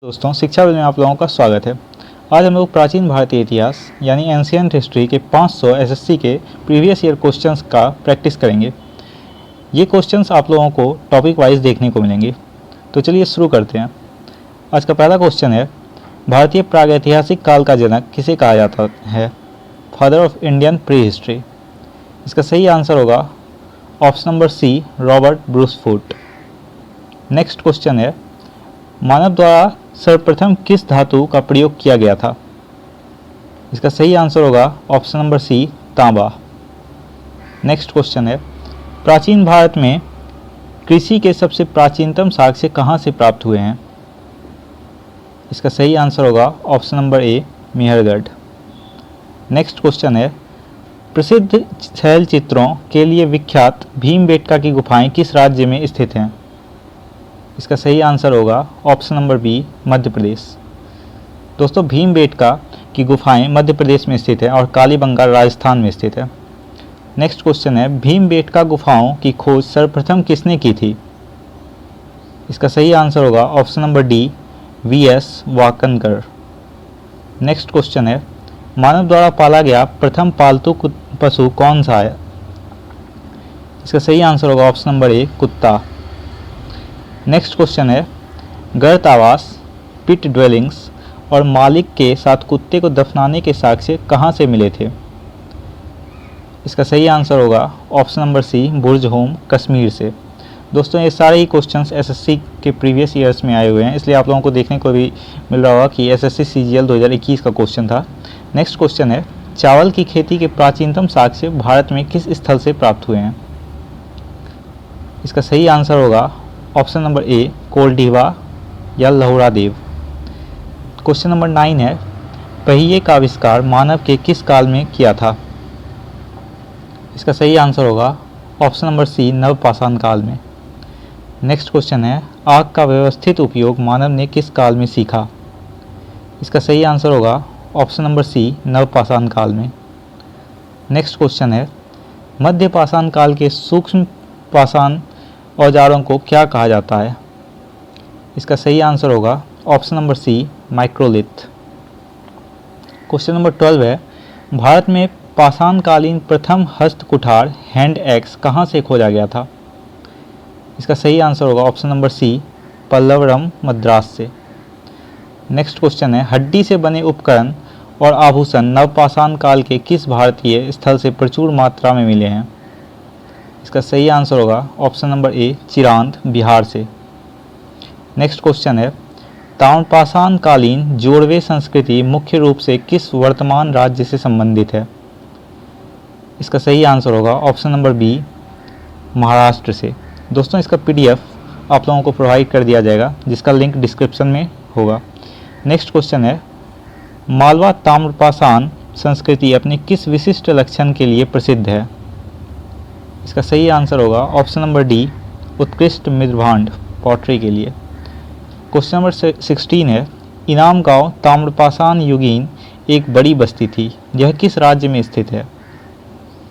दोस्तों, शिक्षा विद में आप लोगों का स्वागत है। आज हम लोग प्राचीन भारतीय इतिहास यानी एंशियंट हिस्ट्री के 500 एसएससी के प्रीवियस ईयर क्वेश्चंस का प्रैक्टिस करेंगे। ये क्वेश्चंस आप लोगों को टॉपिक वाइज देखने को मिलेंगे। तो चलिए शुरू करते हैं। आज का पहला क्वेश्चन है, भारतीय प्रागैतिहासिक काल का जनक किसे कहा जाता है? Father of Indian prehistory. इसका सही आंसर होगा option number C, Robert Bruce Foote. Next question है, मानव द्वारा सर्वप्रथम किस धातु का प्रयोग किया गया था? इसका सही आंसर होगा ऑप्शन नंबर सी, तांबा। नेक्स्ट क्वेश्चन है, प्राचीन भारत में कृषि के सबसे प्राचीनतम साक्ष्य कहाँ से प्राप्त हुए हैं? इसका सही आंसर होगा ऑप्शन नंबर ए, मेहरगढ़। नेक्स्ट क्वेश्चन है, प्रसिद्ध शैल चित्रों के लिए विख्यात भीमबेटका की गुफाएं किस राज्य में स्थित हैं? इसका सही आंसर होगा option number B, Madhya Pradesh. दोस्तों, भीमबेटका की गुफाएं मध्य प्रदेश में स्थित है और कालीबंगा राजस्थान में स्थित है। नेक्स्ट क्वेश्चन है, भीमबेटका गुफाओं की खोज सर्वप्रथम किसने की थी? इसका सही आंसर होगा option number D, V S. Wakankar. Next question है, मानव द्वारा पाला गया प्रथम पालतू पशु कौन सा है? इसका सही आंसर होगा ऑप्शन नंबर ए, कुत्ता। नेक्स्ट क्वेश्चन है, गर्त आवास, पिट ड्वेलिंग्स और मालिक के साथ कुत्ते को दफनाने के साक्ष्य कहाँ से मिले थे? इसका सही आंसर होगा ऑप्शन नंबर सी, बुर्ज होम, कश्मीर से। दोस्तों, ये सारे ही क्वेश्चंस एसएससी के प्रीवियस ईयर्स में आए हुए हैं, इसलिए आप लोगों को देखने को भी मिल रहा होगा कि एसएससी सीजीएल 2021 का क्वेश्चन था। नेक्स्ट क्वेश्चन है, चावल की खेती के प्राचीनतम साक्ष्य भारत में किस स्थल से प्राप्त हुए हैं? इसका सही आंसर होगा ऑप्शन नंबर ए, कोल्डिवा या लहुरा देव। क्वेश्चन नंबर 9 है, पहिए का आविष्कार मानव के किस काल में किया था? इसका सही आंसर होगा ऑप्शन नंबर सी, नवपाषाण काल में। नेक्स्ट क्वेश्चन है, आग का व्यवस्थित उपयोग मानव ने किस काल में सीखा? इसका सही आंसर होगा ऑप्शन नंबर सी, नवपाषाण काल में। नेक्स्ट क्वेश्चन है, मध्य पाषाण काल के सूक्ष्म पाषाण औजारों को क्या कहा जाता है? इसका सही आंसर होगा option number C, microlith. Question number 12 है, भारत में पाषाणकालीन प्रथम हस्त कुठार हैंड एक्स कहाँ से खोजा गया था? इसका सही आंसर होगा option number C, Pallavaram, Madras से। नेक्स्ट क्वेश्चन है, हड्डी से बने उपकरण और आभूषण नवपाषाण काल के किस भारतीय स्थल से प्रचुर मात्रा में मिले हैं? इसका सही आंसर होगा ऑप्शन नंबर ए, चिरांद, बिहार से। नेक्स्ट क्वेश्चन है, ताम्रपाषाण कालीन जोड़वे संस्कृति मुख्य रूप से किस वर्तमान राज्य से संबंधित है? इसका सही आंसर होगा ऑप्शन नंबर बी, महाराष्ट्र से। दोस्तों, इसका पीडीएफ आप लोगों को प्रोवाइड कर दिया जाएगा, जिसका लिंक डिस्क्रिप्शन में होगा। नेक्स्ट क्वेश्चन है, मालवा ताम्रपाषाण संस्कृति अपने किस विशिष्ट लक्षण के लिए प्रसिद्ध है? इसका सही आंसर होगा ऑप्शन नंबर डी, उत्कृष्ट मृदभांड, पॉटरी के लिए। क्वेश्चन नंबर 16 है, इनाम गांव ताम्रपाषाण युगीन एक बड़ी बस्ती थी, यह किस राज्य में स्थित है?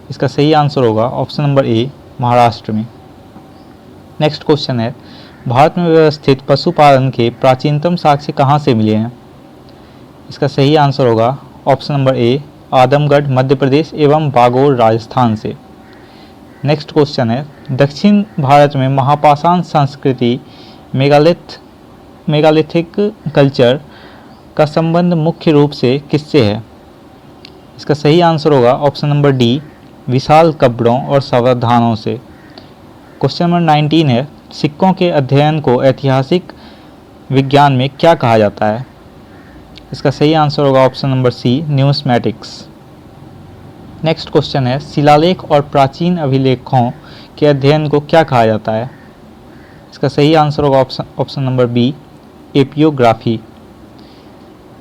इसका सही आंसर होगा ऑप्शन नंबर ए, महाराष्ट्र में। नेक्स्ट क्वेश्चन है, भारत में व्यवस्थित पशुपालन के प्राचीनतम साक्ष्य कहाँ से मिले हैं? इसका सही आंसर होगा ऑप्शन नंबर ए, आदमगढ़, मध्य प्रदेश एवं बागोर, राजस्थान से। नेक्स्ट क्वेश्चन है, दक्षिण भारत में महापाषाण संस्कृति मेगालिथिक कल्चर का संबंध मुख्य रूप से किससे है? इसका सही आंसर होगा ऑप्शन नंबर डी, विशाल कब्रों और समाधानों से। क्वेश्चन नंबर 19 है, सिक्कों के अध्ययन को ऐतिहासिक विज्ञान में क्या कहा जाता है? इसका सही आंसर होगा option number C, numismatics. Next question है, शिलालेख और प्राचीन अभिलेखों के अध्ययन को क्या कहा जाता है? इसका सही आंसर होगा option number B, epigraphy.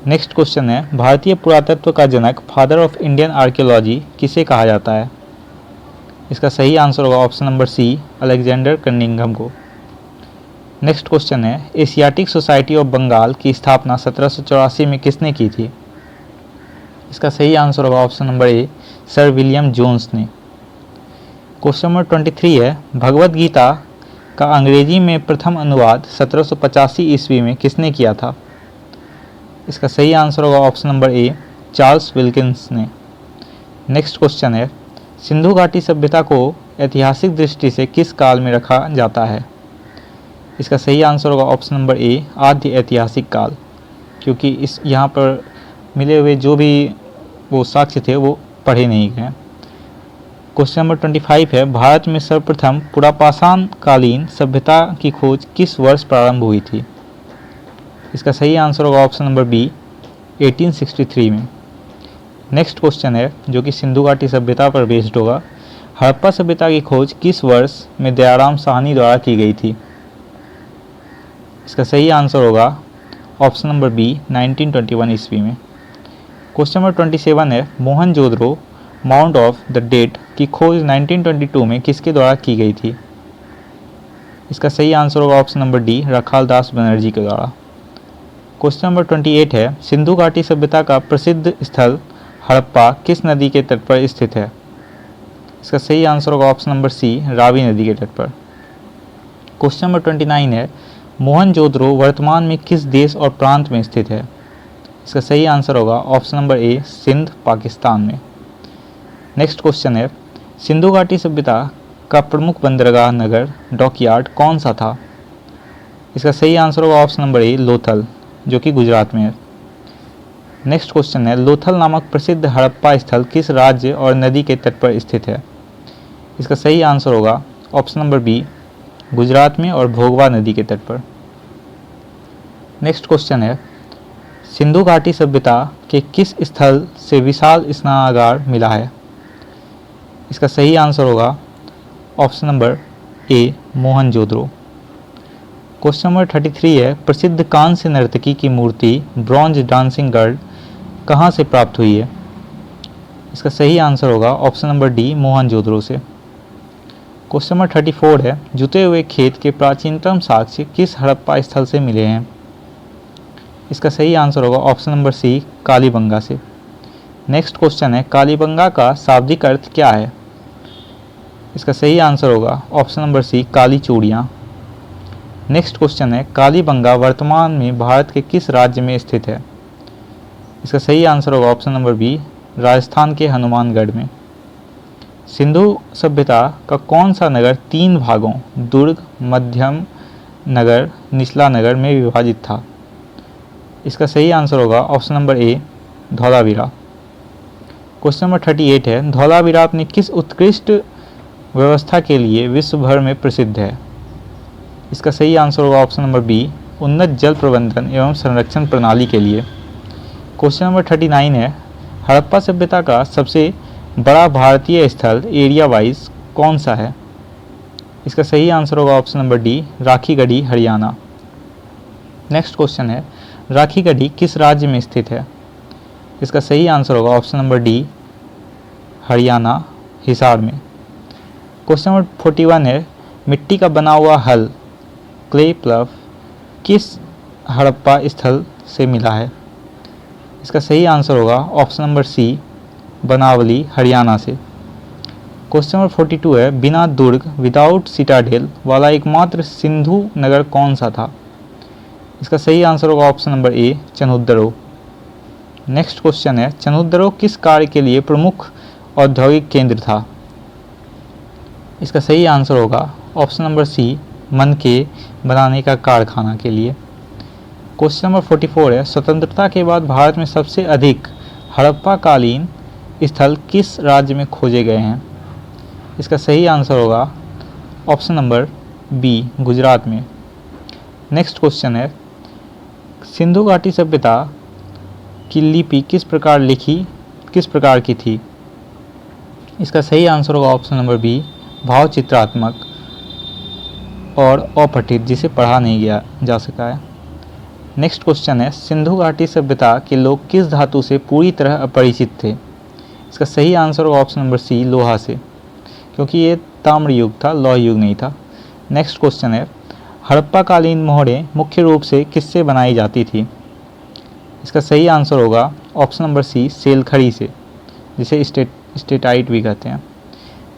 Next question है, भारतीय पुरातत्व का जनक, फादर ऑफ इंडियन आर्कियोलॉजी किसे कहा जाता है? इसका सही आंसर होगा option number C, Alexander Cunningham को। नेक्स्ट क्वेश्चन है, एशियाटिक सोसाइटी ऑफ बंगाल की स्थापना 1784 में किसने की थी? इसका सही आंसर होगा option number A, sir William Jones ने। क्वेश्चन नंबर 23 है, भगवत गीता का अंग्रेजी में प्रथम अनुवाद 1785 ईस्वी में किसने किया था? इसका सही आंसर होगा ऑप्शन नंबर ए, चार्ल्स विल्किंस ने। नेक्स्ट क्वेश्चन है, सिंधु घाटी सभ्यता को ऐतिहासिक दृष्टि से किस काल में रखा जाता है? इसका सही आंसर होगा ऑप्शन नंबर ए, आद्य ऐतिहासिक काल, क्योंकि इस यहाँ पर मिले हुए जो भी वो साक्ष्य थे वो पढ़े नहीं गए। क्वेश्चन नंबर 25 है, भारत में सर्वप्रथम पुरापाषाण कालीन सभ्यता की खोज किस वर्ष प्रारंभ हुई थी? इसका सही आंसर होगा ऑप्शन नंबर बी, 1863 में। नेक्स्ट क्वेश्चन है जो कि सिंधु घाटी सभ्यता पर बेस्ड होगा, हड़प्पा सभ्यता की खोज किस वर्ष में दयाराम साहनी द्वारा की गई थी? इसका सही आंसर होगा ऑप्शन नंबर बी, 1921 ईस्वी में। क्वेश्चन नंबर 27 है, Mohenjodaro mount of the dead की खोज 1922 में किसके द्वारा की गई थी? इसका सही आंसर होगा option number D, Rakhaldas Banerjee के द्वारा। क्वेश्चन नंबर 28 है, सिंधु घाटी सभ्यता का प्रसिद्ध स्थल हड़प्पा किस नदी के तट पर स्थित है? इसका सही आंसर होगा ऑप्शन नंबर सी, रावी नदी के तट पर। क्वेश्चन नंबर 29 है, मोहनजोदड़ो वर्तमान में किस देश और प्रांत में स्थित है? इसका सही आंसर होगा option number A, Sindh, Pakistan में। नेक्स्ट क्वेश्चन है, सिंधु घाटी सभ्यता का प्रमुख बंदरगाह नगर डॉकयार्ड कौन सा था? इसका सही आंसर होगा ऑप्शन नंबर ए, लोथल, जो कि गुजरात में है। नेक्स्ट क्वेश्चन है, लोथल नामक प्रसिद्ध हड़प्पा स्थल किस राज्य और नदी के तट पर स्थित है? इसका सही आंसर होगा ऑप्शन नंबर बी, गुजरात में और भोगवा नदी के तट पर। नेक्स्ट क्वेश्चन है, सिंधु घाटी सभ्यता के किस स्थल से विशाल स्नानागार मिला है? इसका सही आंसर होगा ऑप्शन नंबर ए, मोहनजोदड़ो। क्वेश्चन नंबर 33 है, प्रसिद्ध कांस्य नर्तकी की मूर्ति ब्रॉन्ज डांसिंग गर्ल कहाँ से प्राप्त हुई है? इसका सही आंसर होगा ऑप्शन नंबर डी, मोहनजोदड़ो से। क्वेश्चन नंबर 34 है, जुते हुए खेत के प्राचीनतम साक्ष्य किस हड़प्पा स्थल से मिले हैं? इसका सही आंसर होगा ऑप्शन नंबर सी, कालीबंगा से। नेक्स्ट क्वेश्चन है, कालीबंगा का शाब्दिक अर्थ क्या है? इसका सही आंसर होगा ऑप्शन नंबर सी, काली चूड़ियाँ। नेक्स्ट क्वेश्चन है, कालीबंगा वर्तमान में भारत के किस राज्य में स्थित है? इसका सही आंसर होगा ऑप्शन नंबर बी, राजस्थान के हनुमानगढ़ में। सिंधु सभ्यता का कौन सा नगर 3 भागों दुर्ग, मध्यम नगर, निचला नगर में विभाजित था? इसका सही आंसर होगा ऑप्शन नंबर ए, धौलावीरा। क्वेश्चन नंबर 38 है, धौलावीरा अपनी किस उत्कृष्ट व्यवस्था के लिए विश्व भर में प्रसिद्ध है? इसका सही आंसर होगा ऑप्शन नंबर बी, उन्नत जल प्रबंधन एवं संरक्षण प्रणाली के लिए। क्वेश्चन नंबर 39 है, हड़प्पा सभ्यता का सबसे बड़ा भारतीय स्थल एरिया वाइज कौन सा है? इसका सही आंसर होगा option number D, Rakhigarhi, Haryana. Next question है, राखीगढ़ी किस राज्य में स्थित है? इसका सही आंसर होगा option number D, Haryana, Hisar में। क्वेश्चन नंबर 41 है, मिट्टी का बना हुआ हल क्ले प्लव किस हड़प्पा स्थल से मिला है? इसका सही आंसर होगा ऑप्शन नंबर सी, बनावली, हरियाणा से। क्वेश्चन नंबर 42 है, बिना दुर्ग विदाउट सिटाडेल वाला एकमात्र सिंधु नगर कौन सा था? इसका सही आंसर होगा option number A, Chanhudaro. Next question है, चनुद्दरो किस कार्य के लिए प्रमुख औद्योगिक केंद्र था? इसका सही आंसर होगा ऑप्शन नंबर सी, मनके बनाने का कारखाना के लिए। क्वेश्चन नंबर 44 है, स्वतंत्रता के बाद भारत में सबसे अधिक हड़प्पा कालीन स्थल किस राज्य में खोजे गए हैं? इसका सही आंसर होगा ऑप्शन नंबर बी, गुजरात में। नेक्स्ट क्वेश्चन है, सिंधु घाटी सभ्यता की लिपि किस प्रकार की थी? इसका सही आंसर होगा ऑप्शन नंबर बी, भाव चित्रात्मक और अपठित, जिसे पढ़ा नहीं गया जा सका है। नेक्स्ट क्वेश्चन है, सिंधु घाटी सभ्यता के लोग किस धातु से पूरी तरह अपरिचित थे? इसका सही आंसर होगा ऑप्शन नंबर सी, लोहा से, क्योंकि ये ताम्र युग था, लौह युग नहीं था। नेक्स्ट क्वेश्चन है, हड़प्पा कालीन मोहरें मुख्य रूप से किससे बनाई जाती थी? इसका सही आंसर होगा ऑप्शन नंबर सी, सेलखड़ी से, जिसे स्टेटाइट भी कहते हैं।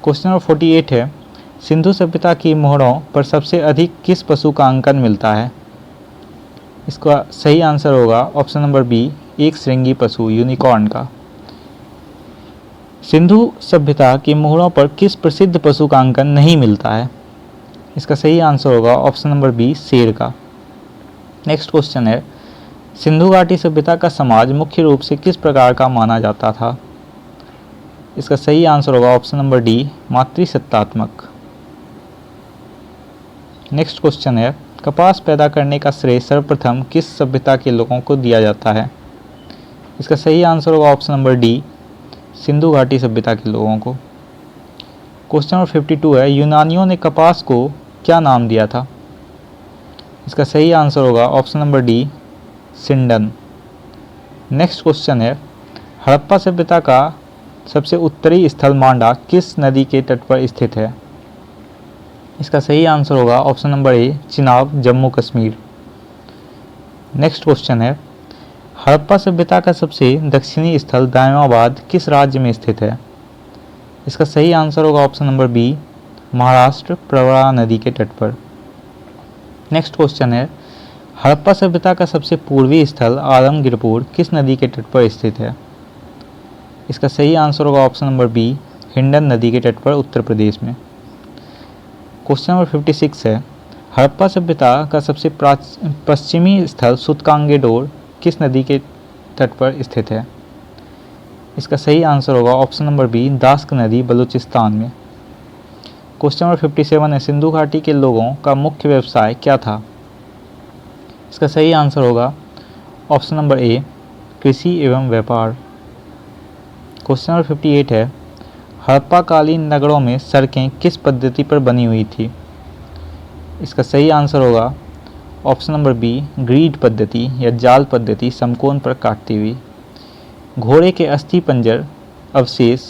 क्वेश्चन नंबर 48 है, सिंधु सभ्यता की मोहरों पर सबसे अधिक किस पशु का अंकन मिलता है? इसका सही आंसर होगा ऑप्शन नंबर बी, एक श्रृंगी पशु यूनिकॉर्न का। सिंधु सभ्यता के मोहरों पर किस प्रसिद्ध पशु का अंकन नहीं मिलता है? इसका सही आंसर होगा ऑप्शन नंबर बी, शेर का। नेक्स्ट क्वेश्चन है, सिंधु घाटी सभ्यता का समाज मुख्य रूप से किस प्रकार का माना जाता था? इसका सही आंसर होगा ऑप्शन नंबर डी, मातृसत्तात्मक। नेक्स्ट क्वेश्चन है, कपास पैदा करने का श्रेय सर्वप्रथम किस सभ्यता के लोगों को दिया जाता है? इसका सही आंसर होगा ऑप्शन नंबर डी, सिंधु घाटी सभ्यता के लोगों को। क्वेश्चन नंबर 52 है, यूनानियों ने कपास को क्या नाम दिया था? इसका सही आंसर होगा option number D, sindon. Next question है, हड़प्पा सभ्यता का सबसे उत्तरी स्थल मांडा किस नदी के तट पर स्थित है? इसका सही आंसर होगा ऑप्शन नंबर ए, चिनाब, जम्मू कश्मीर। नेक्स्ट क्वेश्चन है, हड़प्पा सभ्यता का सबसे दक्षिणी स्थल दायमाबाद किस राज्य में स्थित है? इसका सही आंसर होगा option number B, Maharashtra, Pravara नदी के तट पर। नेक्स्ट क्वेश्चन है, हड़प्पा सभ्यता का सबसे पूर्वी स्थल आलमगीरपुर किस नदी के तट पर स्थित है? इसका सही आंसर होगा ऑप्शन नंबर बी, हिंडन नदी के तट पर, उत्तर प्रदेश में। क्वेश्चन नंबर 56 है, हड़प्पा सभ्यता का सबसे पश्चिमी स्थल सूतकांगेडोर किस नदी के तट पर स्थित है? इसका सही आंसर होगा ऑप्शन नंबर बी, दास्क नदी, बलूचिस्तान में। क्वेश्चन नंबर 57 है, सिंधु घाटी के लोगों का मुख्य व्यवसाय क्या था? इसका सही आंसर होगा ऑप्शन नंबर ए, कृषि एवं व्यापार। क्वेश्चन नंबर 58 है, हड़प्पाकालीन नगरों में सड़कें किस पद्धति पर बनी हुई थी? इसका सही आंसर होगा ऑप्शन नंबर बी, ग्रीड पद्धति या जाल पद्धति, समकोण पर काटती हुई। घोड़े के अस्थि पंजर अवशेष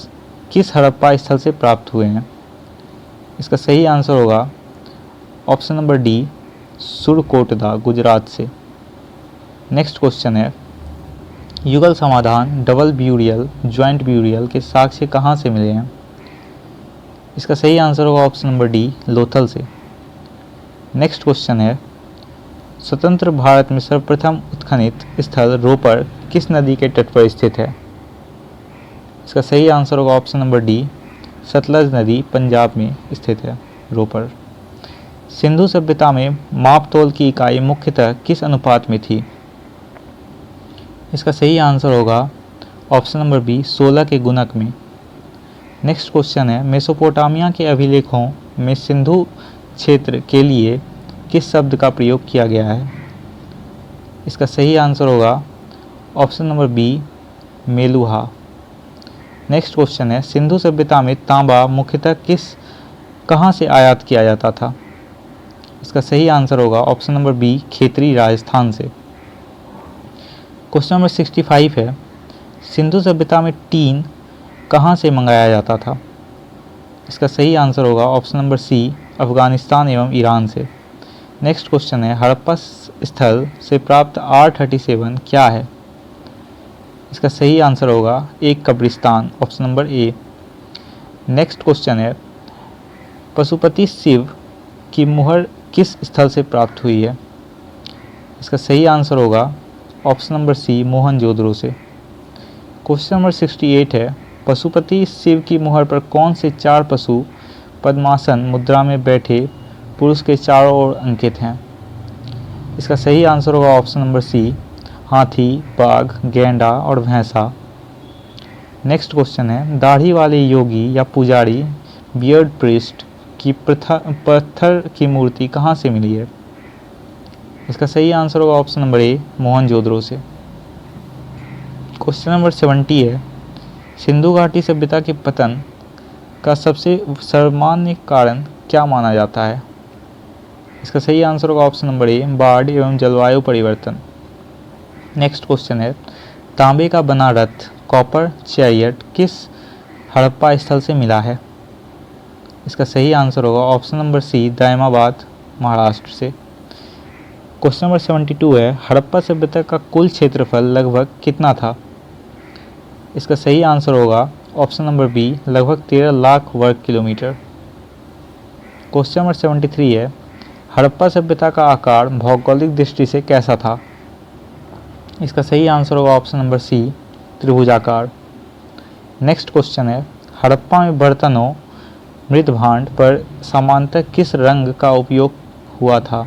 किस हड़प्पा स्थल से प्राप्त हुए हैं? इसका सही आंसर होगा option number D, Surkotada, Gujarat से। नेक्स्ट क्वेश्चन है, युगल समाधान, डबल ब्यूरियल, ज्वाइंट ब्यूरियल के साक्ष्य कहाँ से मिले हैं? इसका सही आंसर होगा ऑप्शन नंबर डी, लोथल से। नेक्स्ट क्वेश्चन है, स्वतंत्र भारत में सर्वप्रथम उत्खनित स्थल रोपर किस नदी के तट पर स्थित है? इसका सही आंसर होगा ऑप्शन नंबर डी, सतलज नदी, पंजाब में स्थित है रोपर। सिंधु सभ्यता में मापतोल की इकाई मुख्यतः किस अनुपात में थी? इसका सही आंसर होगा ऑप्शन नंबर बी, 16 के गुणक में। नेक्स्ट क्वेश्चन है, मेसोपोटामिया के अभिलेखों में सिंधु क्षेत्र के लिए किस शब्द का प्रयोग किया गया है? इसका सही आंसर होगा option number B, Meluha. Next question है, सिंधु सभ्यता में तांबा मुख्यतः कहाँ से आयात किया जाता था? इसका सही आंसर होगा option number B, Khetri, Rajasthan से। क्वेश्चन नंबर 65 है, सिंधु सभ्यता में टीन कहाँ से मंगाया जाता था? इसका सही आंसर होगा ऑप्शन नंबर सी, अफगानिस्तान एवं ईरान से। नेक्स्ट क्वेश्चन है, हड़प्पा स्थल से प्राप्त R37 क्या है? इसका सही आंसर होगा एक कब्रिस्तान, option number A. Next question है, पशुपति शिव की मुहर किस स्थल से प्राप्त हुई है? इसका सही आंसर होगा ऑप्शन नंबर सी, मोहनजोदड़ो से। क्वेश्चन नंबर 68 है, पशुपति शिव की मुहर पर कौन से 4 पशु पद्मासन मुद्रा में बैठे पुरुष के चारों ओर अंकित हैं? इसका सही आंसर होगा ऑप्शन नंबर सी, हाथी, बाघ, गेंडा और भैंसा। नेक्स्ट क्वेश्चन है, दाढ़ी वाले योगी या पुजारी बियर्ड प्रीस्ट की पत्थर की मूर्ति कहाँ से मिली है? इसका सही आंसर होगा ऑप्शन नंबर ए, मोहनजोदड़ो से। क्वेश्चन नंबर 70 है, सिंधु घाटी सभ्यता के पतन का सबसे सर्वमान्य कारण क्या माना जाता है? इसका सही आंसर होगा ऑप्शन नंबर ए, बाढ़ एवं जलवायु परिवर्तन। नेक्स्ट क्वेश्चन है, तांबे का बना रथ कॉपर चैरियट किस हड़प्पा स्थल से मिला है? इसका सही आंसर होगा option number C, Daimabad, Maharashtra से। क्वेश्चन नंबर 72 है, हड़प्पा सभ्यता का कुल क्षेत्रफल लगभग कितना था? इसका सही आंसर होगा ऑप्शन नंबर बी, लगभग 13 लाख वर्ग किलोमीटर। क्वेश्चन नंबर 73 है, हड़प्पा सभ्यता का आकार भौगोलिक दृष्टि से कैसा था? इसका सही आंसर होगा ऑप्शन नंबर सी, त्रिभुजाकार। नेक्स्ट क्वेश्चन है, हड़प्पा में बर्तनों मृत भांड पर सामान्यतः किस रंग का उपयोग हुआ था?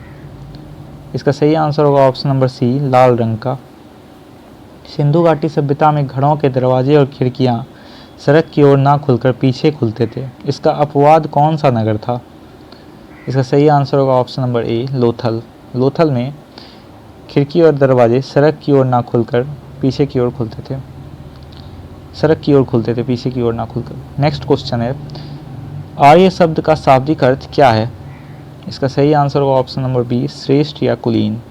इसका सही आंसर होगा ऑप्शन नंबर सी, लाल रंग का। सिंधु घाटी सभ्यता में घरों के दरवाजे और खिड़कियां सड़क की ओर ना खुलकर पीछे खुलते थे। इसका अपवाद कौन सा नगर था? इसका सही आंसर होगा ऑप्शन नंबर ए, लोथल। लोथल में खिड़की और दरवाजे सड़क की ओर ना खुलकर पीछे की ओर खुलते थे, सड़क की ओर खुलते थे, पीछे की ओर ना खुलकर। नेक्स्ट क्वेश्चन है, आर्य शब्द का शाब्दिक अर्थ क्या है? इसका सही आंसर होगा ऑप्शन नंबर बी, श्रेष्ठ या कुलीन।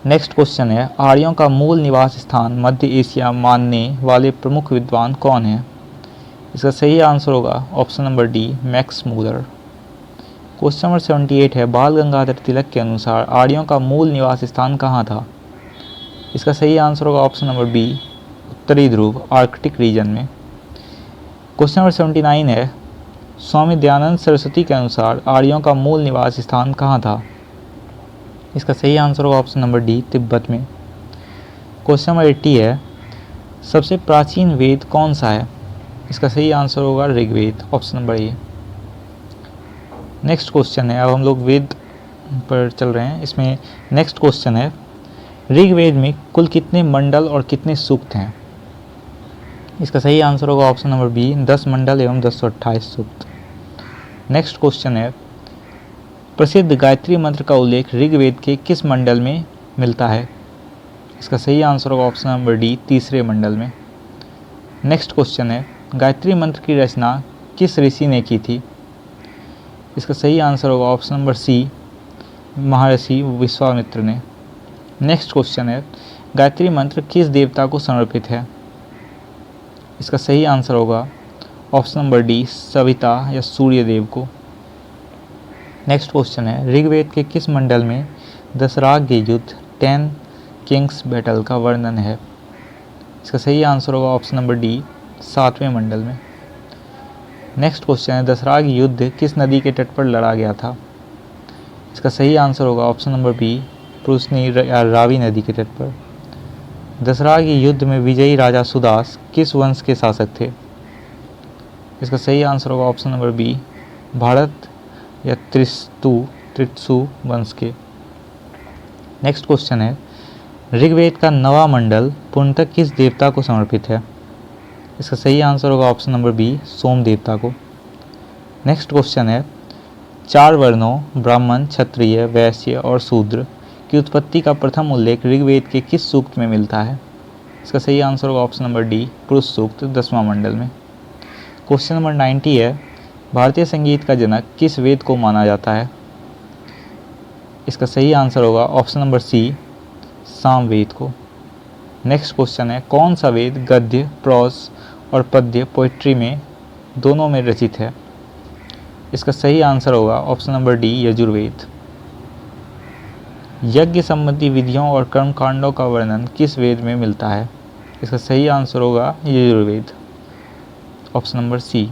नेक्स्ट क्वेश्चन है, आर्यों का मूल निवास स्थान मध्य एशिया मानने वाले प्रमुख विद्वान कौन है? इसका सही आंसर होगा option number D, Max Muller. Question number 78 है, बाल गंगाधर तिलक के अनुसार आर्यों का मूल निवास स्थान कहाँ था? इसका सही आंसर होगा ऑप्शन नंबर बी, उत्तरी ध्रुव, आर्कटिक रीजन में। क्वेश्चन नंबर 79 है, स्वामी दयानंद सरस्वती के अनुसार आर्यों का मूल निवास स्थान कहाँ था? इसका सही आंसर होगा ऑप्शन नंबर डी, तिब्बत में। क्वेश्चन नंबर 80 है, सबसे प्राचीन वेद कौन सा है? इसका सही आंसर होगा Rigveda, option number A. Next question है, अब हम लोग वेद पर चल रहे हैं। इसमें नेक्स्ट क्वेश्चन है, ऋग्वेद में कुल कितने मंडल और कितने सूक्त हैं? इसका सही आंसर होगा ऑप्शन नंबर बी, 10 मंडल एवं 1028 सूक्त। नेक्स्ट क्वेश्चन है, प्रसिद्ध गायत्री मंत्र का उल्लेख ऋग्वेद के किस मंडल में मिलता है? इसका सही आंसर होगा ऑप्शन नंबर डी, तीसरे मंडल में। नेक्स्ट क्वेश्चन है, गायत्री मंत्र की रचना किस ऋषि ने की थी? इसका सही आंसर होगा ऑप्शन नंबर सी, महर्षि विश्वामित्र ने। नेक्स्ट क्वेश्चन है, गायत्री मंत्र किस देवता को समर्पित है? इसका सही आंसर होगा ऑप्शन नंबर डी, सविता या सूर्य देव को। नेक्स्ट क्वेश्चन है, ऋग्वेद के किस मंडल में दशराग युद्ध 10 किंग्स बैटल का वर्णन है? इसका सही आंसर होगा ऑप्शन नंबर डी, 7वें मंडल में। नेक्स्ट क्वेश्चन है, दशराग युद्ध किस नदी के तट पर लड़ा गया था? इसका सही आंसर होगा ऑप्शन नंबर बी, पुरुषनी या रावी नदी के तट पर। दशराग युद्ध में विजयी राजा सुदास किस वंश के शासक थे? इसका सही आंसर होगा ऑप्शन नंबर बी, भारत या त्रित्सु वंश के। नेक्स्ट क्वेश्चन है, ऋग्वेद का नवा मंडल पूर्णतः किस देवता को समर्पित है? इसका सही आंसर होगा ऑप्शन नंबर बी, सोम देवता को। नेक्स्ट क्वेश्चन है, 4 वर्णों ब्राह्मण, क्षत्रिय, वैश्य और शूद्र की उत्पत्ति का प्रथम उल्लेख ऋग्वेद के किस सूक्त में मिलता है? इसका सही आंसर होगा ऑप्शन नंबर डी, पुरुष सूक्त, 10वां मंडल में। क्वेश्चन नंबर 90 है, भारतीय संगीत का जनक किस वेद को माना जाता है? इसका सही आंसर होगा ऑप्शन नंबर सी, सामवेद को। नेक्स्ट क्वेश्चन है, कौन सा वेद गद्य, प्रोस और पद्य पोइट्री में दोनों में रचित है? इसका सही आंसर होगा ऑप्शन नंबर डी, यजुर्वेद। यज्ञ संबंधी विधियों और कर्मकांडों का वर्णन किस वेद में मिलता है? इसका सही आंसर होगा यजुर्वेद, ऑप्शन नंबर सी।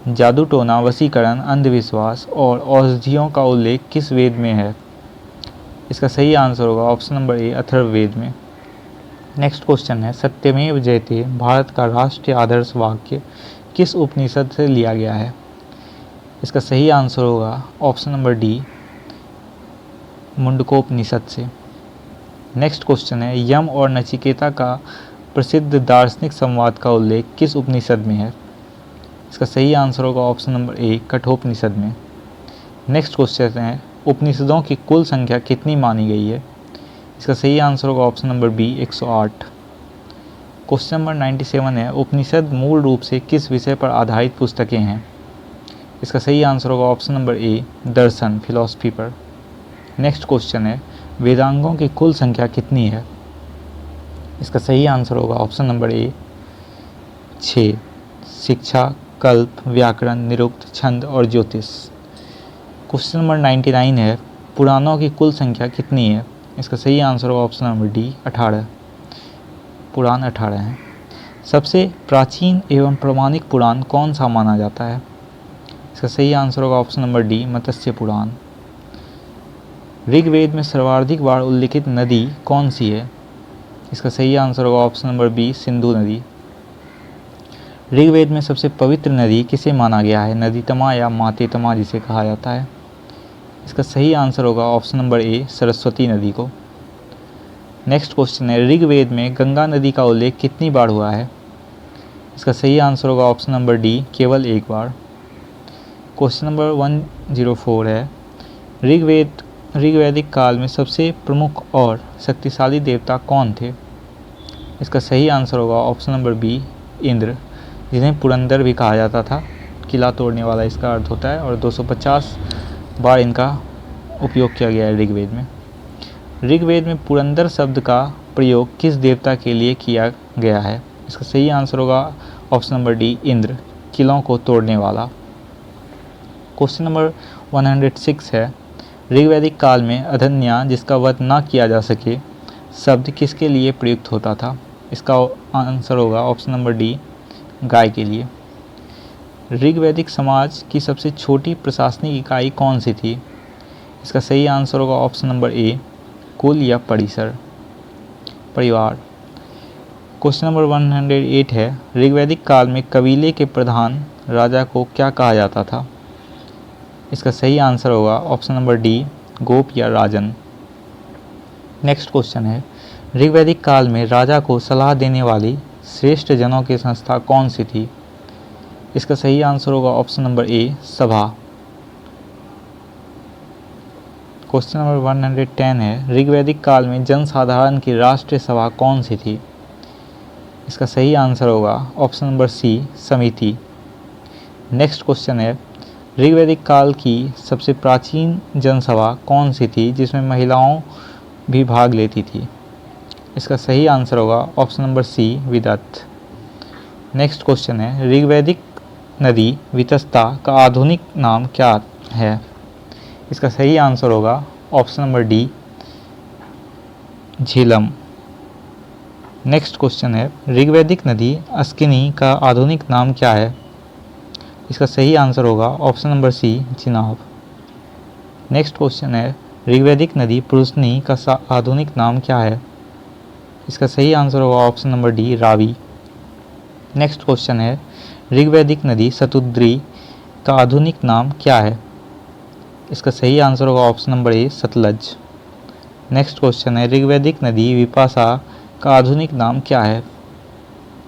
जादू टोना, वशीकरण, अंधविश्वास और औषधियों का उल्लेख किस वेद में है? इसका सही आंसर होगा ऑप्शन नंबर ए, अथर्ववेद में। नेक्स्ट क्वेश्चन है, सत्यमेव जयते भारत का राष्ट्रीय आदर्श वाक्य किस उपनिषद से लिया गया है? इसका सही आंसर होगा ऑप्शन नंबर डी, मुंडकोपनिषद से। नेक्स्ट क्वेश्चन है, यम और नचिकेता का प्रसिद्ध दार्शनिक संवाद का उल्लेख किस उपनिषद में है? इसका सही आंसर होगा ऑप्शन नंबर ए, कठोपनिषद में। नेक्स्ट क्वेश्चन है, उपनिषदों की कुल संख्या कितनी मानी गई है? इसका सही आंसर होगा option number B, 108। Question number 97 है, उपनिषद मूल रूप से किस विषय पर आधारित पुस्तकें हैं? इसका सही आंसर होगा ऑप्शन नंबर ए, दर्शन, फिलॉसफी पर। नेक्स्ट क्वेश्चन है, वेदांगों की कुल संख्या कितनी है? इसका सही आंसर होगा ऑप्शन नंबर ए, 6। शिक्षा, कल्प, व्याकरण, निरुक्त, छंद और ज्योतिष। क्वेश्चन नंबर 99 है, पुराणों की कुल संख्या कितनी है? इसका सही आंसर होगा ऑप्शन नंबर डी, 18। पुराण 18 हैं। सबसे प्राचीन एवं प्रमाणिक पुराण कौन सा माना जाता है? इसका सही आंसर होगा ऑप्शन नंबर डी, मत्स्य पुराण। ऋग्वेद में सर्वाधिक बार उल्लिखित नदी कौन सी है? इसका सही आंसर होगा ऑप्शन नंबर बी, सिंधु नदी। ऋग्वेद में सबसे पवित्र नदी किसे माना गया है? नदीतमा या मातेतमा जिसे कहा जाता है? इसका सही आंसर होगा ऑप्शन नंबर ए, सरस्वती नदी को। नेक्स्ट क्वेश्चन है, ऋग्वेद में गंगा नदी का उल्लेख कितनी बार हुआ है? इसका सही आंसर होगा ऑप्शन नंबर डी, केवल एक बार। क्वेश्चन नंबर 104 है, ऋग्वैदिक काल में सबसे प्रमुख और शक्तिशाली देवता कौन थे? इसका सही आंसर होगा ऑप्शन नंबर बी, इंद्र, जिन्हें पुरंदर भी कहा जाता था। किला तोड़ने वाला इसका अर्थ होता है और 250 बार इनका उपयोग किया गया है ऋग्वेद में। ऋग्वेद में पुरंदर शब्द का प्रयोग किस देवता के लिए किया गया है? इसका सही आंसर होगा ऑप्शन नंबर डी, इंद्र, किलों को तोड़ने वाला। क्वेश्चन नंबर 106 है, ऋग्वैदिक काल में अधन्या जिसका वध न किया जा सके शब्द किसके लिए प्रयुक्त होता था? इसका आंसर होगा ऑप्शन नंबर डी, गाय के लिए। ऋग्वैदिक समाज की सबसे छोटी प्रशासनिक इकाई कौन सी थी? इसका सही आंसर होगा ऑप्शन नंबर ए, कुल या परिवार। क्वेश्चन नंबर 108 है, ऋग्वैदिक काल में कबीले के प्रधान राजा को क्या कहा जाता था? इसका सही आंसर होगा ऑप्शन नंबर डी, गोप या राजन। नेक्स्ट क्वेश्चन है, ऋग्वैदिक काल में राजा को सलाह देने वाली श्रेष्ठ जनों की संस्था कौन सी थी? इसका सही आंसर होगा ऑप्शन नंबर ए, सभा। क्वेश्चन नंबर 110 है, ऋग्वैदिक काल में जनसाधारण की राष्ट्रीय सभा कौन सी थी? इसका सही आंसर होगा ऑप्शन नंबर सी, समिति। नेक्स्ट क्वेश्चन है, ऋग्वैदिक काल की सबसे प्राचीन जनसभा कौन सी थी जिसमें महिलाओं भी भाग लेती थी? इसका सही आंसर होगा ऑप्शन नंबर सी, विदत। नेक्स्ट क्वेश्चन है, ऋग्वैदिक नदी वितस्ता का आधुनिक नाम क्या है? इसका सही आंसर होगा option number D, Jhelum. Next question है, ऋग्वैदिक नदी अस्किनी का आधुनिक नाम क्या है? इसका सही आंसर होगा option number C, Chenab. Next question है, ऋग्वैदिक नदी पुरुषनी का आधुनिक नाम क्या है? इसका सही आंसर होगा option number D, Ravi. Next question है, ऋग्वैदिक नदी शतुद्री का आधुनिक नाम क्या है? इसका सही आंसर होगा ऑप्शन नंबर ए, सतलज। नेक्स्ट क्वेश्चन है, ऋग्वैदिक नदी विपाशा का आधुनिक नाम क्या है?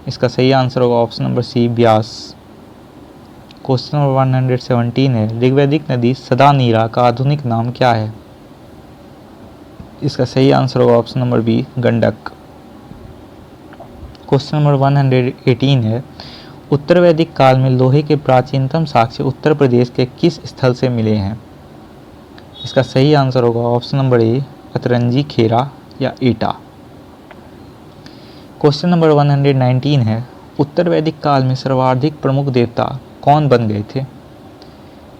इसका सही आंसर होगा option number C, Beas. Question number 117 है, ऋग्वैदिक नदी सदानीरा का आधुनिक नाम क्या है? इसका सही आंसर होगा option number B, Gandak. Question number 118 है, उत्तर वैदिक काल में लोहे के प्राचीनतम साक्ष्य उत्तर प्रदेश के किस स्थल से मिले हैं? इसका सही आंसर होगा ऑप्शन नंबर ए, अतरंजी, खेरा या एटा। क्वेश्चन नंबर 119 है, उत्तर वैदिक काल में सर्वाधिक प्रमुख देवता कौन बन गए थे?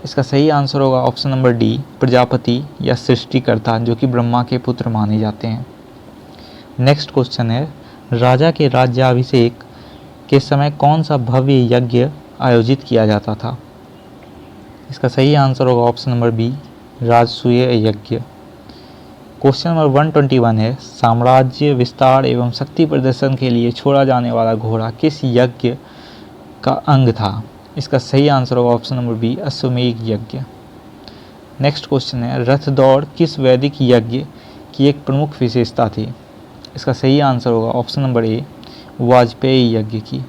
इसका सही आंसर होगा ऑप्शन नंबर डी, प्रजापति या सृष्टिकर्ता, जो कि ब्रह्मा के पुत्र माने जाते हैं। नेक्स्ट क्वेश्चन है, राजा के राज्याभिषेक के समय कौन सा भव्य यज्ञ आयोजित किया जाता था? इसका सही आंसर होगा ऑप्शन नंबर बी, राजसूय यज्ञ। क्वेश्चन नंबर 121 है, साम्राज्य विस्तार एवं शक्ति प्रदर्शन के लिए छोड़ा जाने वाला घोड़ा किस यज्ञ का अंग था? इसका सही आंसर होगा ऑप्शन नंबर बी, अश्वमेध यज्ञ। नेक्स्ट क्वेश्चन है, रथ दौड़ किस वैदिक यज्ञ की एक प्रमुख विशेषता थी? इसका सही आंसर होगा ऑप्शन नंबर ए, वाजपेयी यज्ञ की।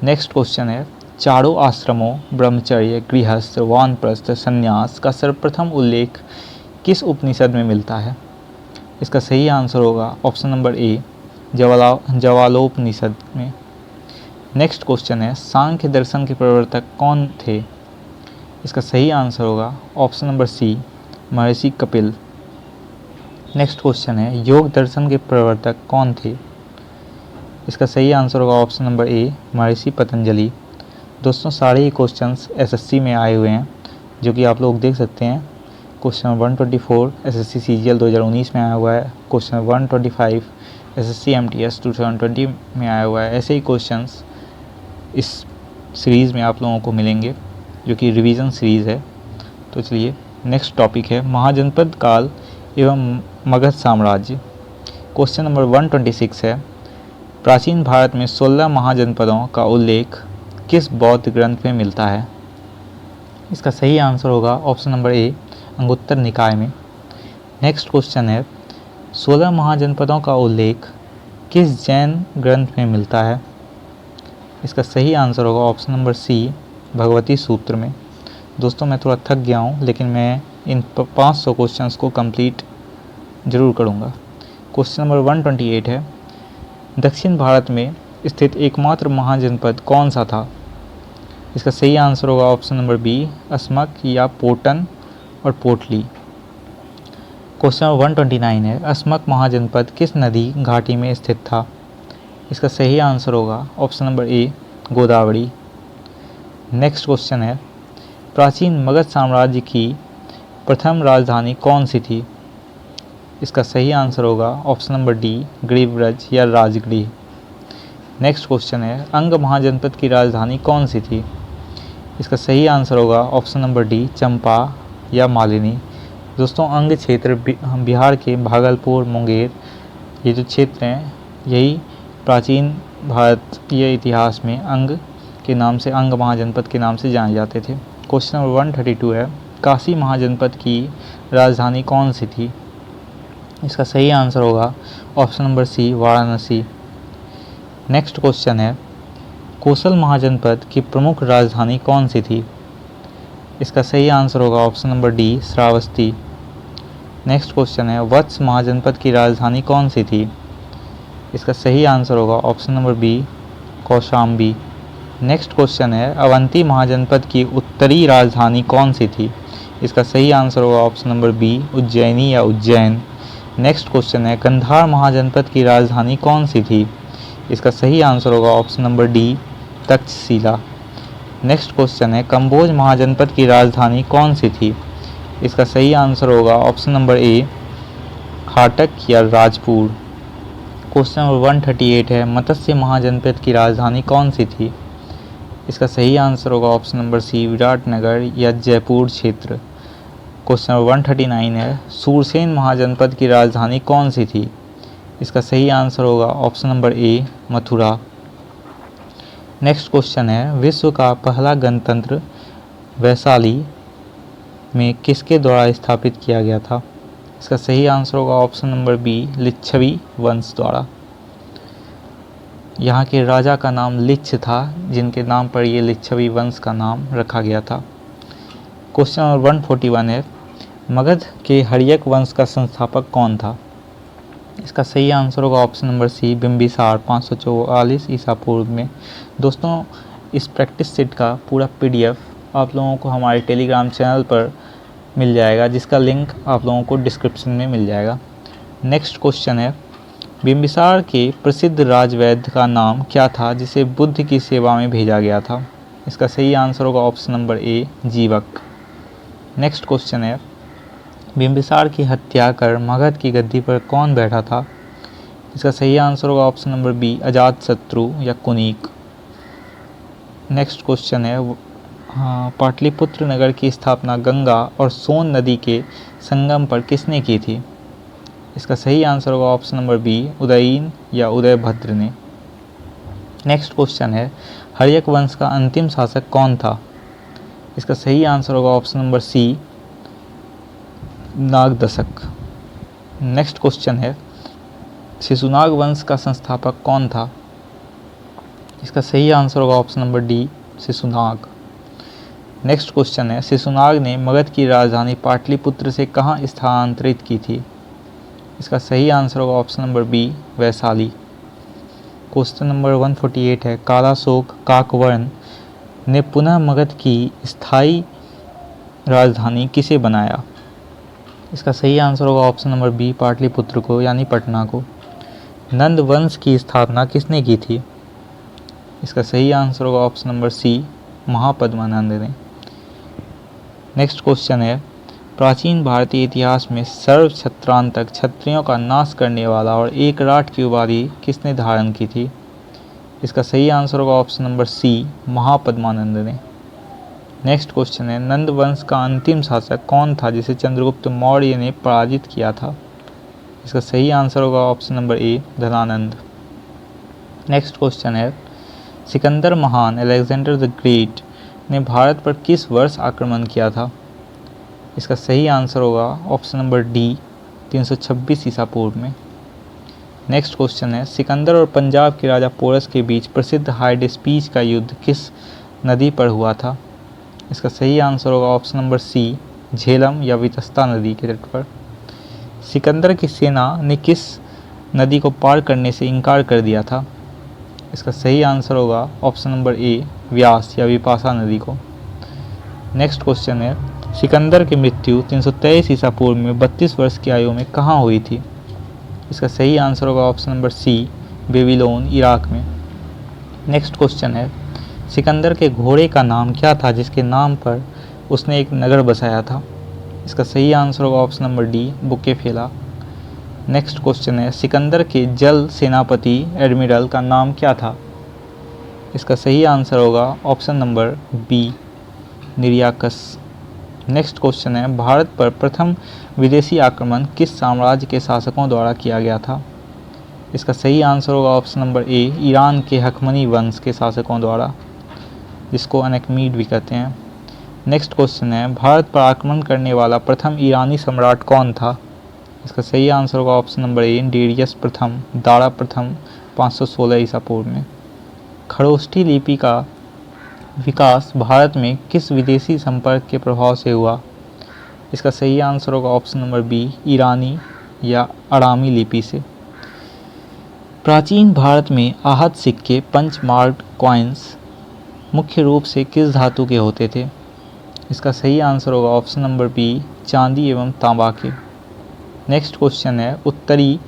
नेक्स्ट क्वेश्चन है, चारों आश्रमों ब्रह्मचर्य, गृहस्थ, वानप्रस्थ, संन्यास का सर्वप्रथम उल्लेख किस उपनिषद में मिलता है? इसका सही आंसर होगा ऑप्शन नंबर ए, जवालोपनिषद में। नेक्स्ट क्वेश्चन है, सांख्य दर्शन के प्रवर्तक कौन थे? इसका सही आंसर होगा ऑप्शन नंबर सी, महर्षि कपिल। नेक्स्ट क्वेश्चन है, योग दर्शन के प्रवर्तक कौन थे? इसका सही आंसर होगा ऑप्शन नंबर ए, महर्षि पतंजलि। दोस्तों, सारे ही क्वेश्चंस एसएससी में आए हुए हैं, जो कि आप लोग देख सकते हैं। क्वेश्चन 124 एसएससी सीजीएल 2019 में आया हुआ है। क्वेश्चन 125 एसएससी एमटीएस 2020 में आया हुआ है। ऐसे ही क्वेश्चंस इस सीरीज़ में आप लोगों को मिलेंगे। जो कि रिवीजन सीरीज़ है। तो चलिए नेक्स्ट टॉपिक है महाजनपद काल एवं मगध साम्राज्य। क्वेश्चन नंबर 126 है, प्राचीन भारत में 16 महाजनपदों का उल्लेख किस बौद्ध ग्रंथ में मिलता है? इसका सही आंसर होगा ऑप्शन नंबर ए, अंगुत्तर निकाय में। नेक्स्ट क्वेश्चन है, 16 महाजनपदों का उल्लेख किस जैन ग्रंथ में मिलता है? इसका सही आंसर होगा ऑप्शन नंबर सी, भगवती सूत्र में। दोस्तों मैं थोड़ा थक गया हूँ, लेकिन मैं इन 500 क्वेश्चंस को कंप्लीट ज़रूर करूँगा। क्वेश्चन नंबर 128 है, दक्षिण भारत में स्थित एकमात्र महाजनपद कौन सा था? इसका सही आंसर होगा ऑप्शन नंबर बी, अस्मक या पोटन और पोटली। क्वेश्चन नंबर 129 है, अस्मक महाजनपद किस नदी घाटी में स्थित था? इसका सही आंसर होगा ऑप्शन नंबर ए, गोदावरी। नेक्स्ट क्वेश्चन है, प्राचीन मगध साम्राज्य की प्रथम राजधानी कौन सी थी? इसका सही आंसर होगा ऑप्शन नंबर डी, ग्रीवव्रज या राजगृह। नेक्स्ट क्वेश्चन है, अंग महाजनपद की राजधानी कौन सी थी? इसका सही आंसर होगा ऑप्शन नंबर डी, चंपा या मालिनी। दोस्तों अंग क्षेत्र बिहार के भागलपुर, मुंगेर, ये जो क्षेत्र हैं यही प्राचीन भारतीय इतिहास में अंग के नाम से, अंग महाजनपद के नाम से जाने जाते थे। क्वेश्चन नंबर 132 है, काशी महाजनपद की राजधानी कौन सी थी? इसका सही आंसर होगा option number C, Varanasi. Next question है, कोसल महाजनपद की प्रमुख राजधानी कौन सी थी? इसका सही आंसर होगा option number D, Shravasti. Next question है, वत्स महाजनपद की राजधानी कौन सी थी? इसका सही आंसर होगा option number B, Kaushambi. Next question है, अवंती महाजनपद की उत्तरी राजधानी कौन सी थी? इसका सही आंसर होगा ऑप्शन नंबर बी, उज्जैनी या उज्जैन। नेक्स्ट क्वेश्चन है, कंधार महाजनपद की राजधानी कौन सी थी? इसका सही आंसर होगा option number D, Takshashila. Next question है, कंबोज महाजनपद की राजधानी कौन सी थी? इसका सही आंसर होगा ऑप्शन नंबर ए, हाटक या राजपुर। क्वेश्चन नंबर 138 है, मत्स्य महाजनपद की राजधानी कौन सी थी? इसका सही आंसर होगा ऑप्शन नंबर सी, विराटनगर या जयपुर क्षेत्र। क्वेश्चन नंबर 139 है, सूरसेन महाजनपद की राजधानी कौन सी थी? इसका सही आंसर होगा ऑप्शन नंबर ए, मथुरा। नेक्स्ट क्वेश्चन है, विश्व का पहला गणतंत्र वैशाली में किसके द्वारा स्थापित किया गया था? इसका सही आंसर होगा ऑप्शन नंबर बी, लिच्छवी वंश द्वारा। यहाँ के राजा का नाम लिच्छ था, जिनके नाम पर ये लिच्छवी वंश का नाम रखा गया था। क्वेश्चन नंबर 141 है, मगध के हर्यक वंश का संस्थापक कौन था? इसका सही आंसर होगा ऑप्शन नंबर सी, बिंबिसार 544 ईसा पूर्व में। दोस्तों इस प्रैक्टिस सेट का पूरा PDF आप लोगों को हमारे टेलीग्राम चैनल पर मिल जाएगा, जिसका लिंक आप लोगों को डिस्क्रिप्शन में मिल जाएगा। नेक्स्ट क्वेश्चन है, बिंबिसार के प्रसिद्ध राजवैद्य का नाम क्या था जिसे बुद्ध की सेवा में भेजा गया था? इसका सही आंसर होगा ऑप्शन नंबर ए, जीवक। नेक्स्ट क्वेश्चन है, बिंबिसार की हत्या कर मगध की गद्दी पर कौन बैठा था? इसका सही आंसर होगा ऑप्शन नंबर बी, अजातशत्रु या कुनीक। नेक्स्ट क्वेश्चन है, पाटलिपुत्र नगर की स्थापना गंगा और सोन नदी के संगम पर किसने की थी? इसका सही आंसर होगा ऑप्शन नंबर बी, उदयीन या उदयभद्र ने। नेक्स्ट क्वेश्चन है, हर्यक वंश का अंतिम शासक कौन था? इसका सही आंसर होगा option number C, Nagadashaka. Next question है, शिशुनाग वंश का संस्थापक कौन था? इसका सही आंसर होगा option number D, Shishunaga. Next question है, शिशुनाग ने मगध की राजधानी पाटलिपुत्र से कहाँ स्थानांतरित की थी? इसका सही आंसर होगा option number B, Vaishali. Question number 148 है, कालाशोक काकवर्ण ने पुनः मगध की स्थायी राजधानी किसे बनाया? इसका सही आंसर होगा ऑप्शन नंबर बी, पाटलिपुत्र को यानी पटना को। नंद वंश की स्थापना किसने की थी? इसका सही आंसर होगा ऑप्शन नंबर सी, महापद्मानंद ने। नेक्स्ट क्वेश्चन है, प्राचीन भारतीय इतिहास में सर्वक्षत्रांतक क्षत्रियों का नाश करने वाला और एक राट की उपाधि किसने धारण की थी? इसका सही आंसर होगा ऑप्शन नंबर सी, महापद्मानंद ने। नेक्स्ट क्वेश्चन है, नंद वंश का अंतिम शासक कौन था जिसे चंद्रगुप्त मौर्य ने पराजित किया था? इसका सही आंसर होगा ऑप्शन नंबर ए, धनानंद। नेक्स्ट क्वेश्चन है, सिकंदर महान अलेक्जेंडर द ग्रेट ने भारत पर किस वर्ष आक्रमण किया था? इसका सही आंसर होगा ऑप्शन नंबर डी, 326 ईसा पूर्व में। नेक्स्ट क्वेश्चन है, सिकंदर और पंजाब के राजा पोरस के बीच प्रसिद्ध हाइडेस्पीच का युद्ध किस नदी पर हुआ था? इसका सही आंसर होगा ऑप्शन नंबर सी, झेलम या वितस्ता नदी के तट पर। सिकंदर की सेना ने किस नदी को पार करने से इनकार कर दिया था? इसका सही आंसर होगा ऑप्शन नंबर ए, व्यास या विपाशा नदी को। नेक्स्ट क्वेश्चन है, सिकंदर की मृत्यु 323 ईसा पूर्व में 32 वर्ष की आयु में कहाँ हुई थी? इसका सही आंसर होगा option number C, Babylon, Iraq में। नेक्स्ट क्वेश्चन है, सिकंदर के घोड़े का नाम क्या था जिसके नाम पर उसने एक नगर बसाया था? इसका सही आंसर होगा option number D, Bucephalus. Next question है, सिकंदर के जल सेनापति एडमिरल का नाम क्या था? इसका सही आंसर होगा option number B, Nearchus. Next question है, भारत पर प्रथम विदेशी आक्रमण किस साम्राज्य के शासकों द्वारा किया गया था? इसका सही आंसर होगा ऑप्शन नंबर ए, ईरान के हखमनी वंश के शासकों द्वारा, जिसको अनेकमीड भी कहते हैं। नेक्स्ट क्वेश्चन है, भारत पर आक्रमण करने वाला प्रथम ईरानी सम्राट कौन था? इसका सही आंसर होगा ऑप्शन नंबर ए, डेरियस प्रथम, दारा प्रथम, 516 ईसा पूर्व में। खरोष्ठी लिपि का विकास भारत में किस विदेशी संपर्क के प्रभाव से हुआ? इसका सही आंसर होगा ऑप्शन नंबर बी, ईरानी या अरामी लिपि से। प्राचीन भारत में आहत सिक्के पंचमार्क कॉइन्स मुख्य रूप से किस धातु के होते थे? इसका सही आंसर होगा ऑप्शन नंबर बी, चांदी एवं तांबा के। नेक्स्ट क्वेश्चन है, उत्तरी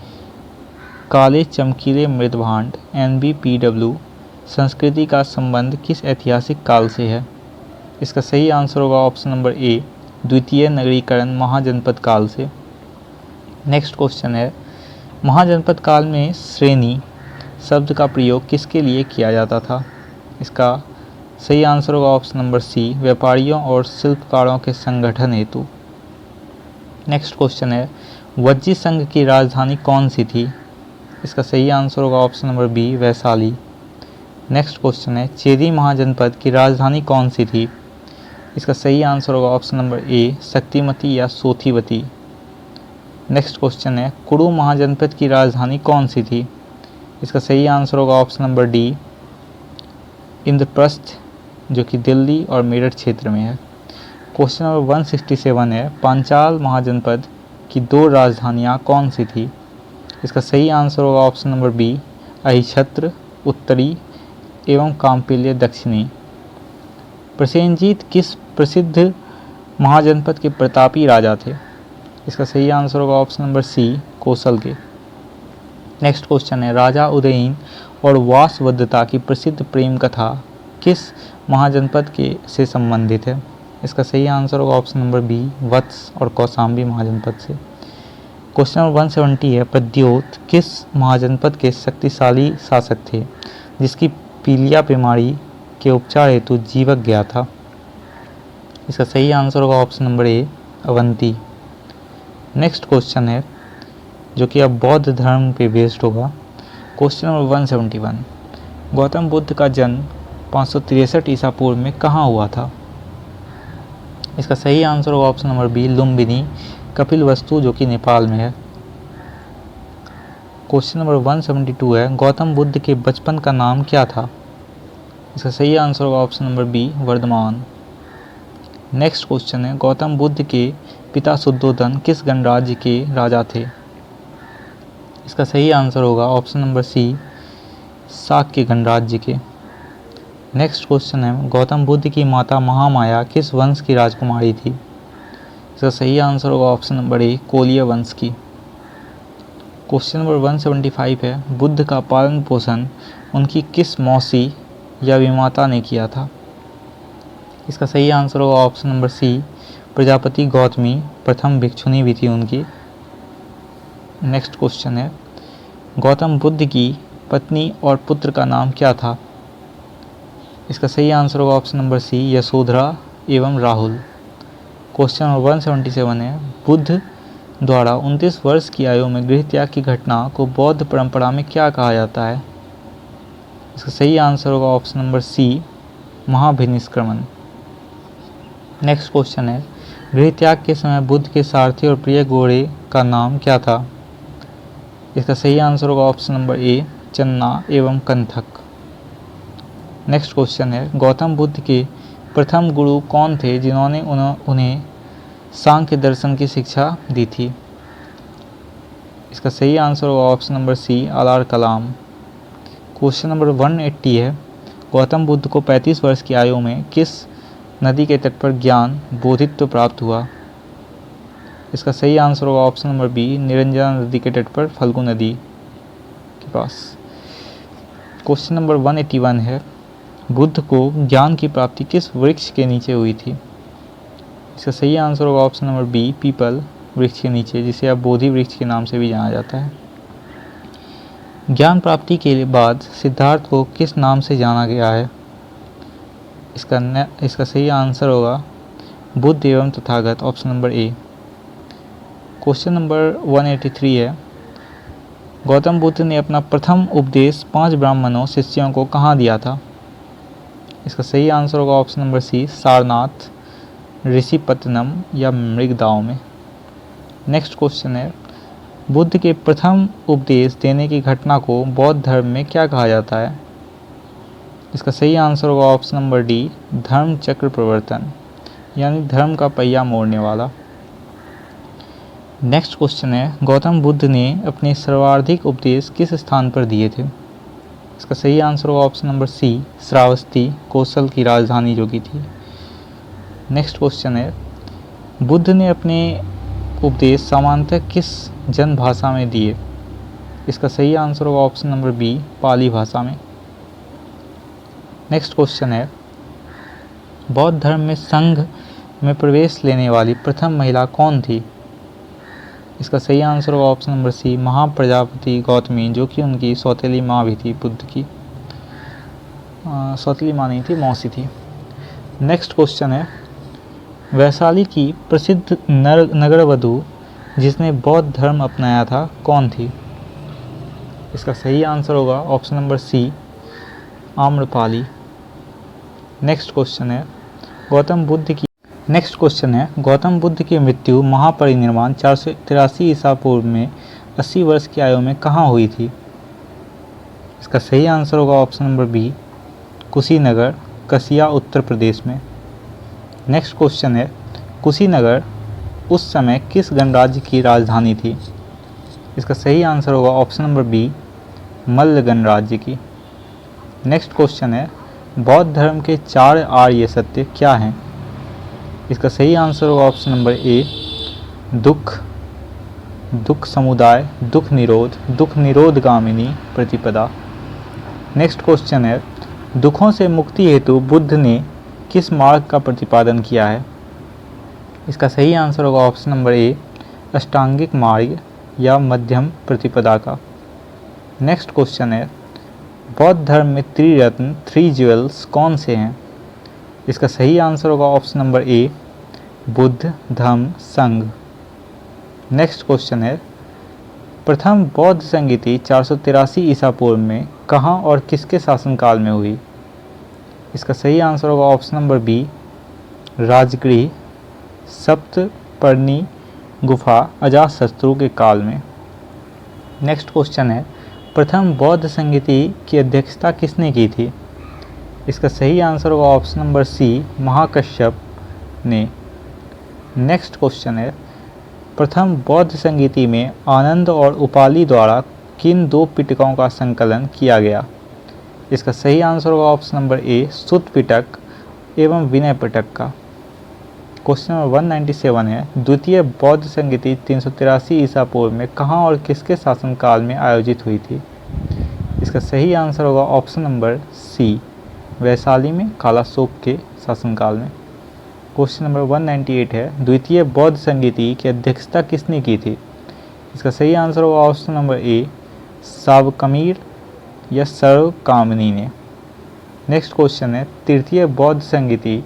काले चमकीले मृदभांड NBPW संस्कृति का संबंध किस ऐतिहासिक काल से है? इसका सही आंसर होगा ऑप्शन नंबर ए, द्वितीय नगरीकरण महाजनपद काल से। नेक्स्ट क्वेश्चन है, महाजनपद काल में श्रेणी शब्द का प्रयोग किसके लिए किया जाता था? इसका सही आंसर होगा ऑप्शन नंबर सी, व्यापारियों और शिल्पकारों के संगठन हेतु। नेक्स्ट क्वेश्चन है, वज्जी संघ की राजधानी कौन सी थी? इसका सही आंसर होगा option number B, Vaishali. Next question है, चेदी महाजनपद की राजधानी कौन सी थी? इसका सही आंसर होगा ऑप्शन नंबर ए, शक्तिमती या सोथीवती। नेक्स्ट क्वेश्चन है, कुरु महाजनपद की राजधानी कौन सी थी? इसका सही आंसर होगा ऑप्शन नंबर डी, इंद्रप्रस्थ, जो कि दिल्ली और मेरठ क्षेत्र में है। क्वेश्चन नंबर 167 है, पांचाल महाजनपद की 2 राजधानियाँ कौन सी थी? इसका सही आंसर होगा ऑप्शन नंबर बी, अहिछत्र उत्तरी एवं काम्पिल्य दक्षिणी। प्रसेनजीत किस प्रसिद्ध महाजनपद के प्रतापी राजा थे? इसका सही आंसर होगा ऑप्शन नंबर सी, कौशल के। नेक्स्ट क्वेश्चन है, राजा उदयन और वासवदत्ता की प्रसिद्ध प्रेम कथा किस महाजनपद के से संबंधित है? इसका सही आंसर होगा ऑप्शन नंबर बी, वत्स और कौशाम्बी महाजनपद से। क्वेश्चन नंबर 170 है, प्रद्योत किस महाजनपद के शक्तिशाली शासक थे जिसकी पीलिया बीमारी के उपचार हेतु जीवक गया था? इसका सही आंसर होगा ऑप्शन नंबर ए, अवंती। नेक्स्ट क्वेश्चन है जो कि अब बौद्ध धर्म पे बेस्ड होगा। क्वेश्चन नंबर 171, गौतम बुद्ध का जन्म 563 ईसा पूर्व में कहाँ हुआ था? इसका सही आंसर होगा option number B, Lumbini, Kapilavastu, जो कि नेपाल में है। क्वेश्चन नंबर 172 है, गौतम बुद्ध के बचपन का नाम क्या था? इसका सही आंसर होगा option number B, Vardhaman. Next question है, गौतम बुद्ध के पिता शुद्धोधन किस गणराज्य के राजा थे? इसका सही आंसर होगा ऑप्शन नंबर सी, शाक्य गणराज्य के। नेक्स्ट क्वेश्चन है, गौतम बुद्ध की माता महामाया किस वंश की राजकुमारी थी? इसका सही आंसर होगा ऑप्शन नंबर ए, कोलिय वंश की। क्वेश्चन नंबर 175 है, बुद्ध का पालन पोषण उनकी किस मौसी या विमाता ने किया था? इसका सही आंसर होगा option number C, Prajapati Gautami प्रथम भिक्षुणी भी थी उनकी। नेक्स्ट क्वेश्चन है, गौतम बुद्ध की पत्नी और पुत्र का नाम क्या था? इसका सही आंसर होगा ऑप्शन नंबर सी, यशोधरा एवं राहुल। क्वेश्चन नंबर 177 है, बुद्ध द्वारा 29 वर्ष की आयु में गृह त्याग की घटना को बौद्ध परंपरा में क्या कहा जाता है? इसका सही आंसर होगा ऑप्शन नंबर सी, महाभिनिष्क्रमण। नेक्स्ट क्वेश्चन है, गृह त्याग के समय बुद्ध के सारथी और प्रिय घोड़े का नाम क्या था? इसका सही आंसर होगा ऑप्शन नंबर ए, चन्ना एवं कंथक। नेक्स्ट क्वेश्चन है, गौतम बुद्ध के प्रथम गुरु कौन थे जिन्होंने उन्हें सांख्य दर्शन की शिक्षा दी थी? इसका सही आंसर होगा option number C, Aar Kalam. Question number 180 है, गौतम बुद्ध को 35 वर्ष की आयु में किस नदी के तट पर ज्ञान बोधित्व प्राप्त हुआ? इसका सही आंसर होगा ऑप्शन नंबर बी, निरंजना नदी के तट पर, फल्गु नदी के पास। क्वेश्चन नंबर 181 है, बुद्ध को ज्ञान की प्राप्ति किस वृक्ष के नीचे हुई थी? इसका सही आंसर होगा ऑप्शन नंबर बी, पीपल वृक्ष के नीचे, जिसे अब बोधि वृक्ष के नाम से भी जाना जाता है। ज्ञान प्राप्ति के बाद सिद्धार्थ को किस नाम से जाना गया है? इसका सही आंसर होगा बुद्ध एवं Tathagata, option number A. Question number 183 है, गौतम बुद्ध ने अपना प्रथम उपदेश 5 ब्राह्मणों शिष्यों को कहाँ दिया था? इसका सही आंसर होगा option number C, Sarnath, Rishipatanam या मृगदाव में। नेक्स्ट क्वेश्चन है, बुद्ध के प्रथम उपदेश देने की घटना को बौद्ध धर्म में क्या कहा जाता है? इसका सही आंसर होगा ऑप्शन नंबर डी, धर्म चक्र प्रवर्तन, यानी धर्म का पहिया मोड़ने वाला। नेक्स्ट क्वेश्चन है, गौतम बुद्ध ने अपने सर्वाधिक उपदेश किस स्थान पर दिए थे? इसका सही आंसर होगा ऑप्शन नंबर सी, श्रावस्ती, कौशल की राजधानी जो की थी। नेक्स्ट क्वेश्चन है, बुद्ध ने अपने उपदेश सामान्यतः किस जन भाषा में दिए? इसका सही आंसर होगा ऑप्शन नंबर बी, पाली भाषा में। नेक्स्ट क्वेश्चन है, बौद्ध धर्म में संघ में प्रवेश लेने वाली प्रथम महिला कौन थी? इसका सही आंसर होगा option number C, Mahaprajapati Gautami, जो कि उनकी सौतेली माँ भी थी, बुद्ध की सौतेली माँ नहीं थी, मौसी थी। नेक्स्ट क्वेश्चन है, वैशाली की प्रसिद्ध नगरवधु जिसने बौद्ध धर्म अपनाया था कौन थी? इसका सही आंसर होगा option number C, Amrapali. Next question है, गौतम बुद्ध की मृत्यु महापरिनिर्वाण 483 ईसा पूर्व में 80 वर्ष की आयु में कहाँ हुई थी? इसका सही आंसर होगा ऑप्शन नंबर बी, कुशीनगर, कसिया, उत्तर प्रदेश में। नेक्स्ट क्वेश्चन है, कुशीनगर उस समय किस गणराज्य की राजधानी थी? इसका सही आंसर होगा ऑप्शन नंबर बी, मल्ल गणराज्य की। नेक्स्ट क्वेश्चन है, बौद्ध धर्म के 4 आर्य सत्य क्या हैं? इसका सही आंसर होगा ऑप्शन नंबर ए, दुख समुदाय, दुख निरोधगामिनी प्रतिपदा। नेक्स्ट क्वेश्चन है, दुखों से मुक्ति हेतु बुद्ध ने किस मार्ग का प्रतिपादन किया है? इसका सही आंसर होगा ऑप्शन नंबर ए, अष्टांगिक मार्ग या मध्यम प्रतिपदा का। नेक्स्ट क्वेश्चन है, बौद्ध धर्म में त्रिरत्न 3 ज्वेल्स कौन से हैं? इसका सही आंसर होगा ऑप्शन नंबर ए, बुद्ध, धम्म, संघ। नेक्स्ट क्वेश्चन है, प्रथम बौद्ध संगीति 483 ईसा पूर्व में कहाँ और किसके शासनकाल में हुई? इसका सही आंसर होगा ऑप्शन नंबर बी, राजगृह, सप्तपर्णी गुफा, अजातशत्रु के काल में। नेक्स्ट क्वेश्चन है, प्रथम बौद्ध संगीति की अध्यक्षता किसने की थी? इसका सही आंसर होगा ऑप्शन नंबर सी, महाकश्यप ने। नेक्स्ट क्वेश्चन है, प्रथम बौद्ध संगीति में आनंद और उपाली द्वारा किन 2 पिटकों का संकलन किया गया? इसका सही आंसर होगा ऑप्शन नंबर ए, सुत्त पिटक एवं विनय पिटक का। क्वेश्चन नंबर 197 है, द्वितीय बौद्ध संगीति 383 ईसा पूर्व में कहाँ और किसके शासनकाल में आयोजित हुई थी? इसका सही आंसर होगा ऑप्शन नंबर सी, वैशाली में कालाशोक के शासनकाल में। क्वेश्चन नंबर 198 है, द्वितीय बौद्ध संगीति की अध्यक्षता किसने की थी? इसका सही आंसर होगा ऑप्शन नंबर ए, सावकमीर या सर्वकामिनी ने। नेक्स्ट क्वेश्चन है, तृतीय बौद्ध संगीति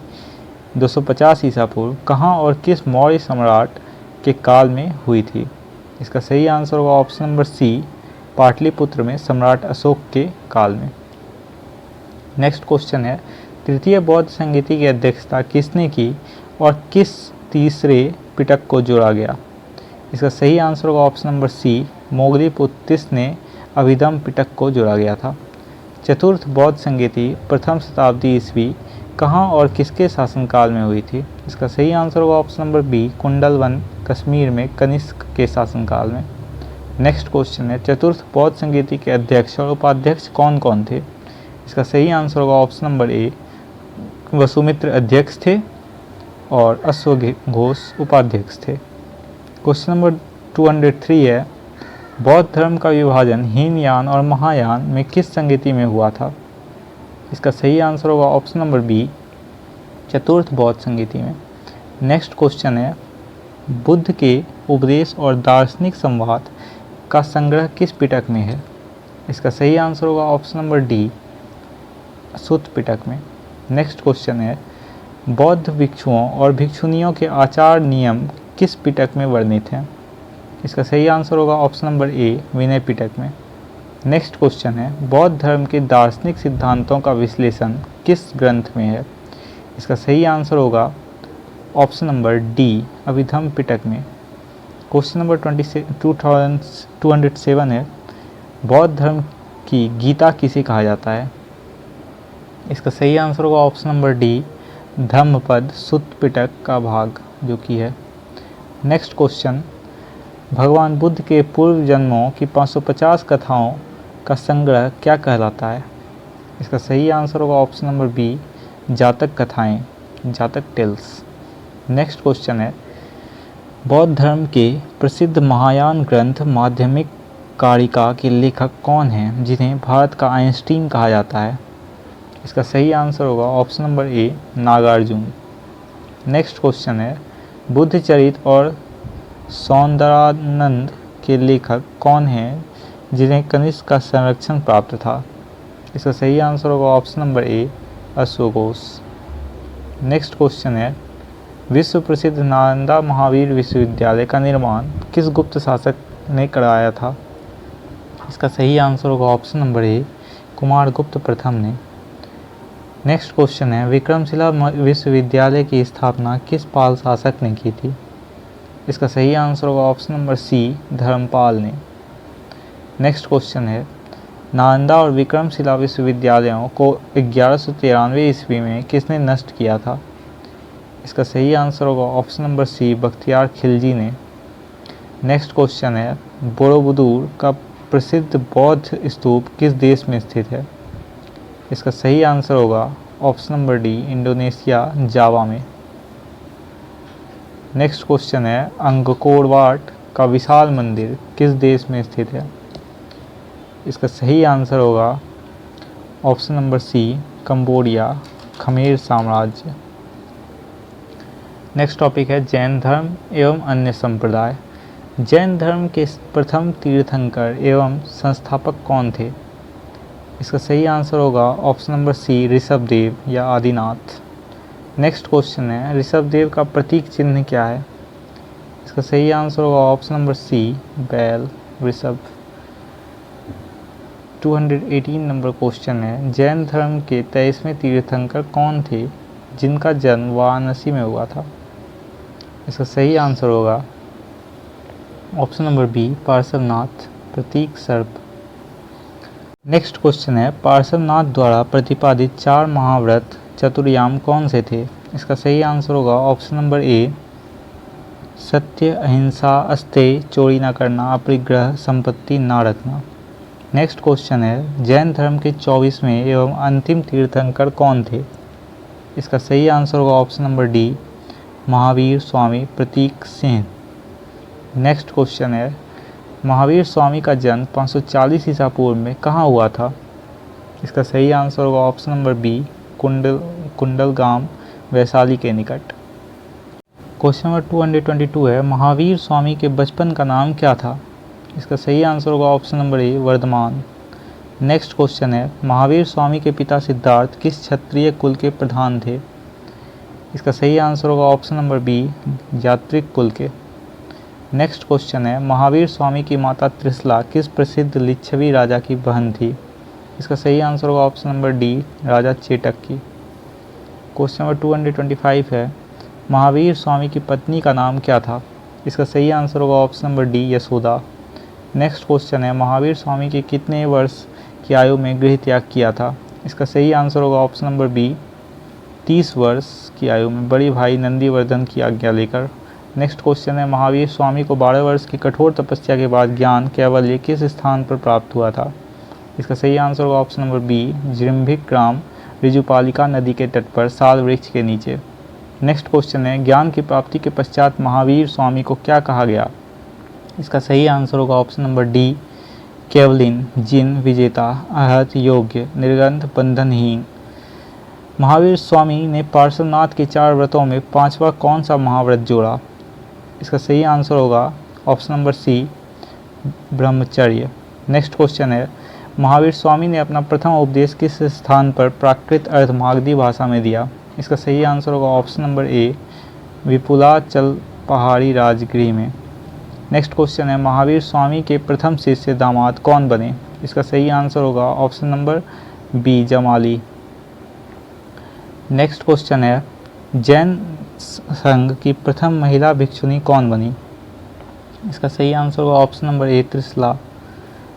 250 ईसा पूर्व कहाँ और किस मौर्य सम्राट के काल में हुई थी? इसका सही आंसर होगा ऑप्शन नंबर सी, पाटलिपुत्र में सम्राट अशोक के काल में। नेक्स्ट क्वेश्चन है, तृतीय बौद्ध संगीति की अध्यक्षता किसने की और किस तीसरे पिटक को जोड़ा गया? इसका सही आंसर होगा ऑप्शन नंबर सी, मोगलीपुत्तिस ने अभिधम पिटक को जोड़ा गया था। चतुर्थ बौद्ध संगीति प्रथम शताब्दी ईस्वी कहाँ और किसके शासनकाल में हुई थी? इसका सही आंसर होगा option number B, Kundalvan Kashmir में कनिष्क के शासनकाल में। नेक्स्ट क्वेश्चन है, चतुर्थ बौद्ध संगीति के अध्यक्ष और उपाध्यक्ष कौन कौन थे? इसका सही आंसर होगा ऑप्शन नंबर ए, वसुमित्र अध्यक्ष थे और अश्वघोष उपाध्यक्ष थे। क्वेश्चन नंबर 203 है, बौद्ध धर्म का विभाजन हीनयान और महायान में किस संगीति में हुआ था? इसका सही आंसर होगा ऑप्शन नंबर बी, चतुर्थ बौद्ध संगीति में। नेक्स्ट क्वेश्चन है, बुद्ध के उपदेश और दार्शनिक संवाद का संग्रह किस पिटक में है? इसका सही आंसर होगा ऑप्शन नंबर डी, सुत्त पिटक में। नेक्स्ट क्वेश्चन है, बौद्ध भिक्षुओं और भिक्षुनियों के आचार नियम किस पिटक में वर्णित हैं? इसका सही आंसर होगा ऑप्शन नंबर ए, विनय पिटक में। नेक्स्ट क्वेश्चन है, बौद्ध धर्म के दार्शनिक सिद्धांतों का विश्लेषण किस ग्रंथ में है? इसका सही आंसर होगा ऑप्शन नंबर डी, अभिधम पिटक में। क्वेश्चन नंबर 207 है, बौद्ध धर्म की गीता किसे कहा जाता है? इसका सही आंसर होगा ऑप्शन नंबर डी, धम्मपद सुत्त पिटक का भाग जो कि है। नेक्स्ट क्वेश्चन, भगवान बुद्ध के पूर्व जन्मों की 550 कथाओं का संग्रह क्या कहलाता है? इसका सही आंसर होगा ऑप्शन नंबर बी, जातक कथाएं, जातक टेल्स। नेक्स्ट क्वेश्चन है, बौद्ध धर्म के प्रसिद्ध महायान ग्रंथ माध्यमिक कारिका के लेखक कौन हैं जिन्हें भारत का आइंस्टीन कहा जाता है? इसका सही आंसर होगा option number A, Nagarjuna. Next question है, बुद्ध चरित्र और सौंदरानंद के लेखक कौन हैं जिन्हें कनिष्क का संरक्षण प्राप्त था? इसका सही आंसर होगा ऑप्शन नंबर ए, अश्वघोष। नेक्स्ट क्वेश्चन है, विश्व प्रसिद्ध नालंदा महावीर विश्वविद्यालय का निर्माण किस गुप्त शासक ने कराया था? इसका सही आंसर होगा ऑप्शन नंबर ए, कुमारगुप्त प्रथम ने। नेक्स्ट क्वेश्चन है, विक्रमशिला विश्वविद्यालय की स्थापना किस पाल शासक ने की थी? इसका सही आंसर होगा ऑप्शन नंबर सी, धर्मपाल ने। नेक्स्ट क्वेश्चन है, नालंदा और विक्रमशिला विश्वविद्यालयों को 1193 ईस्वी में किसने नष्ट किया था? इसका सही आंसर होगा option number C, Bakhtiyar Khilji ने। नेक्स्ट क्वेश्चन है, बोरोबुदुर का प्रसिद्ध बौद्ध स्तूप किस देश में स्थित है? इसका सही आंसर होगा ऑप्शन नंबर डी, इंडोनेशिया, जावा में। नेक्स्ट क्वेश्चन है, अंगकोर वाट का विशाल मंदिर किस देश में स्थित है? इसका सही आंसर होगा option number C, Cambodia, Khmer साम्राज्य। नेक्स्ट टॉपिक है, जैन धर्म एवं अन्य संप्रदाय। जैन धर्म के प्रथम तीर्थंकर एवं संस्थापक कौन थे? इसका सही आंसर होगा ऑप्शन नंबर सी, ऋषभदेव या आदिनाथ। नेक्स्ट क्वेश्चन है, ऋषभदेव का प्रतीक चिन्ह क्या है? इसका सही आंसर होगा ऑप्शन नंबर सी, बैल, वृषभ। 218 नंबर क्वेश्चन है, जैन धर्म के 23वें तीर्थंकर कौन थे जिनका जन्म वाराणसी में हुआ था? इसका सही आंसर होगा ऑप्शन नंबर बी, पार्श्वनाथ, प्रतीक सर्प। नेक्स्ट क्वेश्चन है, पार्श्वनाथ द्वारा प्रतिपादित 4 महाव्रत चतुर्याम कौन से थे? इसका सही आंसर होगा ऑप्शन नंबर ए, सत्य, अहिंसा, अस्तेय, चोरी न करना, अपरिग्रह, संपत्ति न रखना। नेक्स्ट क्वेश्चन है, जैन धर्म के 24वें एवं अंतिम तीर्थंकर कौन थे? इसका सही आंसर होगा option number D, Mahavir Swami प्रतीक सिंह। नेक्स्ट क्वेश्चन है, महावीर स्वामी का जन्म 540 ईसा पूर्व में कहाँ हुआ था? इसका सही आंसर होगा ऑप्शन नंबर बी, कुंडलगाम, वैशाली के निकट। क्वेश्चन नंबर 222 है, महावीर स्वामी के बचपन का नाम क्या था? इसका सही आंसर होगा option number A, Vardhaman. Next question है, महावीर स्वामी के पिता सिद्धार्थ किस क्षत्रिय कुल के प्रधान थे? इसका सही आंसर होगा ऑप्शन नंबर बी, यात्रिक कुल के। नेक्स्ट क्वेश्चन है, महावीर स्वामी की माता त्रिशला किस प्रसिद्ध लिच्छवी राजा की बहन थी? इसका सही आंसर होगा ऑप्शन नंबर डी, राजा चेटक की। क्वेश्चन नंबर 225 है, महावीर स्वामी की पत्नी का नाम क्या था? इसका सही आंसर होगा option number D, Yashoda. Next question है, महावीर स्वामी की कितने वर्ष की आयु में गृह त्याग किया था? इसका सही आंसर होगा ऑप्शन नंबर बी, 30 वर्ष की आयु में बड़ी भाई नंदीवर्धन की आज्ञा लेकर। नेक्स्ट क्वेश्चन है, महावीर स्वामी को 12 वर्ष की कठोर तपस्या के बाद ज्ञान कैवल्य किस स्थान पर प्राप्त हुआ था? इसका सही आंसर होगा ऑप्शन नंबर बी, जृंभिक ग्राम ऋजुपालिका नदी के तट पर साल वृक्ष के नीचे। नेक्स्ट क्वेश्चन है, ज्ञान की प्राप्ति के पश्चात महावीर स्वामी को क्या कहा गया? इसका सही आंसर होगा ऑप्शन नंबर डी, केवलिन, जिन, विजेता, अहत, योग्य, निर्गंध, बंधनहीन। महावीर स्वामी ने पार्श्वनाथ के 4 व्रतों में 5वां कौन सा महाव्रत जोड़ा? इसका सही आंसर होगा ऑप्शन नंबर सी, ब्रह्मचर्य। नेक्स्ट क्वेश्चन है, महावीर स्वामी ने अपना प्रथम उपदेश किस स्थान पर प्राकृत अर्थ मागधी भाषा में दिया? इसका सही आंसर होगा ऑप्शन नंबर ए, विपुलाचल पहाड़ी राजगृह में। नेक्स्ट क्वेश्चन है, महावीर स्वामी के प्रथम शिष्य दामाद कौन बने? इसका सही आंसर होगा option number B, Jamali. Next question है, जैन संघ की प्रथम महिला भिक्षुनी कौन बनी? इसका सही आंसर होगा ऑप्शन नंबर ए, त्रिशला।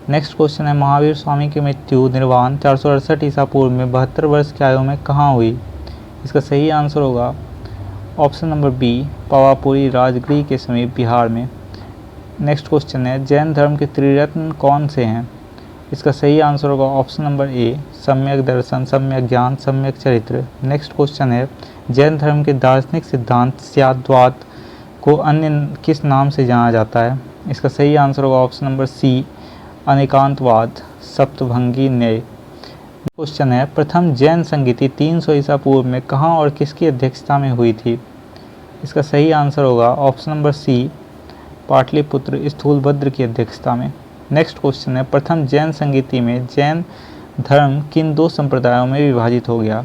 नेक्स्ट क्वेश्चन है, महावीर स्वामी की मृत्यु निर्वाण 468 ईसा पूर्व में 72 वर्ष की आयु में कहाँ हुई? इसका सही आंसर होगा option number B, Pavapuri Rajgriha के समीप बिहार में। नेक्स्ट क्वेश्चन है, जैन धर्म के त्रिरत्न कौन से हैं? इसका सही आंसर होगा ऑप्शन नंबर ए, सम्यक दर्शन, सम्यक ज्ञान, सम्यक चरित्र। नेक्स्ट क्वेश्चन है, जैन धर्म के दार्शनिक सिद्धांत स्याद्वाद को अन्य किस नाम से जाना जाता है? इसका सही आंसर होगा ऑप्शन नंबर सी, अनेकांतवाद, सप्तभंगी न्याय। क्वेश्चन है, प्रथम जैन संगीति 300 ईसा पूर्व में कहाँ और किसकी अध्यक्षता में हुई थी? इसका सही आंसर होगा option number C, Pataliputra Sthulabhadra की अध्यक्षता में। नेक्स्ट क्वेश्चन है, प्रथम जैन संगीति में जैन धर्म किन 2 संप्रदायों में विभाजित हो गया?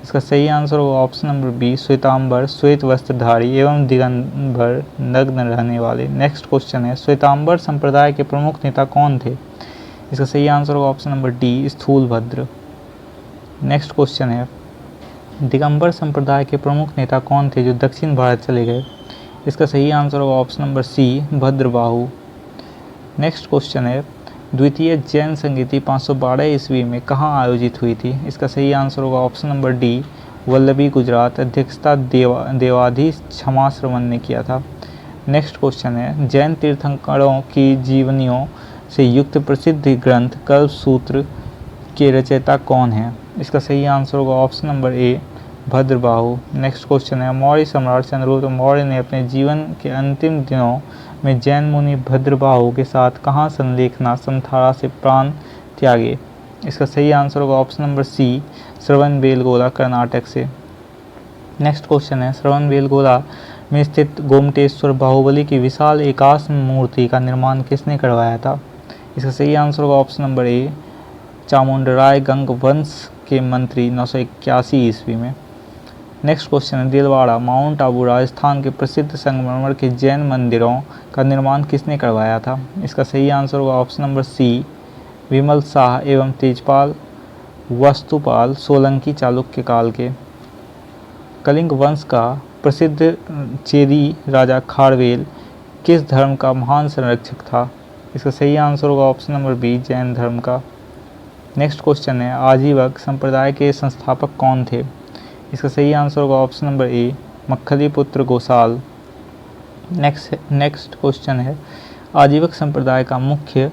इसका सही आंसर होगा ऑप्शन नंबर बी, श्वेतांबर श्वेत वस्त्रधारी एवं दिगंबर नग्न रहने वाले। नेक्स्ट क्वेश्चन है, श्वेतांबर संप्रदाय के प्रमुख नेता कौन थे? इसका सही आंसर होगा option number D, Sthulabhadra. Next question है, दिगंबर संप्रदाय के प्रमुख नेता कौन थे जो दक्षिण भारत चले गए? इसका सही आंसर होगा option number C, Bhadrabahu. Next question है, द्वितीय जैन संगीति 512 ईस्वी में कहाँ आयोजित हुई थी? इसका सही आंसर होगा option number D, Vallabhi, Gujarat. अध्यक्षता देवाधीश क्षमा श्रवण ने किया था। नेक्स्ट क्वेश्चन है, जैन तीर्थंकरों की जीवनियों से युक्त प्रसिद्ध ग्रंथ कल्पसूत्र के रचयिता कौन है? इसका सही आंसर होगा ऑप्शन नंबर ए, भद्रबाहु। नेक्स्ट क्वेश्चन है, मौर्य सम्राट चंद्रगुप्त मौर्य ने अपने जीवन के अंतिम दिनों में जैन मुनि भद्रबाहु के साथ कहाँ संलेखना समथारा से प्राण त्यागे? इसका सही आंसर होगा option number C, Shravanabelagola, Karnataka से। नेक्स्ट क्वेश्चन है, श्रवणबेलगोला में स्थित गोमटेश्वर बाहुबली की विशाल एकाश मूर्ति का निर्माण किसने करवाया था? इसका सही आंसर होगा ऑप्शन नंबर ए, चामुंडराय गंग वंश के मंत्री 981 ईस्वी में। नेक्स्ट क्वेश्चन है, दिलवाड़ा माउंट आबू राजस्थान के प्रसिद्ध संगमरमर के जैन मंदिरों का निर्माण किसने करवाया था? इसका सही आंसर होगा ऑप्शन नंबर सी, विमल शाह एवं तेजपाल वस्तुपाल सोलंकी चालुक्य काल के। कलिंग वंश का प्रसिद्ध चेदी राजा खारवेल किस धर्म का महान संरक्षक था? इसका सही आंसर होगा ऑप्शन नंबर बी, जैन धर्म का। नेक्स्ट क्वेश्चन है, आजीवक संप्रदाय के संस्थापक कौन थे? इसका सही आंसर होगा option number A, Makkhaliputra Gosala. Next question है, आजीवक संप्रदाय का मुख्य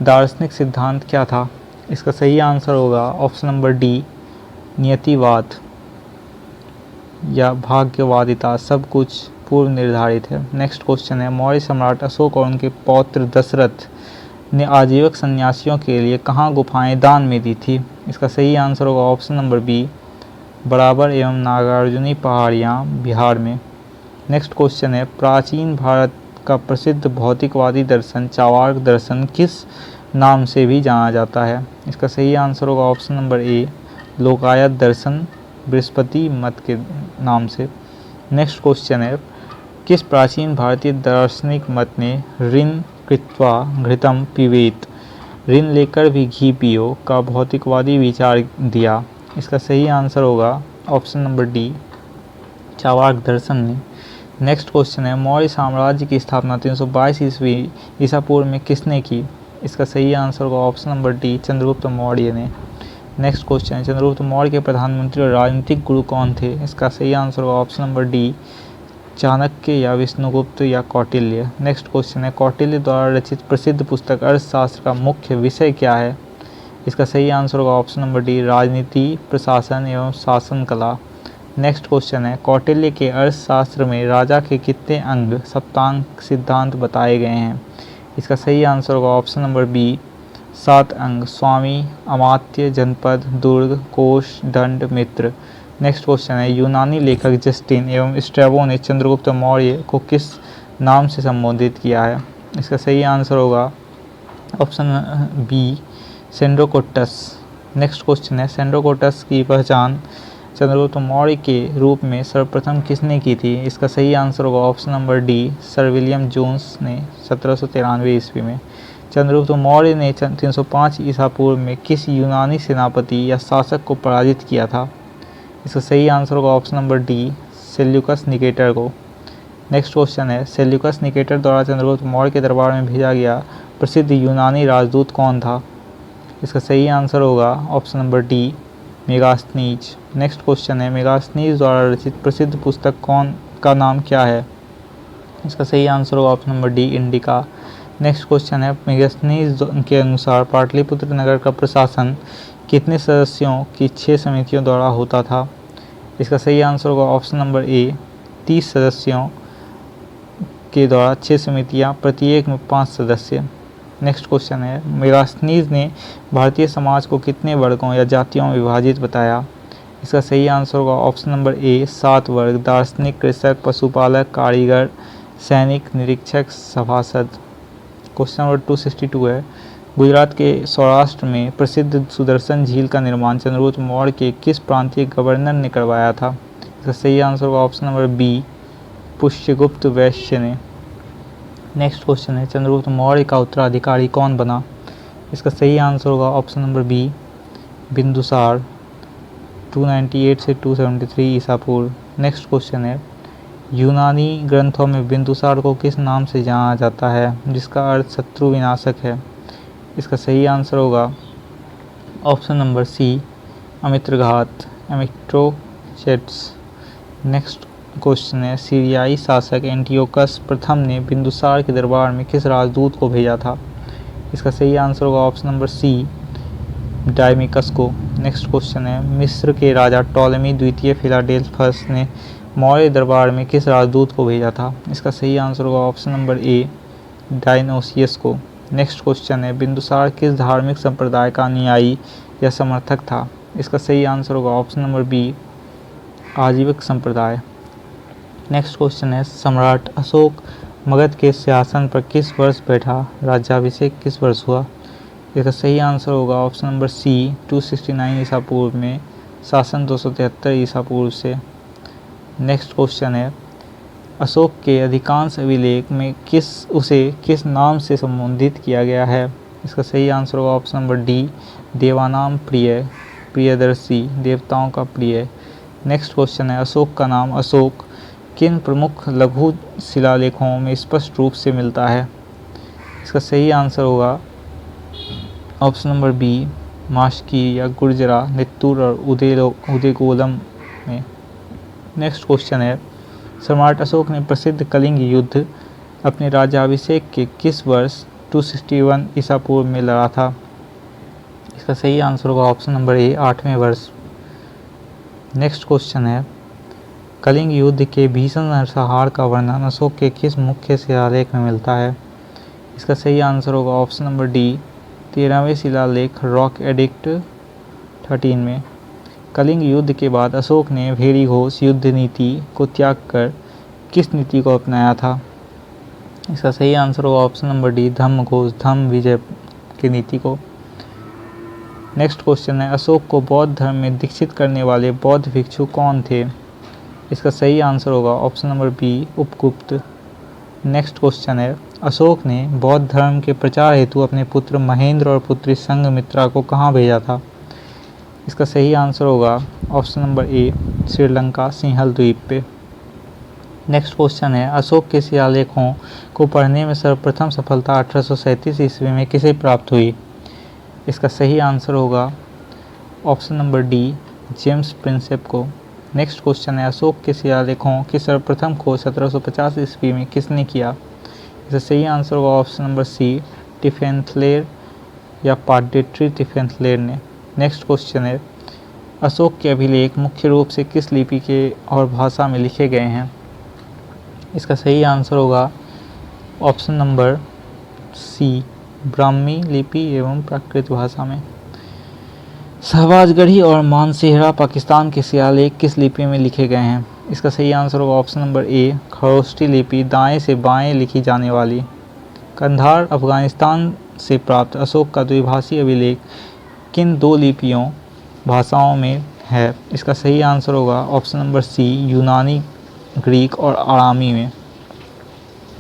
दार्शनिक सिद्धांत क्या था? इसका सही आंसर होगा ऑप्शन नंबर डी, नियतिवाद या भाग्यवादिता, सब कुछ पूर्व निर्धारित है। नेक्स्ट क्वेश्चन है, मौर्य सम्राट अशोक और उनके पौत्र दशरथ ने आजीवक सन्यासियों के लिए कहाँ गुफाएं दान में दी थी? इसका सही आंसर होगा ऑप्शन नंबर बी, बराबर एवं नागार्जुनी पहाड़ियाँ, बिहार में। नेक्स्ट क्वेश्चन है, प्राचीन भारत का प्रसिद्ध भौतिकवादी दर्शन चार्वाक दर्शन किस नाम से भी जाना जाता है? इसका सही आंसर होगा ऑप्शन नंबर ए, लोकायत दर्शन बृहस्पति मत के नाम से। नेक्स्ट क्वेश्चन है, किस प्राचीन भारतीय दार्शनिक मत ने ऋण कृत्वा घृतम पिबेत, ऋण लेकर भी घी पियो का भौतिकवादी विचार दिया? इसका सही आंसर होगा ऑप्शन नंबर डी, चार्वाक दर्शन ने। नेक्स्ट क्वेश्चन है, मौर्य साम्राज्य की स्थापना 322 ईस्वी ईसा पूर्व में किसने की? इसका सही आंसर होगा option number D, Chandragupta Maurya ने। नेक्स्ट क्वेश्चन है, चंद्रगुप्त मौर्य के प्रधानमंत्री और राजनीतिक गुरु कौन थे? इसका सही आंसर होगा ऑप्शन नंबर डी, चाणक्य या विष्णुगुप्त या कौटिल्य। नेक्स्ट क्वेश्चन है, कौटिल्य द्वारा रचित प्रसिद्ध पुस्तक अर्थशास्त्र का मुख्य विषय क्या है? इसका सही आंसर होगा ऑप्शन नंबर डी, राजनीति, प्रशासन एवं शासन कला। नेक्स्ट क्वेश्चन है, कौटिल्य के अर्थशास्त्र में राजा के कितने अंग, सप्तांग सिद्धांत बताए गए हैं? इसका सही आंसर होगा ऑप्शन नंबर बी, 7 अंग, स्वामी, अमात्य, जनपद, दुर्ग, कोष, दंड, मित्र। नेक्स्ट क्वेश्चन है, यूनानी लेखक जस्टिन एवं स्ट्रैबो ने चंद्रगुप्त मौर्य को किस नाम से संबोधित किया है? इसका सही आंसर होगा option B, Sandrocottus. Next question है, सेंड्रोकोटस की पहचान चंद्रगुप्त मौर्य के रूप में सर्वप्रथम किसने की थी? इसका सही आंसर होगा option number D, sir William Jones ने 1793 ईस्वी में। चंद्रगुप्त मौर्य ने 305 ईसा पूर्व में किस यूनानी सेनापति या शासक को पराजित किया था? इसका सही आंसर होगा option number D, Seleucus Nicator को। नेक्स्ट क्वेश्चन है, सेल्यूकस निकेटर द्वारा चंद्रगुप्त मौर्य के दरबार में भेजा गया प्रसिद्ध यूनानी राजदूत कौन था? इसका सही आंसर होगा option number D, Megasthenes. Next question है, मेगास्थनीज द्वारा रचित प्रसिद्ध पुस्तक कौन का नाम क्या है? इसका सही आंसर होगा option number D, indica. Next question है, मेगास्थनीज के अनुसार पाटलिपुत्र नगर का प्रशासन कितने सदस्यों की 6 समितियों द्वारा होता था? इसका सही आंसर होगा ऑप्शन नंबर ए, 30 सदस्यों के द्वारा 6 समितियां, प्रत्येक में 5 सदस्य। नेक्स्ट क्वेश्चन है, मेगास्थनीज ने भारतीय समाज को कितने वर्गों या जातियों में विभाजित बताया? इसका सही आंसर होगा ऑप्शन नंबर ए, 7 वर्ग, दार्शनिक, कृषक, पशुपालक, कारीगर, सैनिक, निरीक्षक, सभासद। क्वेश्चन नंबर 262 है, गुजरात के सौराष्ट्र में प्रसिद्ध सुदर्शन झील का निर्माण चंद्रगुप्त मौर्य के किस प्रांतीय गवर्नर ने करवाया था? इसका सही आंसर होगा ऑप्शन नंबर बी, पुष्यगुप्त वैश्य ने। नेक्स्ट क्वेश्चन है, चंद्रगुप्त मौर्य का उत्तराधिकारी कौन बना? इसका सही आंसर होगा ऑप्शन नंबर बी, बिंदुसार, 298 से 273 ईसा पूर्व। नेक्स्ट क्वेश्चन है, यूनानी ग्रंथों में बिंदुसार को किस नाम से जाना जाता है जिसका अर्थ शत्रु विनाशक है? इसका सही आंसर होगा option number C, Amitraghata, Amitrochates. Next question है, सीरियाई शासक एंटियोकस प्रथम ने बिंदुसार के दरबार में किस राजदूत को भेजा था? इसका सही आंसर होगा ऑप्शन नंबर सी, डायमिकस को। नेक्स्ट क्वेश्चन है, मिस्र के राजा टॉलेमी द्वितीय फिलाडेल्फस ने मौर्य दरबार में किस राजदूत को भेजा था? इसका सही आंसर होगा ऑप्शन नंबर ए, डायनोसियस को। नेक्स्ट क्वेश्चन है, बिंदुसार किस धार्मिक संप्रदाय का अनुयायी या समर्थक था? इसका सही आंसर होगा ऑप्शन नंबर बी, आजीविक संप्रदाय। नेक्स्ट क्वेश्चन है, सम्राट अशोक मगध के सिंहासन पर किस वर्ष बैठा? राज्याभिषेक किस वर्ष हुआ? इसका सही आंसर होगा ऑप्शन नंबर सी, 269 ईसा पूर्व में, शासन 273 ईसा पूर्व से। नेक्स्ट क्वेश्चन है, अशोक के अधिकांश अभिलेख में उसे किस नाम से संबोधित किया गया है? इसका सही आंसर होगा ऑप्शन नंबर डी, देवानाम प्रिय, प्रियदर्शी, देवताओं का प्रिय। नेक्स्ट क्वेश्चन है, अशोक का नाम अशोक किन प्रमुख लघु शिलालेखों में स्पष्ट रूप से मिलता है? इसका सही आंसर होगा ऑप्शन नंबर बी, माशकी या गुर्जरा, नित्तूर और उदेगोलम में। नेक्स्ट क्वेश्चन है, सम्राट अशोक ने प्रसिद्ध कलिंग युद्ध अपने राज्याभिषेक के किस वर्ष 261 ईसा पूर्व में लड़ा था? इसका सही आंसर होगा ऑप्शन नंबर ए, 8वें वर्ष। नेक्स्ट क्वेश्चन है, कलिंग युद्ध के भीषण नरसंहार का वर्णन अशोक के किस मुख्य शिलालेख में मिलता है? इसका सही आंसर होगा ऑप्शन नंबर डी, 13वें शिलालेख रॉक एडिक्ट 13 में। कलिंग युद्ध के बाद अशोक ने भेड़ी घोष युद्ध नीति को त्याग कर किस नीति को अपनाया था? इसका सही आंसर होगा ऑप्शन नंबर डी, धम्म घोष, धम्म विजय की नीति को। नेक्स्ट क्वेश्चन है अशोक को बौद्ध धर्म में दीक्षित करने वाले बौद्ध भिक्षु कौन थे? इसका सही आंसर होगा option number B, Upagupta. Next question है अशोक ने बौद्ध धर्म के प्रचार हेतु अपने पुत्र महेंद्र और पुत्री संघमित्रा को कहाँ भेजा था? इसका सही आंसर होगा option number A, Sri Lanka Sinhala द्वीप पे। नेक्स्ट क्वेश्चन है अशोक के शिलालेखों को पढ़ने में सर्वप्रथम सफलता 1837 ईस्वी में किसे प्राप्त हुई? इसका सही आंसर होगा option number D, James Prinsep को। नेक्स्ट क्वेश्चन है अशोक के शिलालेखों की सर्वप्रथम खोज 1750 ईस्वी में किसने किया? इसका सही आंसर होगा ऑप्शन नंबर सी, टिफेंथलेर या पाडेट्री टिफेंथलेर ने। नेक्स्ट क्वेश्चन है अशोक के अभिलेख मुख्य रूप से किस लिपि के और भाषा में लिखे गए हैं? इसका सही आंसर होगा ऑप्शन नंबर सी, ब्राह्मी लिपि एवं प्राकृत भाषा में। शहबाजगढ़ी और मानसेहरा पाकिस्तान के शिलालेख किस लिपि में लिखे गए हैं? इसका सही आंसर होगा ऑप्शन नंबर ए, खरोष्टी लिपि, दाएं से बाएं लिखी जाने वाली। कंधार अफगानिस्तान से प्राप्त अशोक का द्विभाषी अभिलेख किन दो लिपियों भाषाओं में है? इसका सही आंसर होगा ऑप्शन नंबर सी, यूनानी, ग्रीक और आरामी में।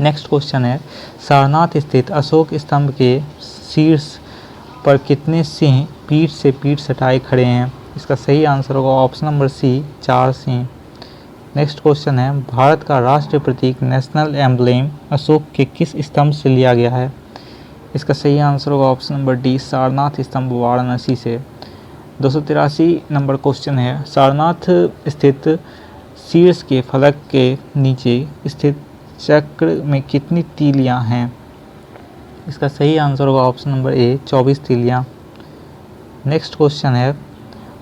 नेक्स्ट क्वेश्चन है सारनाथ स्थित अशोक स्तंभ के शीर्ष पर कितने सिंह पीठ से पीठ सटाए खड़े हैं? इसका सही आंसर होगा ऑप्शन नंबर सी, 4 सिंह। नेक्स्ट क्वेश्चन है भारत का राष्ट्रीय प्रतीक नेशनल एम्ब्लेम अशोक के किस स्तंभ से लिया गया है? इसका सही आंसर होगा ऑप्शन नंबर डी, सारनाथ स्तंभ वाराणसी से। 283 नंबर क्वेश्चन है सारनाथ स्थित शीर्ष के फलक के नीचे स्थित चक्र में कितनी तीलियां हैं? इसका सही आंसर होगा ऑप्शन नंबर ए, 24 तीलियां। नेक्स्ट क्वेश्चन है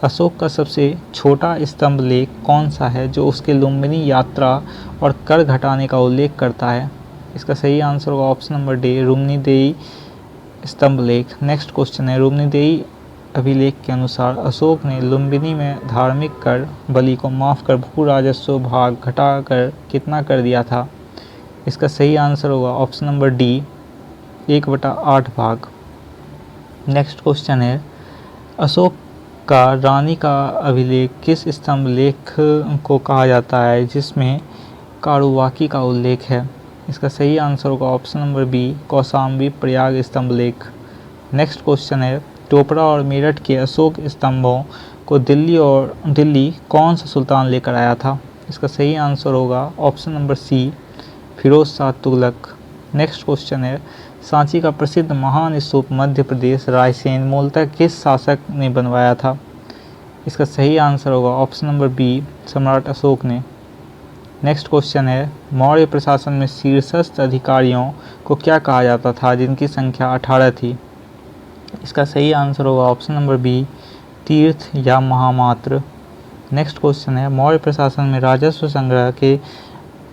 अशोक का सबसे छोटा स्तंभ लेख कौन सा है जो उसके लुम्बिनी यात्रा और कर घटाने का उल्लेख करता है? इसका सही आंसर होगा ऑप्शन नंबर डी, रुक्मिणीदेयी स्तंभ लेख। नेक्स्ट क्वेश्चन है रुक्मिणीदेयी अभिलेख के अनुसार अशोक ने लुम्बिनी में धार्मिक कर बलि को माफ कर भू राजस्व भाग घटाकर कितना कर दिया था? इसका सही आंसर होगा ऑप्शन नंबर डी, 1/8 भाग। नेक्स्ट क्वेश्चन है अशोक का रानी का अभिलेख किस स्तंभ लेख को कहा जाता है जिसमें कारुवाकी का उल्लेख है? इसका सही आंसर होगा option number B, Kaushambi Prayag स्तंभ लेख। नेक्स्ट क्वेश्चन है टोपरा और मेरठ के अशोक स्तंभों को दिल्ली कौन सा सुल्तान लेकर आया था? इसका सही आंसर होगा option number C, Firoz Shah Tughlaq. Next question है सांची का प्रसिद्ध महान स्तूप मध्य प्रदेश रायसेन मूलतः किस शासक ने बनवाया था? इसका सही आंसर होगा ऑप्शन नंबर बी, सम्राट अशोक ने। नेक्स्ट क्वेश्चन है मौर्य प्रशासन में शीर्षस्थ अधिकारियों को क्या कहा जाता था जिनकी संख्या 18 थी? इसका सही आंसर होगा ऑप्शन नंबर बी, तीर्थ या महामात्र। नेक्स्ट क्वेश्चन है मौर्य प्रशासन में राजस्व संग्रह के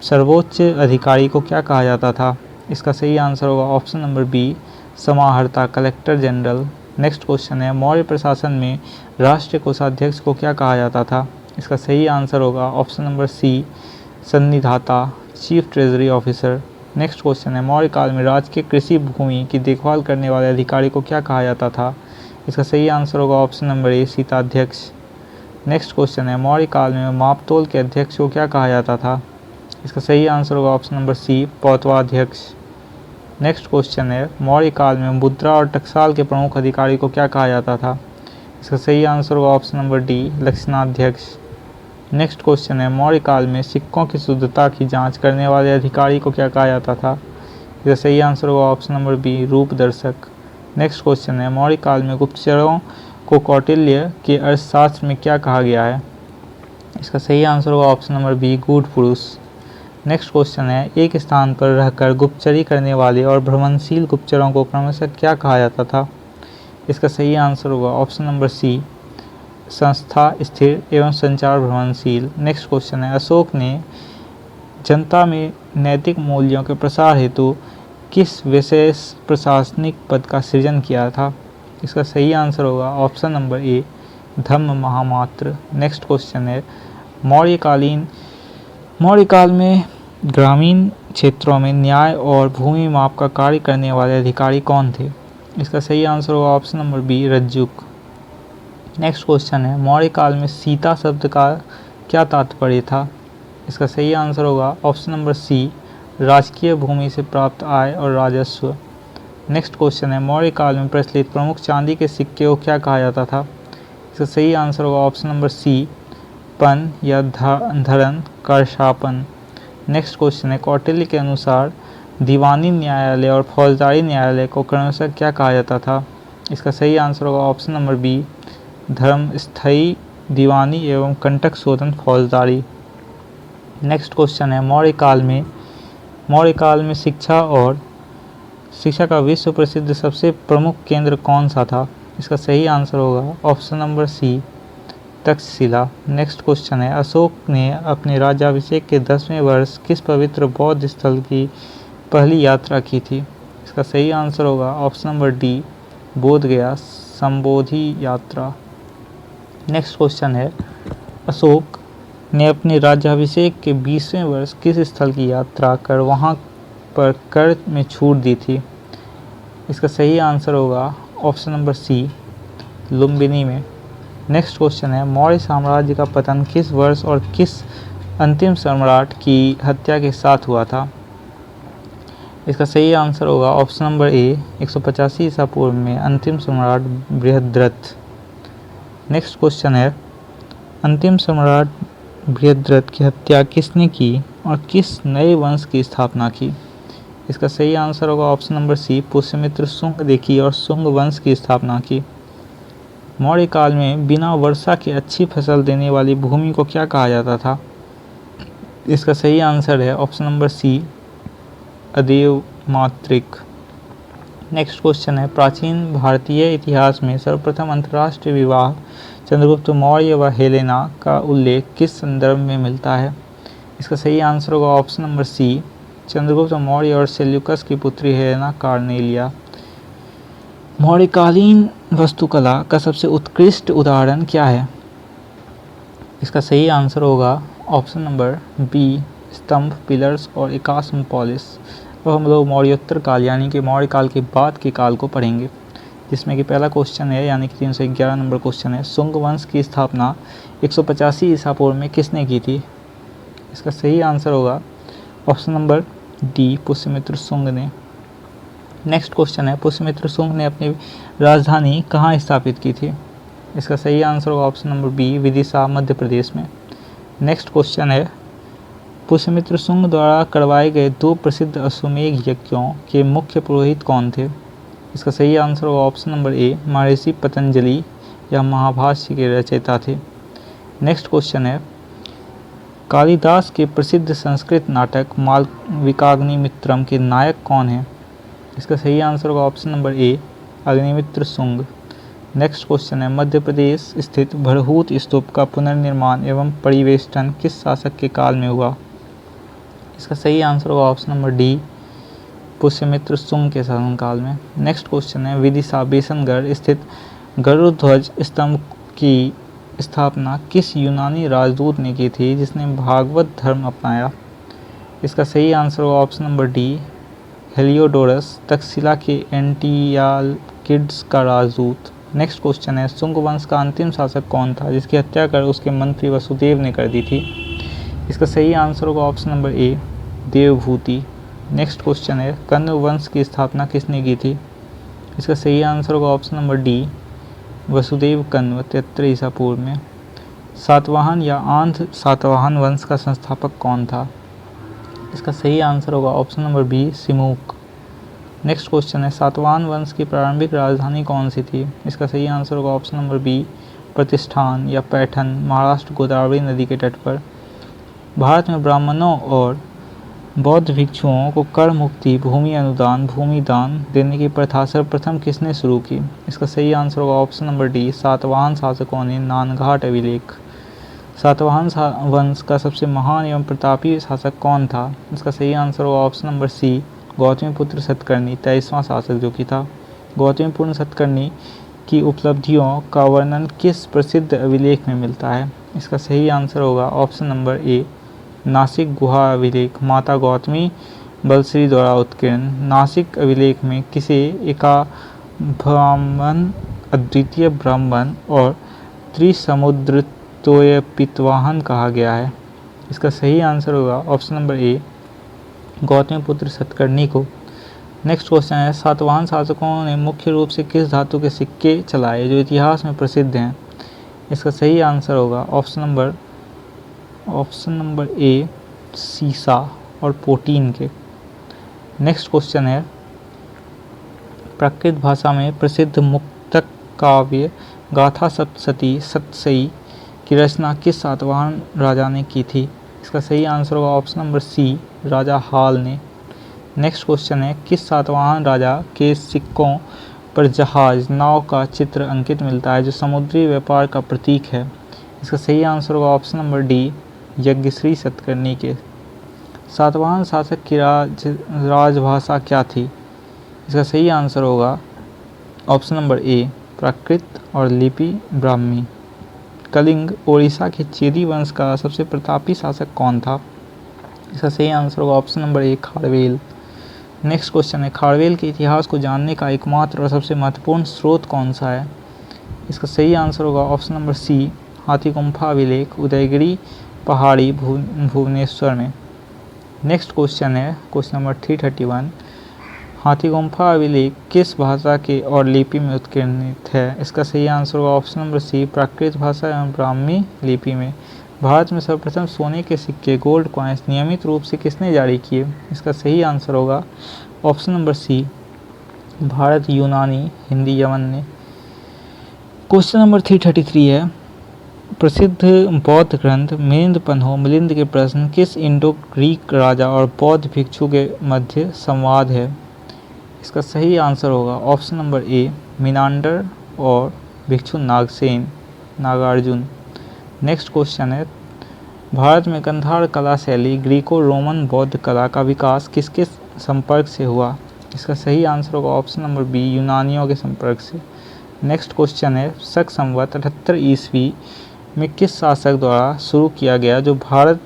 सर्वोच्च अधिकारी को क्या कहा जाता था? इसका सही आंसर होगा ऑप्शन नंबर बी, समाहर्ता, कलेक्टर जनरल। नेक्स्ट क्वेश्चन है मौर्य प्रशासन में राष्ट्रीय कोषाध्यक्ष को क्या कहा जाता था? इसका सही आंसर होगा ऑप्शन नंबर सी, सन्निधाता, chief treasury officer. Next question है मौर्य काल में राजकीय कृषि भूमि की देखभाल करने वाले अधिकारी को क्या कहा जाता था? इसका सही आंसर होगा ऑप्शन नंबर ए, शीताध्यक्ष। नेक्स्ट क्वेश्चन है मौर्य काल में मापतोल के अध्यक्ष को क्या कहा जाता था? इसका सही आंसर होगा ऑप्शन नंबर सी, पौतवाध्यक्ष। नेक्स्ट क्वेश्चन है मौर्य काल में मुद्रा और टकसाल के प्रमुख अधिकारी को क्या कहा जाता था? इसका सही आंसर होगा ऑप्शन नंबर डी, लक्षणाध्यक्ष। नेक्स्ट क्वेश्चन है मौर्य काल में सिक्कों की शुद्धता की जांच करने वाले अधिकारी को क्या कहा जाता था? इसका सही आंसर होगा ऑप्शन नंबर बी, रूपदर्शक। नेक्स्ट क्वेश्चन है मौर्य काल में गुप्तचरों को कौटिल्य के अर्थशास्त्र में क्या कहा गया है? इसका सही आंसर होगा ऑप्शन नंबर बी, गूढ़ पुरुष। नेक्स्ट क्वेश्चन है एक स्थान पर रहकर गुप्तचरी करने वाले और भ्रमणशील गुप्तचरों को क्रमशः क्या कहा जाता था? इसका सही आंसर होगा ऑप्शन नंबर सी, संस्था स्थिर एवं संचार भ्रमणशील। नेक्स्ट क्वेश्चन है अशोक ने जनता में नैतिक मूल्यों के प्रसार हेतु किस विशेष प्रशासनिक पद का सृजन किया था? इसका सही आंसर होगा ऑप्शन नंबर ए, धम्म महामात्र। नेक्स्ट क्वेश्चन है मौर्य काल में ग्रामीण क्षेत्रों में न्याय और भूमि माप का कार्य करने वाले अधिकारी कौन थे? इसका सही आंसर होगा ऑप्शन नंबर बी, रज्जुक। नेक्स्ट क्वेश्चन है मौर्य काल में सीता शब्द का क्या तात्पर्य था? इसका सही आंसर होगा ऑप्शन नंबर सी, राजकीय भूमि से प्राप्त आय और राजस्व। नेक्स्ट क्वेश्चन है मौर्य काल में प्रचलित प्रमुख चांदी के सिक्के को क्या कहा जाता था? इसका सही आंसर होगा ऑप्शन नंबर सी, पन या धरन करशापन। नेक्स्ट क्वेश्चन है कौटिल्य के अनुसार दीवानी न्यायालय और फौजदारी न्यायालय को क्रमशः क्या कहा जाता था? इसका सही आंसर होगा ऑप्शन नंबर बी, धर्मस्थयी दीवानी एवं कंटक शोधन फौजदारी। नेक्स्ट क्वेश्चन है मौर्य काल में शिक्षा का विश्व प्रसिद्ध सबसे प्रमुख केंद्र कौन सा था? इसका सही आंसर होगा option number C, Takshashila. Next question है अशोक ने अपने राज्याभिषेक के 10वें वर्ष किस पवित्र बौद्ध स्थल की पहली यात्रा की थी? इसका सही आंसर होगा ऑप्शन नंबर डी, बोध गया संबोधि यात्रा। नेक्स्ट क्वेश्चन है अशोक ने अपने राज्याभिषेक के 20वें वर्ष किस स्थल की यात्रा कर वहां पर कर में छूट दी थी? इसका सही आंसर होगा ऑप्शन नंबर सी, लुम्बिनी में। नेक्स्ट क्वेश्चन है मौर्य साम्राज्य का पतन किस वर्ष और किस अंतिम सम्राट की हत्या के साथ हुआ था? इसका सही आंसर होगा ऑप्शन नंबर ए, 185 ईसा पूर्व में अंतिम सम्राट बृहद्रथ। नेक्स्ट क्वेश्चन है अंतिम सम्राट बृहद्रथ की हत्या किसने की और किस नए वंश की स्थापना की? इसका सही आंसर होगा option number C, Pushyamitra Shunga ने की और शुंग वंश की स्थापना की। मौर्य काल में बिना वर्षा के अच्छी फसल देने वाली भूमि को क्या कहा जाता था? इसका सही आंसर है ऑप्शन नंबर सी, अदेव मात्रिक। नेक्स्ट क्वेश्चन है प्राचीन भारतीय इतिहास में सर्वप्रथम अंतर्राष्ट्रीय विवाह चंद्रगुप्त मौर्य व हेलेना का उल्लेख किस संदर्भ में मिलता है? इसका सही आंसर होगा option number C, Chandragupta Maurya और सेल्यूकस की पुत्री हेलेना कार्नेलिया। मौर्यकालीन वास्तुकला का सबसे उत्कृष्ट उदाहरण क्या है? इसका सही आंसर होगा ऑप्शन नंबर बी, स्तंभ, पिलर्स और एकाश्म पॉलिश। अब हम लोग मौर्योत्तर काल यानी कि मौर्य काल के बाद के काल को पढ़ेंगे, जिसमें कि पहला क्वेश्चन है यानी कि 311 नंबर क्वेश्चन है शुंग वंश की स्थापना 185 ईसा पूर्व में किसने की थी? इसका सही आंसर होगा option number D, Pushyamitra Shunga ने। नेक्स्ट क्वेश्चन है पुष्यमित्र शुंग ने अपनी राजधानी कहाँ स्थापित की थी? इसका सही आंसर होगा option number B, Vidisha, Madhya Pradesh में। नेक्स्ट क्वेश्चन है पुष्यमित्र शुंग द्वारा करवाए गए 2 प्रसिद्ध अश्वमेध यज्ञों के मुख्य पुरोहित कौन थे? इसका सही आंसर होगा ऑप्शन नंबर ए, महर्षि पतंजलि या महाभाष्य के रचयिता थे। नेक्स्ट क्वेश्चन है कालिदास के प्रसिद्ध संस्कृत नाटक मालविकाग्निमित्रम के नायक कौन है? इसका सही आंसर होगा ऑप्शन नंबर ए, अग्निमित्र शुंग। नेक्स्ट क्वेश्चन है मध्य प्रदेश स्थित भरहूत स्तूप का पुनर्निर्माण एवं परिवेष्टन किस शासक के काल में हुआ? इसका सही आंसर होगा option number D, Pushyamitra Shunga के शासनकाल में। नेक्स्ट क्वेश्चन है विदिशा बेसनगढ़ स्थित गरुड़ध्वज स्तंभ की स्थापना किस यूनानी राजदूत ने की थी जिसने भागवत धर्म अपनाया? इसका सही आंसर होगा option number D, Heliodorus, Takshashila के एंटियालकिड्स का राजदूत। नेक्स्ट क्वेश्चन है शुंग वंश का अंतिम शासक कौन था जिसकी हत्या कर उसके मंत्री वसुदेव ने कर दी थी? इसका सही आंसर होगा ऑप्शन नंबर ए, देवभूति। नेक्स्ट क्वेश्चन है कण्व वंश की स्थापना किसने की थी? इसका सही आंसर होगा option number D, Vasudev Kanva, 73 ईसा पूर्व में। सातवाहन या आंध्र सातवाहन वंश का संस्थापक कौन था? इसका सही आंसर होगा option number B, Simuk. Next question है सातवाहन वंश की प्रारंभिक राजधानी कौन सी थी? इसका सही आंसर होगा ऑप्शन नंबर बी, प्रतिष्ठान या पैठन, महाराष्ट्र गोदावरी नदी के तट पर। भारत में ब्राह्मणों और बौद्ध भिक्षुओं को कर मुक्ति, भूमि अनुदान, भूमि दान देने की प्रथा सर्वप्रथम किसने शुरू की? इसका सही आंसर होगा ऑप्शन नंबर डी, सातवाहन शासकों ने, नानघाट अभिलेख। सातवाहन वंश का सबसे महान एवं प्रतापी शासक कौन था? इसका सही आंसर होगा option number C, Gautamiputra Satakarni, 23वां शासक जो कि था। गौतमीपुत्र सतकर्णी की उपलब्धियों का वर्णन किस प्रसिद्ध अभिलेख में मिलता है? इसका सही आंसर होगा ऑप्शन नंबर ए, नासिक गुहा अभिलेख, माता गौतमी बलश्री द्वारा उत्कीर्ण। नासिक अभिलेख में किसे एका ब्राह्मण, अद्वितीय ब्राह्मण और त्रिसमुद्रतोयपित्वाहन कहा गया है? इसका सही आंसर होगा option number A, Gautamiputra Satakarni को। नेक्स्ट क्वेश्चन है, सातवाहन शासकों ने मुख्य रूप से किस धातु के सिक्के चलाए जो इतिहास में प्रसिद्ध हैं? इसका सही आंसर होगा ऑप्शन नंबर ए, सीसा और पोटीन के। नेक्स्ट क्वेश्चन है, प्राकृत भाषा में प्रसिद्ध मुक्तक काव्य गाथा सप्तशती सतसई की रचना किस सातवाहन राजा ने की थी? इसका सही आंसर होगा ऑप्शन नंबर सी, राजा हाल ने। नेक्स्ट क्वेश्चन है, किस सातवाहन राजा के सिक्कों पर जहाज नाव का चित्र अंकित मिलता है जो समुद्री व्यापार का प्रतीक है? इसका सही आंसर होगा option number D, Yajnashri Satakarni के। सातवाहन शासक की राजभाषा क्या थी? इसका सही आंसर होगा ऑप्शन नंबर ए, प्राकृत और लिपि ब्राह्मी। कलिंग ओडिशा के चेदी वंश का सबसे प्रतापी शासक कौन था? इसका सही आंसर होगा ऑप्शन नंबर ए, खारवेल। नेक्स्ट क्वेश्चन है, खारवेल के इतिहास को जानने का एकमात्र और सबसे महत्वपूर्ण स्रोत कौन सा है? इसका सही आंसर होगा ऑप्शन नंबर सी, हाथी गुम्फा अभिलेख उदयगिरी पहाड़ी भुवनेश्वर में। नेक्स्ट क्वेश्चन है क्वेश्चन नंबर 331, हाथी गुम्फा अभिलेख किस भाषा के और लिपि में उत्कीर्णित है? इसका सही आंसर होगा ऑप्शन नंबर सी, प्राकृत भाषा एवं ब्राह्मी लिपि में। भारत में सर्वप्रथम सोने के सिक्के गोल्ड कॉइन्स नियमित रूप से किसने जारी किए? इसका सही आंसर होगा ऑप्शन नंबर सी, भारत, यूनानी, हिंदी, यमन ने। क्वेश्चन नंबर 333 है, प्रसिद्ध बौद्ध ग्रंथ मिलिंद के प्रश्न किस इंडो ग्रीक राजा और बौद्ध भिक्षु के मध्य संवाद है? इसका सही आंसर होगा ऑप्शन नंबर ए, मिनांडर और भिक्षु नागार्जुन। नेक्स्ट क्वेश्चन है, भारत में गांधार कला शैली ग्रीको रोमन बौद्ध कला का विकास किसके संपर्क से हुआ? इसका सही आंसर होगा ऑप्शन नंबर बी, यूनानियों के संपर्क से। नेक्स्ट क्वेश्चन है, शक संवत 78 ईस्वी में किस शासक द्वारा शुरू किया गया जो भारत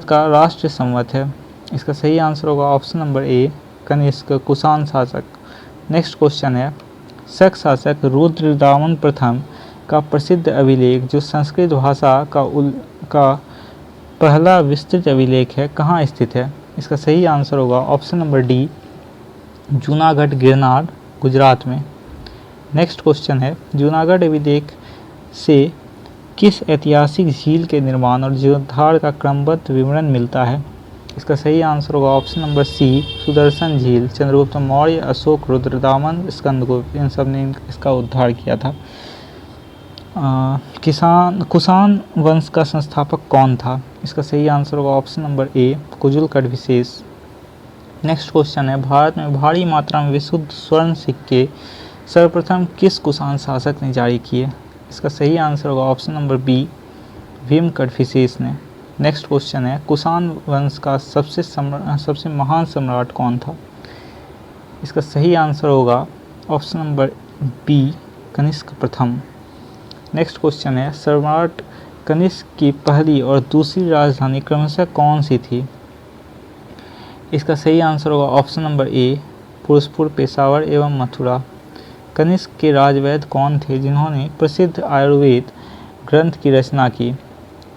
का राष्ट्रीय संवत है? इसका सही आंसर होगा option number A, Kanishka Kushan शासक। नेक्स्ट क्वेश्चन है, शक शासक रुद्रदामन प्रथम का प्रसिद्ध अभिलेख जो संस्कृत भाषा का पहला विस्तृत अभिलेख है कहाँ स्थित है? इसका सही आंसर होगा option number D, Junagadh Girnar Gujarat में। नेक्स्ट क्वेश्चन है, जूनागढ़ अभिलेख से किस ऐतिहासिक झील के निर्माण और जीर्णोद्धार का क्रमबद्ध विवरण मिलता है? इसका सही आंसर होगा ऑप्शन नंबर सी, सुदर्शन झील। चंद्रगुप्त मौर्य, अशोक, रुद्रदामन, स्कंदगुप्त इन सब ने इसका उद्धार किया था। कुषाण वंश का संस्थापक कौन था? इसका सही आंसर होगा option number A, Kujula Kadphises. Next question है, भारत में भारी मात्रा में विशुद्ध स्वर्ण सिक्के सर्वप्रथम किस कुषाण शासक ने जारी किए? इसका सही आंसर होगा ऑप्शन नंबर बी, भीम कड़फिसेस ने। नेक्स्ट क्वेश्चन है, कुषाण वंश का सबसे महान सम्राट कौन था? इसका सही आंसर होगा ऑप्शन नंबर बी, कनिष्क प्रथम। नेक्स्ट क्वेश्चन है, सम्राट कनिष्क की पहली और दूसरी राजधानी क्रमशः कौन सी थी? इसका सही आंसर होगा option number A, Firozpur, Peshawar एवं मथुरा। कनिष्क के राजवैद्य कौन थे जिन्होंने प्रसिद्ध आयुर्वेद ग्रंथ की रचना की?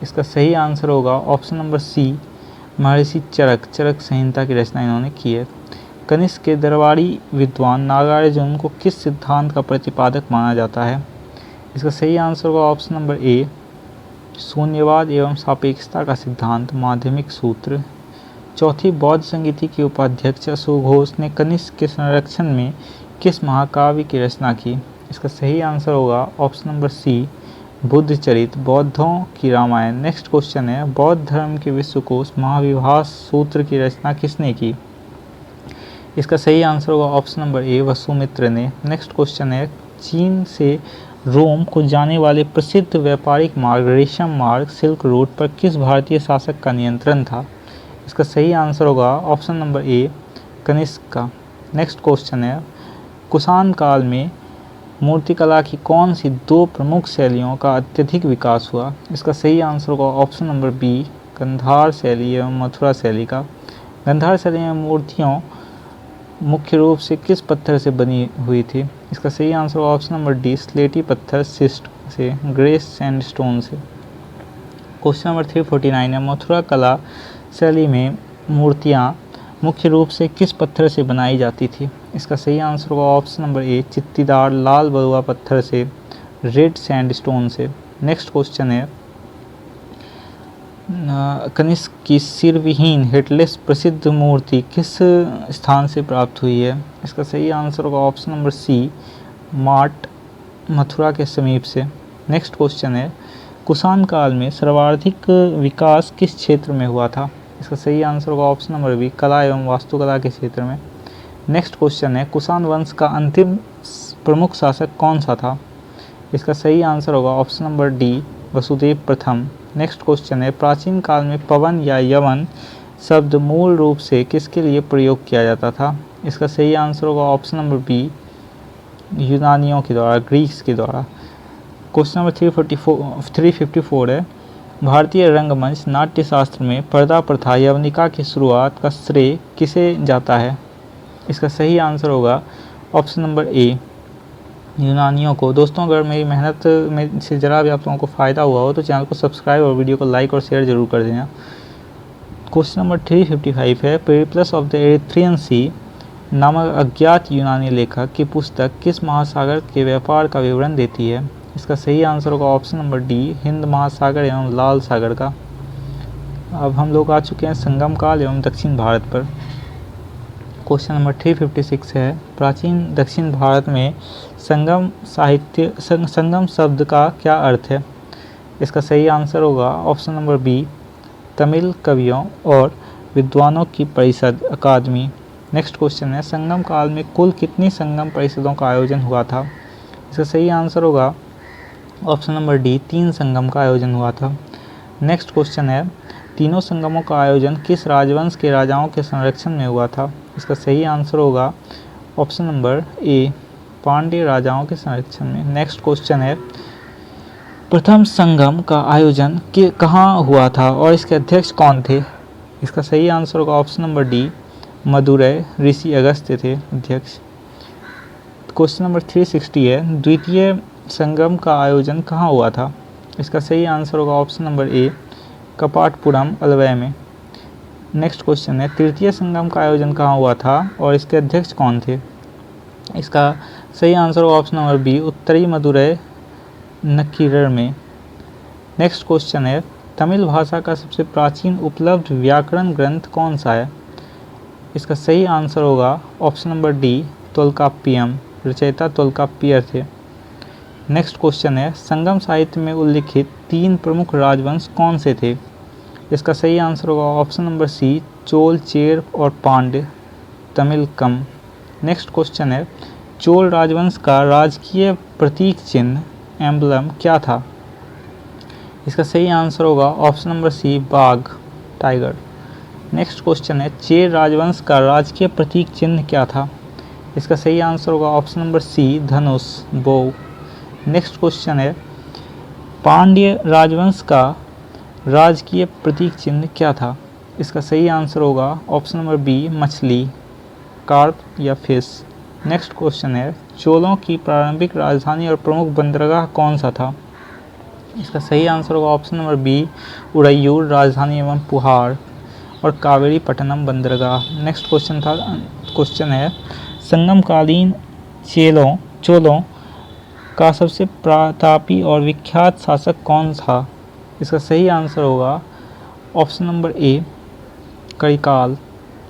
इसका सही आंसर होगा ऑप्शन नंबर सी, महर्षि चरक संहिता की रचना इन्होंने की है। कनिष्क के दरबारी विद्वान नागार्जुन को किस सिद्धांत का प्रतिपादक माना जाता है? इसका सही आंसर होगा ऑप्शन नंबर ए, शून्यवाद एवं सापेक्षता का सिद्धांत, माध्यमिक सूत्र। चौथी बौद्ध संगीति के उपाध्यक्ष सुघोष ने कनिष्क के संरक्षण में किस महाकाव्य की रचना की? इसका सही आंसर होगा ऑप्शन नंबर सी, बुद्ध चरित, बौद्धों की रामायण। नेक्स्ट क्वेश्चन है, बौद्ध धर्म के विश्वकोश महाविभास सूत्र की रचना किसने की? इसका सही आंसर होगा ऑप्शन नंबर ए, वसुमित्र ने। नेक्स्ट क्वेश्चन है, चीन से रोम को जाने वाले प्रसिद्ध व्यापारिक मार्ग रेशम मार्ग सिल्क रूट पर किस भारतीय शासक का नियंत्रण था? इसका सही आंसर होगा ऑप्शन नंबर ए, कनिष्क का। नेक्स्ट क्वेश्चन है, कुषाण काल में मूर्तिकला की कौन सी दो प्रमुख शैलियों का अत्यधिक विकास हुआ? इसका सही आंसर होगा ऑप्शन नंबर बी, गांधार शैली एवं मथुरा शैली का। गांधार शैली में मूर्तियों मुख्य रूप से किस पत्थर से बनी हुई थी? इसका सही आंसर होगा ऑप्शन नंबर डी, स्लेटी पत्थर शिस्ट। से, ग्रे सैंडस्टोन से। क्वेश्चन नंबर 349 है, मथुरा कला शैली में मूर्तियाँ मुख्य रूप से किस पत्थर से बनाई जाती थी? इसका सही आंसर होगा ऑप्शन नंबर ए, चित्तीदार लाल बलुआ पत्थर से, रेड सैंडस्टोन से। नेक्स्ट क्वेश्चन है, कनिष्क की सिरविहीन हेडलेस प्रसिद्ध मूर्ति किस स्थान से प्राप्त हुई है? इसका सही आंसर होगा ऑप्शन नंबर सी, माट, मथुरा के समीप से। नेक्स्ट क्वेश्चन है, कुषाण काल में सर्वाधिक विकास किस क्षेत्र में हुआ था? इसका सही आंसर होगा ऑप्शन नंबर बी, कला एवं वास्तुकला के क्षेत्र में। नेक्स्ट क्वेश्चन है, कुषाण वंश का अंतिम प्रमुख शासक कौन सा था? इसका सही आंसर होगा ऑप्शन नंबर डी, वसुदेव प्रथम। नेक्स्ट क्वेश्चन है, प्राचीन काल में पवन या यवन शब्द मूल रूप से किसके लिए प्रयोग किया जाता था? इसका सही आंसर होगा ऑप्शन नंबर बी, यूनानियों के द्वारा, ग्रीक्स के द्वारा। क्वेश्चन नंबर 354 है, भारतीय रंगमंच नाट्यशास्त्र में पर्दा प्रथा यवनिका की शुरुआत का श्रेय किसे जाता है? इसका सही आंसर होगा ऑप्शन नंबर ए, यूनानियों को। दोस्तों, अगर मेरी मेहनत में से ज़रा भी आप लोगों को फ़ायदा हुआ हो तो चैनल को सब्सक्राइब और वीडियो को लाइक और शेयर ज़रूर कर देना। क्वेश्चन नंबर 355 है, पेरिप्लस ऑफ द एरिथ्रियन सी नामक अज्ञात यूनानी लेखक की पुस्तक किस महासागर के व्यापार का विवरण देती है? इसका सही आंसर होगा ऑप्शन नंबर डी, हिंद महासागर एवं लाल सागर का। अब हम लोग आ चुके हैं संगम काल एवं दक्षिण भारत पर। क्वेश्चन नंबर 356 है, प्राचीन दक्षिण भारत में संगम शब्द का क्या अर्थ है? इसका सही आंसर होगा ऑप्शन नंबर बी, तमिल कवियों और विद्वानों की परिषद, अकादमी। नेक्स्ट क्वेश्चन है, संगम काल में कुल कितनी संगम परिषदों का आयोजन हुआ था? इसका सही आंसर होगा ऑप्शन नंबर डी, 3 संगम का आयोजन हुआ था। नेक्स्ट क्वेश्चन है, तीनों संगमों का आयोजन किस राजवंश के राजाओं के संरक्षण में हुआ था? इसका सही आंसर होगा ऑप्शन नंबर ए, पांड्य राजाओं के संरक्षण में। नेक्स्ट क्वेश्चन है, प्रथम संगम का आयोजन कहाँ हुआ था और इसके अध्यक्ष कौन थे? इसका सही आंसर होगा ऑप्शन नंबर डी, मदुरै, ऋषि अगस्त्य थे अध्यक्ष। क्वेश्चन नंबर 360 है, द्वितीय संगम का आयोजन कहाँ हुआ था? इसका सही आंसर होगा ऑप्शन नंबर ए, कपाटपुरम, अलवै में। नेक्स्ट क्वेश्चन है, तृतीय संगम का आयोजन कहाँ हुआ था और इसके अध्यक्ष कौन थे? इसका सही आंसर होगा ऑप्शन नंबर बी, उत्तरी मदुरै, नक्कीरर में। नेक्स्ट क्वेश्चन है, तमिल भाषा का सबसे प्राचीन उपलब्ध व्याकरण ग्रंथ कौन सा है? इसका सही आंसर होगा ऑप्शन नंबर डी, तोल्काप्पियम, रचयिता तोल्काप्पियर थे। नेक्स्ट क्वेश्चन है, संगम साहित्य में उल्लिखित 3 प्रमुख राजवंश कौन से थे? इसका सही आंसर होगा option number C, Chola, Chera और पांड्य, तमिलकम। नेक्स्ट क्वेश्चन है, चोल राजवंश का राजकीय प्रतीक चिन्ह, एम्बलम क्या था? इसका सही आंसर होगा ऑप्शन नंबर सी, बाघ, टाइगर। नेक्स्ट क्वेश्चन है, चेर राजवंश का राजकीय प्रतीक चिन्ह क्या था? इसका सही आंसर होगा ऑप्शन नंबर सी, धनुष, बो। नेक्स्ट क्वेश्चन है, पांड्य राजवंश का राजकीय प्रतीक चिन्ह क्या था? इसका सही आंसर होगा ऑप्शन नंबर बी, मछली, कार्प या फिश। नेक्स्ट क्वेश्चन है, चोलों की प्रारंभिक राजधानी और प्रमुख बंदरगाह कौन सा था? इसका सही आंसर होगा ऑप्शन नंबर बी, उरैयूर राजधानी एवं पुहार और कावेरी पट्टनम बंदरगाह। नेक्स्ट क्वेश्चन है, संगमकालीन चोलों का सबसे प्रतापी और विख्यात शासक कौन था? इसका सही आंसर होगा option number A, Karikala.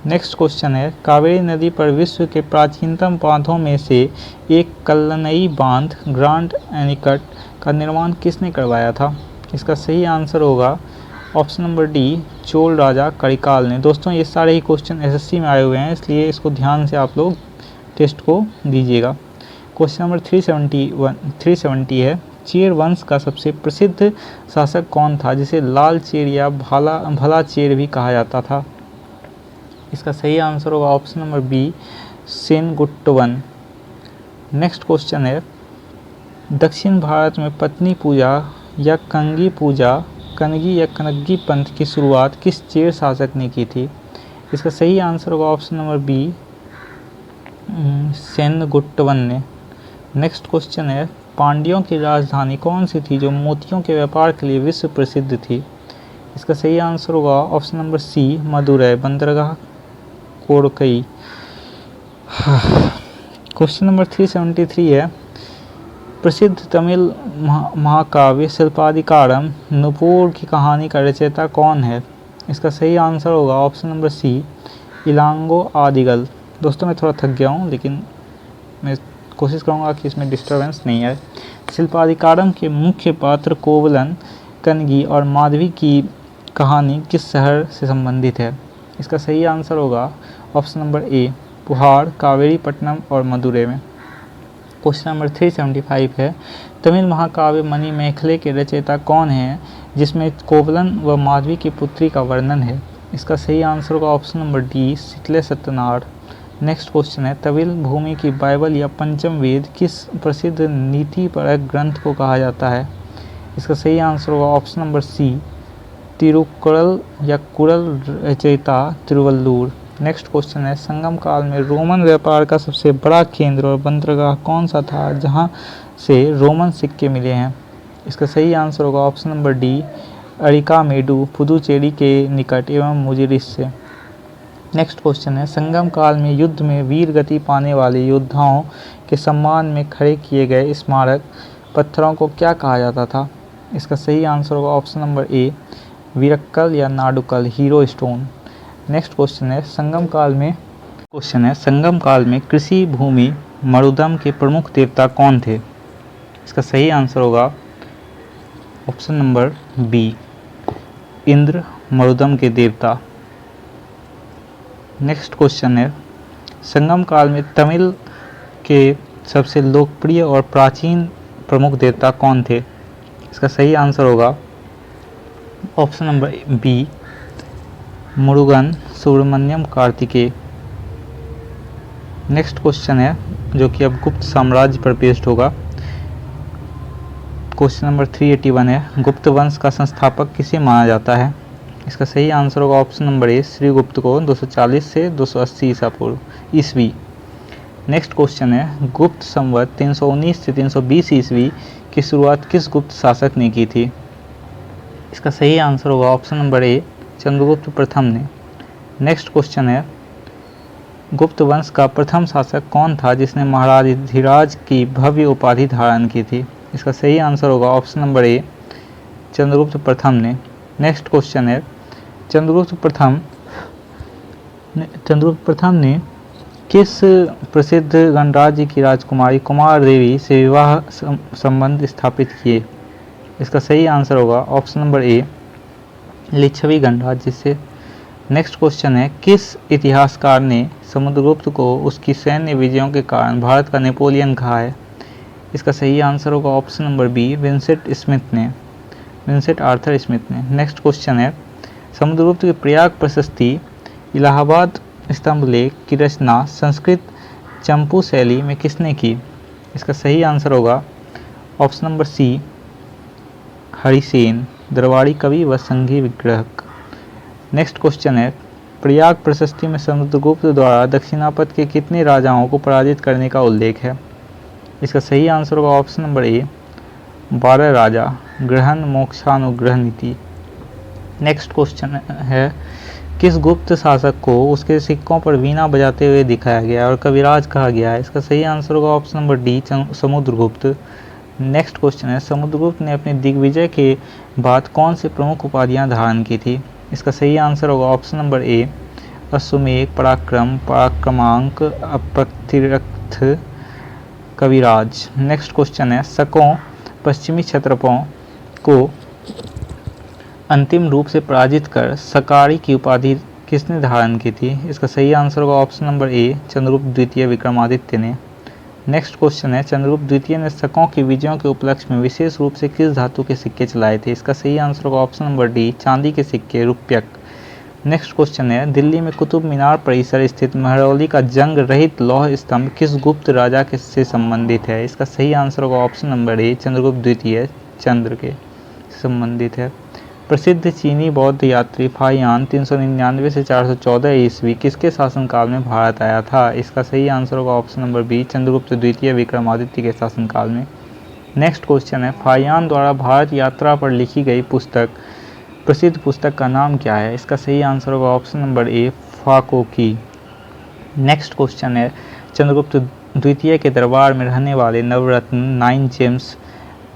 Next question है, कावेरी नदी पर विश्व के प्राचीनतम बांधों में से एक कल्लनई बांध, ग्रांड एनीकट का निर्माण किसने करवाया था? इसका सही आंसर होगा ऑप्शन नंबर डी, चोल राजा करिकाल ने। दोस्तों, ये सारे ही क्वेश्चन एसएससी में आए हुए हैं, इसलिए इसको ध्यान से आप लोग टेस्ट को दीजिएगा। क्वेश्चन नंबर 370 है, चेर वंश का सबसे प्रसिद्ध शासक कौन था जिसे लाल चेर या भला चेर भी कहा जाता था? इसका सही आंसर होगा option number B, Senguttuvan. Next question है, दक्षिण भारत में पत्नी पूजा या कनगी या कनग्गी पंथ की शुरुआत किस चेर शासक ने की थी? इसका सही आंसर होगा ऑप्शन नंबर बी, सेनगुट्टवन ने। नेक्स्ट क्वेश्चन है, पांड्यों की राजधानी कौन सी थी जो मोतियों के व्यापार के लिए विश्व प्रसिद्ध थी? इसका सही आंसर होगा ऑप्शन नंबर सी, मदुरै, बंदरगाह कोड़कई। क्वेश्चन नंबर 373 है, प्रसिद्ध तमिल महाकाव्य शिल्पाधिकारम नुपुर की कहानी का रचयिता कौन है? इसका सही आंसर होगा ऑप्शन नंबर सी, इलांगो आदिगल। दोस्तों मैं थोड़ा थक गया हूँ, लेकिन मैं कोशिश करूँगा कि इसमें डिस्टर्बेंस नहीं आए। शिल्पाधिकारम के मुख्य पात्र कोवलन, कनगी और माधवी की कहानी किस शहर से संबंधित है? इसका सही आंसर होगा ऑप्शन नंबर ए, पुहाड़, कावेरीपट्टनम और मदुरै में। क्वेश्चन नंबर 375 है, तमिल महाकाव्य मणिमेखले के रचयिता कौन है जिसमें कोवलन व माधवी की पुत्री का वर्णन है? इसका सही आंसर होगा ऑप्शन नंबर डी, सिटले सत्यनारायण। नेक्स्ट क्वेश्चन है, तमिल भूमि की बाइबल या पंचम वेद किस प्रसिद्ध नीतिपरक ग्रंथ को कहा जाता है? इसका सही आंसर होगा ऑप्शन नंबर सी, तिरुकुरल या कुरल, रचयिता तिरुवल्लुर। नेक्स्ट क्वेश्चन है, संगम काल में रोमन व्यापार का सबसे बड़ा केंद्र और बंदरगाह कौन सा था जहां से रोमन सिक्के मिले हैं? इसका सही आंसर होगा option number D, Arikamedu, Puducherry के निकट एवं मुजिरिस से। नेक्स्ट क्वेश्चन है, संगम काल में युद्ध में वीर गति पाने वाले योद्धाओं के सम्मान में खड़े किए गए स्मारक पत्थरों को क्या कहा जाता था? इसका सही आंसर होगा ऑप्शन नंबर ए, वीरक्कल या नाडुकल, हीरो स्टोन। नेक्स्ट क्वेश्चन है, संगम काल में कृषि भूमि मरुदम के प्रमुख देवता कौन थे? इसका सही आंसर होगा option number B, Indra, Marudam के देवता। नेक्स्ट क्वेश्चन है, संगम काल में तमिल के सबसे लोकप्रिय और प्राचीन प्रमुख देवता कौन थे? इसका सही आंसर होगा option number B, Murugan, Subramanyam, Kartikeya. Next question है जो कि अब गुप्त साम्राज्य पर बेस्ड होगा। क्वेश्चन नंबर 381 है, गुप्त वंश का संस्थापक किसे माना जाता है? इसका सही आंसर होगा ऑप्शन नंबर ए, श्रीगुप्त को 240 से 280 ईसा पूर्व ईस्वी। नेक्स्ट क्वेश्चन है, गुप्त संवत 319 से 320 ईस्वी की शुरुआत किस गुप्त शासक ने की थी? इसका सही आंसर होगा ऑप्शन नंबर ए, चंद्रगुप्त प्रथम ने। नेक्स्ट क्वेश्चन है, गुप्त वंश का प्रथम शासक कौन था जिसने महाराजाधिराज की भव्य उपाधि धारण की थी? इसका सही आंसर होगा ऑप्शन नंबर ए, चंद्रगुप्त प्रथम ने। नेक्स्ट क्वेश्चन है, चंद्रगुप्त प्रथम ने किस प्रसिद्ध गणराज्य की राजकुमारी कुमार देवी से विवाह संबंध स्थापित किए? इसका सही आंसर होगा ऑप्शन नंबर ए, लिच्छवी गणराज्य से। नेक्स्ट क्वेश्चन है, किस इतिहासकार ने समुद्रगुप्त को उसकी सैन्य विजयों के कारण भारत का नेपोलियन कहा है? इसका सही आंसर होगा option number B, Vincent Arthur Smith ने। नेक्स्ट क्वेश्चन है, समुद्रगुप्त की प्रयाग प्रशस्ति इलाहाबाद स्तंभ लेख की रचना संस्कृत चंपू शैली में किसने की? इसका सही आंसर होगा ऑप्शन नंबर सी, हरिसेन, दरबारी कवि व संघी विग्रहक। नेक्स्ट क्वेश्चन है, प्रयाग प्रशस्ति में समुद्रगुप्त द्वारा दक्षिणापथ के कितने राजाओं को पराजित करने का उल्लेख है? इसका सही आंसर होगा ऑप्शन नंबर ए, 12 राजा, ग्रहण मोक्षानुग्रह नीति। नेक्स्ट क्वेश्चन है, किस गुप्त शासक को उसके सिक्कों पर वीणा बजाते हुए दिखाया गया और कविराज कहा गया है? इसका सही आंसर होगा option number D, Samudragupta. Next question है, समुद्रगुप्त ने अपने दिग्विजय के बाद कौन सी प्रमुख उपाधियां धारण की थी? इसका सही आंसर होगा ऑप्शन नंबर ए, अश्वमेध, पराक्रम, पराक्रमांक, अप्रतिरथ, कविराज। नेक्स्ट क्वेश्चन है, शकों पश्चिमी क्षत्रपों को अंतिम रूप से पराजित कर सकारी की उपाधि किसने धारण की थी? इसका सही आंसर होगा ऑप्शन नंबर ए, चंद्रगुप्त द्वितीय विक्रमादित्य ने। नेक्स्ट क्वेश्चन है, चंद्रगुप्त द्वितीय ने शकों की विजयों के उपलक्ष्य में विशेष रूप से किस धातु के सिक्के चलाए थे? इसका सही आंसर होगा ऑप्शन नंबर डी, चांदी के सिक्के, रुप्यक। नेक्स्ट क्वेश्चन है, दिल्ली में कुतुब मीनार परिसर स्थित महरौली का जंग रहित लौह स्तंभ किस गुप्त राजा से संबंधित है? इसका सही आंसर होगा ऑप्शन नंबर ए, चंद्रगुप्त द्वितीय, चंद्र के संबंधित है। प्रसिद्ध चीनी बौद्ध यात्री फाहियान 399 से 414 ईस्वी किसके शासनकाल में भारत आया था? इसका सही आंसर होगा ऑप्शन नंबर बी, चंद्रगुप्त द्वितीय विक्रमादित्य के शासनकाल में। नेक्स्ट क्वेश्चन है, फाहियान द्वारा भारत यात्रा पर लिखी गई प्रसिद्ध पुस्तक का नाम क्या है? इसका सही आंसर होगा ऑप्शन नंबर ए, फाकोकी। नेक्स्ट क्वेश्चन है, चंद्रगुप्त द्वितीय के दरबार में रहने वाले नवरत्न 9 जेम्स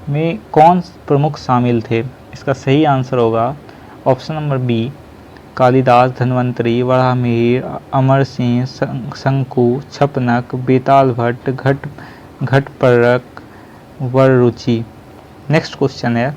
में कौन प्रमुख शामिल थे? इसका सही आंसर होगा option number B, Kalidas, Dhanvantari, Varahamihira, Amar Singh, Shanku, Kshapanaka, Betal Bhatt, घटपर्रक, वररुचि। नेक्स्ट क्वेश्चन है,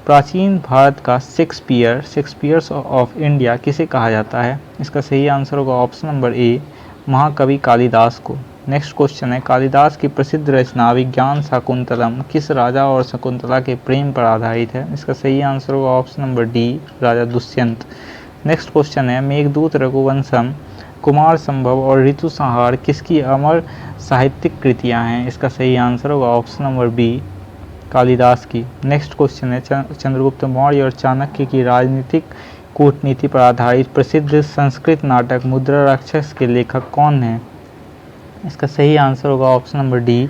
प्राचीन भारत का शेक्सपियर्स ऑफ इंडिया किसे कहा जाता है? इसका सही आंसर होगा ऑप्शन नंबर ए, महाकवि कालिदास को। नेक्स्ट क्वेश्चन है, कालिदास की प्रसिद्ध रचना विज्ञान शाकुंतलम किस राजा और शकुंतला के प्रेम पर आधारित है? इसका सही आंसर होगा ऑप्शन नंबर डी, राजा दुष्यंत। नेक्स्ट क्वेश्चन है, मेघदूत, रघुवंशम, कुमार संभव और ऋतु संहार किसकी अमर साहित्यिक कृतियां हैं? इसका सही आंसर होगा ऑप्शन नंबर बी, कालिदास की। नेक्स्ट क्वेश्चन है, चंद्रगुप्त मौर्य और चाणक्य की राजनीतिक कूटनीति पर आधारित प्रसिद्ध संस्कृत नाटक मुद्रा राक्षस के लेखक कौन हैं? इसका सही आंसर होगा option number D,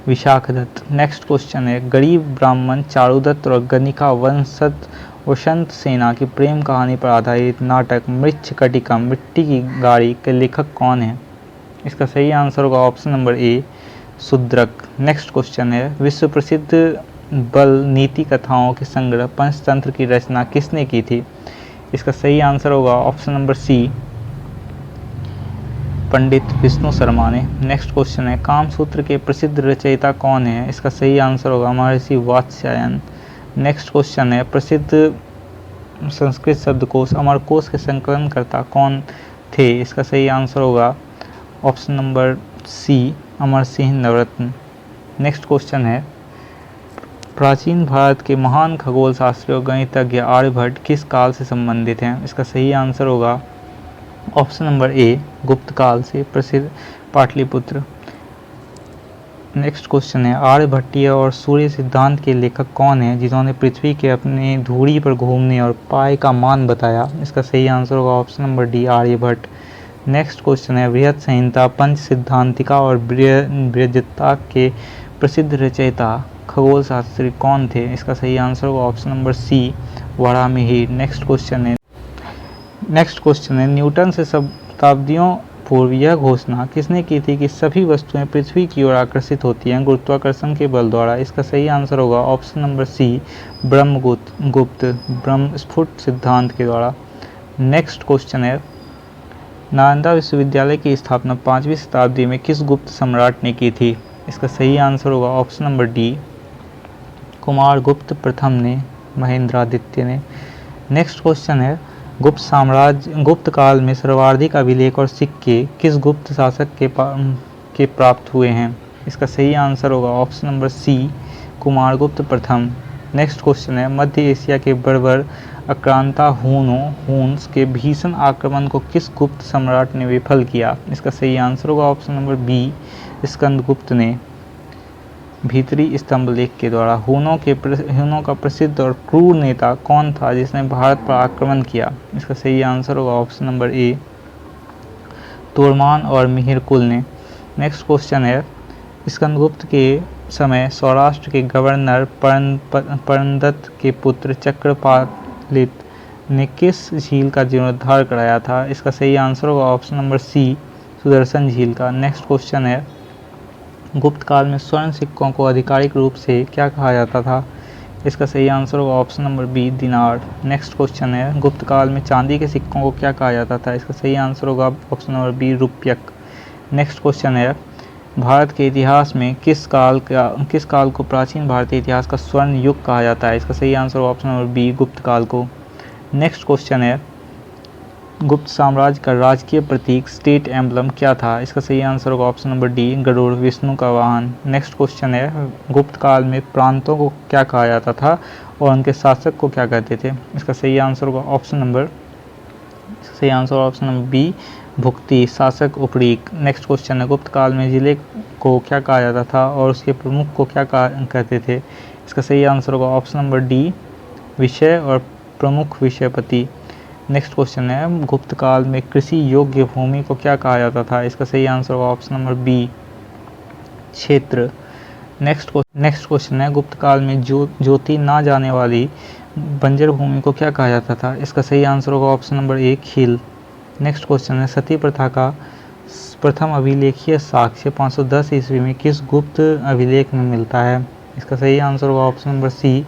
Vishakhadatta. Next question है, गरीब ब्राह्मण चारुदत्त और गणिका वसंत सेना की प्रेम कहानी पर आधारित नाटक मृच्छकटिकम मिट्टी की गाड़ी के लेखक कौन है? इसका सही आंसर होगा ऑप्शन नंबर ए, शूद्रक। नेक्स्ट क्वेश्चन है, विश्व प्रसिद्ध बल नीति कथाओं के संग्रह पंचतंत्र की रचना किसने की थी? इसका सही आंसर होगा ऑप्शन नंबर सी, पंडित विष्णु शर्मा ने। नेक्स्ट क्वेश्चन है, कामसूत्र के प्रसिद्ध रचयिता कौन है? इसका सही आंसर होगा महर्षि वात्स्यायन। नेक्स्ट क्वेश्चन है, प्रसिद्ध संस्कृत शब्दकोश अमरकोश के संकलनकर्ता कौन थे? इसका सही आंसर होगा ऑप्शन नंबर सी, अमर सिंह नवरत्न। नेक्स्ट क्वेश्चन है, प्राचीन भारत के महान खगोल शास्त्री और गणितज्ञ आर्यभट्ट किस काल से संबंधित हैं? इसका सही आंसर होगा ऑप्शन नंबर ए, गुप्त काल से। प्रसिद्ध पाटलिपुत्र। नेक्स्ट क्वेश्चन है, आर्यभट्टीय और सूर्य सिद्धांत के लेखक कौन हैं जिन्होंने पृथ्वी के अपने धुरी पर घूमने और पाए का मान बताया? इसका सही आंसर होगा option number D, Aryabhata. Next question है, बृहत संहिता, पंच सिद्धांतिका और बृहज्जता के प्रसिद्ध रचयिता खगोल शास्त्री कौन थे? इसका सही आंसर होगा option number C, Varahamihira. Next question है, न्यूटन से शताब्दियों पूर्व यह घोषणा किसने की थी कि सभी वस्तुएं पृथ्वी की ओर आकर्षित होती हैं गुरुत्वाकर्षण के बल द्वारा? इसका सही आंसर होगा ऑप्शन नंबर सी, ब्रह्मगुप्त ब्रह्मस्फुट सिद्धांत के द्वारा। नेक्स्ट क्वेश्चन है, नालंदा विश्वविद्यालय की स्थापना 5वीं शताब्दी में किस गुप्त सम्राट ने की थी? इसका सही आंसर होगा ऑप्शन नंबर डी, कुमारगुप्त प्रथम ने, महेंद्रादित्य ने। नेक्स्ट क्वेश्चन है, गुप्त काल में सर्वाधिक अभिलेख और सिक्के किस गुप्त शासक के प्राप्त हुए हैं? इसका सही आंसर होगा ऑप्शन नंबर सी, कुमारगुप्त प्रथम। नेक्स्ट क्वेश्चन है, मध्य एशिया के बर्बर आक्रांता हून्स के भीषण आक्रमण को किस गुप्त सम्राट ने विफल किया? इसका सही आंसर होगा ऑप्शन नंबर बी, स्कंदगुप्त ने, भीतरी स्तंभ लेख के द्वारा। हूनों का प्रसिद्ध और क्रूर नेता कौन था जिसने भारत पर आक्रमण किया? इसका सही आंसर होगा ऑप्शन नंबर ए, तोरमान और मिहिरकुल ने। नेक्स्ट क्वेश्चन है, स्कंदगुप्त के समय सौराष्ट्र के गवर्नर परनदत्त के पुत्र चक्रपालित ने किस झील का जीर्णोद्धार कराया था? इसका सही आंसर होगा ऑप्शन नंबर सी, सुदर्शन झील का। नेक्स्ट क्वेश्चन है, गुप्त काल में स्वर्ण सिक्कों को आधिकारिक रूप से क्या कहा जाता था? इसका सही आंसर होगा ऑप्शन नंबर बी, दिनार। नेक्स्ट क्वेश्चन है, गुप्त काल में चांदी के सिक्कों को क्या कहा जाता था? इसका सही आंसर होगा ऑप्शन नंबर बी, रुप्यक। नेक्स्ट क्वेश्चन है, भारत के इतिहास में किस काल को प्राचीन भारतीय इतिहास का स्वर्ण युग कहा जाता है? इसका सही आंसर होगा ऑप्शन नंबर बी, गुप्त काल को। नेक्स्ट क्वेश्चन है, गुप्त साम्राज्य का राजकीय प्रतीक स्टेट एम्बलम क्या था? इसका सही आंसर होगा option number D, Garuda, Vishnu का वाहन। नेक्स्ट क्वेश्चन है, गुप्त काल में प्रांतों को क्या कहा जाता था और उनके शासक को क्या कहते थे? इसका सही आंसर होगा ऑप्शन नंबर बी, भुक्ति, शासक, उपरीक। नेक्स्ट क्वेश्चन है, गुप्त काल में जिले को क्या कहा जाता था और उसके प्रमुख को क्या कहते थे? इसका सही आंसर होगा ऑप्शन नंबर डी, विषय और प्रमुख विषयपति। नेक्स्ट क्वेश्चन है, गुप्त काल में कृषि योग्य भूमि को क्या कहा जाता था? इसका सही आंसर होगा ऑप्शन नंबर बी, क्षेत्र। नेक्स्ट क्वेश्चन है, गुप्त काल में ज्योति ना जाने वाली बंजर भूमि को क्या कहा जाता था? इसका सही आंसर होगा ऑप्शन नंबर ए, खील। नेक्स्ट क्वेश्चन है, सती प्रथा का प्रथम अभिलेखीय साक्ष्य 510 ईस्वी में किस गुप्त अभिलेख में मिलता है? इसका सही आंसर होगा ऑप्शन नंबर सी,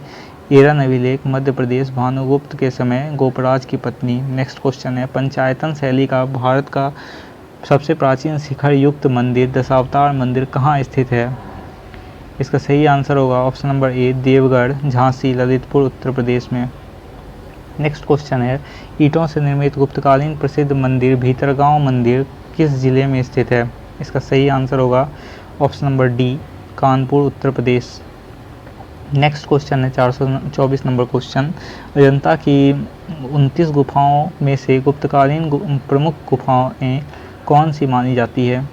एरन अभिलेख, मध्य प्रदेश, भानुगुप्त के समय गोपराज की पत्नी। नेक्स्ट क्वेश्चन है, पंचायतन शैली का भारत का सबसे प्राचीन शिखर युक्त मंदिर दशावतार मंदिर कहाँ स्थित है? इसका सही आंसर होगा option number A, Deogarh, Jhansi, Lalitpur, Uttar Pradesh में। नेक्स्ट क्वेश्चन है, ईंटों से निर्मित गुप्तकालीन प्रसिद्ध मंदिर भीतरगांव मंदिर किस जिले में स्थित है? इसका सही आंसर होगा option number D, Kanpur, Uttar Pradesh. Next question है 424 नंबर क्वेश्चन, अजंता की 29 गुफाओं में से गुप्तकालीन प्रमुख गुफाएं कौन सी मानी जाती है?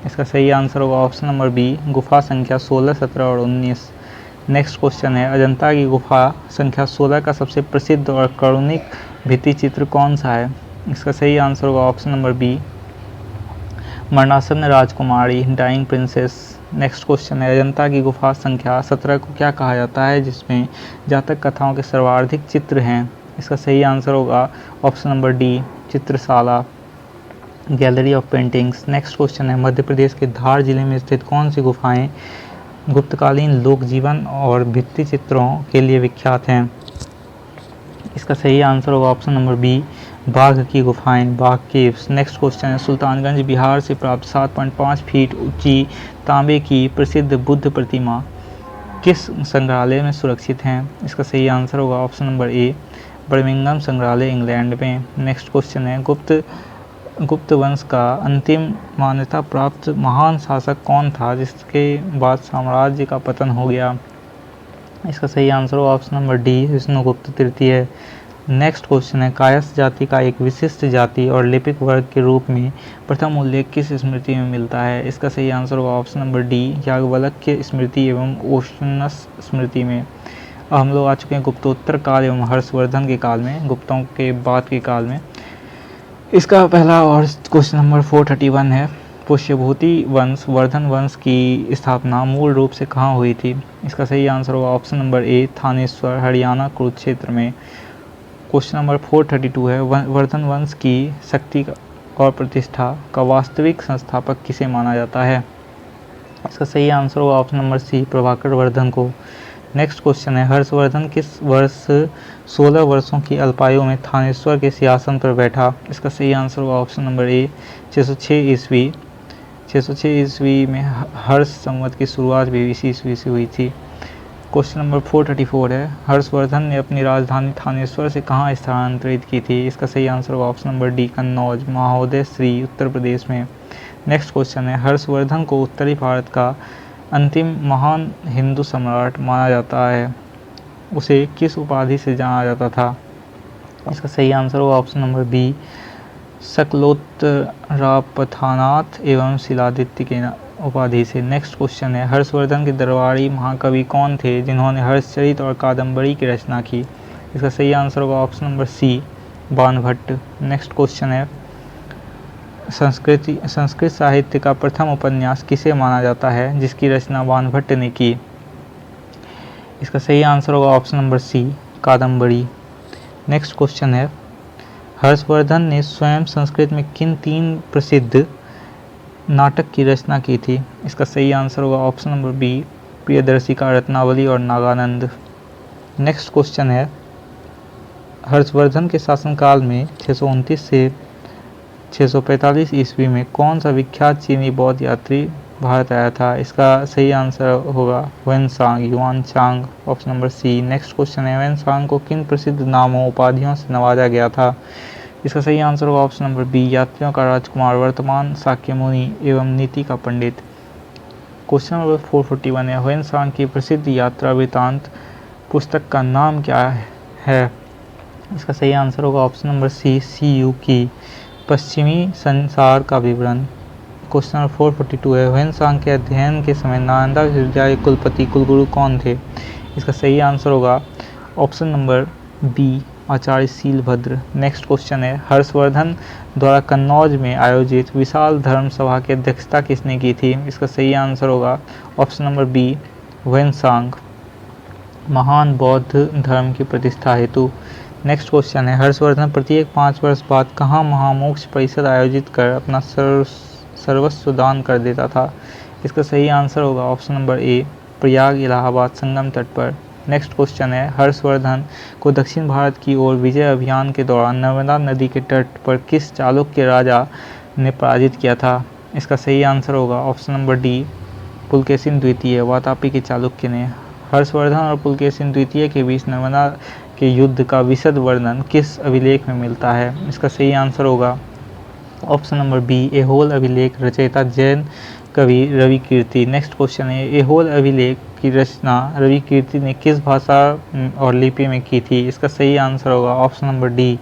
इसका सही आंसर होगा ऑप्शन नंबर बी, गुफा संख्या 16, 17 और 19। नेक्स्ट क्वेश्चन है, अजंता की गुफा संख्या 16 का सबसे प्रसिद्ध और कारुणिक भित्ति चित्र कौन सा है? इसका सही आंसर होगा ऑप्शन नंबर बी, मरणासन्न राजकुमारी, डाइंग प्रिंसेस। नेक्स्ट क्वेश्चन है, अजंता की गुफा संख्या 17 को क्या कहा जाता है जिसमें जातक कथाओं के सर्वाधिक चित्र हैं? इसका सही आंसर होगा ऑप्शन नंबर डी, चित्रशाला, gallery of paintings. Next question है, मध्य प्रदेश के धार जिले में स्थित कौन सी गुफाएं गुप्तकालीन लोक जीवन और भित्ति चित्रों के लिए विख्यात हैं? इसका सही आंसर होगा ऑप्शन नंबर बी, बाघ की गुफाएं, बाघ केव्स। नेक्स्ट क्वेश्चन है, सुल्तानगंज बिहार से प्राप्त 7.5 फीट ऊंची तांबे की प्रसिद्ध बुद्ध प्रतिमा किस संग्रहालय में सुरक्षित हैं? इसका सही आंसर होगा ऑप्शन नंबर ए, बर्मिंघम संग्रहालय, इंग्लैंड में। नेक्स्ट क्वेश्चन है, गुप्त वंश का अंतिम मान्यता प्राप्त महान शासक कौन था जिसके बाद साम्राज्य का पतन हो गया? इसका सही आंसर होगा ऑप्शन नंबर डी, विष्णुगुप्त तृतीय। नेक्स्ट क्वेश्चन है, कायस्थ जाति का एक विशिष्ट जाति और लिपिक वर्ग के रूप में प्रथम उल्लेख किस स्मृति में मिलता है? इसका सही आंसर होगा ऑप्शन नंबर डी, याज्ञवल्क्य स्मृति एवं ओशनस स्मृति में। अब हम लोग आ चुके हैं गुप्तोत्तर काल एवं हर्षवर्धन के काल में, गुप्तों के बाद के काल में। इसका पहला और क्वेश्चन नंबर 431 है, पुष्यभूति वंश वर्धन वंश की स्थापना मूल रूप से कहाँ हुई थी? इसका सही आंसर होगा option number A, Thaneshwar, Haryana, Kurukshetra में। क्वेश्चन नंबर 432 है, वर्धन वंश की शक्ति और प्रतिष्ठा का वास्तविक संस्थापक किसे माना जाता है? इसका सही आंसर होगा option number C, Prabhakar Vardhan को। नेक्स्ट क्वेश्चन है, हर्षवर्धन किस वर्ष 16 वर्षों की अल्पायु में थानेश्वर के सिंहासन पर बैठा? इसका सही आंसर होगा ऑप्शन नंबर ए, 606 ईस्वी। 606 ईस्वी में हर्ष संवत की शुरुआत भी इसी ईस्वी से हुई थी। क्वेश्चन नंबर 434 है, हर्षवर्धन ने अपनी राजधानी थानेश्वर से कहाँ स्थानांतरित की थी? इसका सही आंसर होगा ऑप्शन नंबर डी, कन्नौज, महोदय श्री, उत्तर प्रदेश में। नेक्स्ट क्वेश्चन है, हर्षवर्धन को उत्तरी भारत का अंतिम महान हिंदू सम्राट माना जाता है, उसे किस उपाधि से जाना जाता था? इसका सही आंसर होगा ऑप्शन नंबर बी, शकलोत्तरापथानाथ एवं शिलादित्य के उपाधि से। नेक्स्ट क्वेश्चन है, हर्षवर्धन के दरबारी महाकवि कौन थे जिन्होंने हर्षचरित और कादम्बरी की रचना की? इसका सही आंसर होगा option number C, Banabhatta. Next question है, संस्कृत साहित्य का प्रथम उपन्यास किसे माना जाता है जिसकी रचना बाणभट्ट ने की? इसका सही आंसर होगा option number C, Kadambari. Next question है, हर्षवर्धन ने स्वयं संस्कृत में किन 3 प्रसिद्ध नाटक की रचना की थी? इसका सही आंसर होगा option number B, Priyadarshika, Ratnavali और नागानंद। नेक्स्ट क्वेश्चन है, हर्षवर्धन के शासनकाल में 629 से 645 ईस्वी में कौन सा विख्यात चीनी बौद्ध यात्री भारत आया था? इसका सही आंसर होगा Hiuen Tsang, Yuan Chang, option number C. Next question है, ह्वेनसांग को किन प्रसिद्ध नामों उपाधियों से नवाजा गया था? इसका सही आंसर होगा ऑप्शन नंबर बी, यात्रियों का राजकुमार, वर्तमान शाक्य मुनि एवं नीति का पंडित। क्वेश्चन नंबर 441 है, ह्वेनसांग की प्रसिद्ध यात्रा वृतांत पुस्तक का नाम क्या है? इसका सही आंसर होगा ऑप्शन नंबर सी, सीयू की पश्चिमी संसार का विवरण। क्वेश्चन नंबर 442 है, ह्वेनसांग के अध्ययन के समय नालंदा विश्वविद्यालय कुलपति कुलगुरु कौन थे? इसका सही आंसर होगा ऑप्शन नंबर बी, आचार्य शीलभद्र। नेक्स्ट क्वेश्चन है, हर्षवर्धन द्वारा कन्नौज में आयोजित विशाल धर्म सभा की अध्यक्षता किसने की थी? इसका सही आंसर होगा ऑप्शन नंबर बी, वेनसांग महान बौद्ध धर्म की प्रतिष्ठा हेतु। नेक्स्ट क्वेश्चन है हर्षवर्धन प्रत्येक 5 वर्ष बाद कहाँ महामोक्ष परिषद आयोजित कर अपना सर्वस्व दान कर देता था? इसका सही आंसर होगा option number A Prayag Allahabad Sangam तट पर। नेक्स्ट क्वेश्चन है हर्षवर्धन को दक्षिण भारत की ओर विजय अभियान के दौरान नर्मदा नदी के तट पर किस चालुक्य राजा ने पराजित किया था? इसका सही आंसर होगा ऑप्शन नंबर डी पुलकेशिन द्वितीय। वातापी के चालुक्य ने। हर्षवर्धन और पुलकेशिन द्वितीय के बीच नर्मदा के युद्ध का विशद वर्णन किस अभिलेख में मिलता है? इसका सही आंसर होगा ऑप्शन नंबर बी ऐहोल अभिलेख। रचयिता जैन कवि रवि कीर्ति। नेक्स्ट क्वेश्चन है ऐहोल अभिलेख की रचना रवि कीर्ति ने किस भाषा और लिपि में की थी? इसका सही आंसर होगा ऑप्शन नंबर डी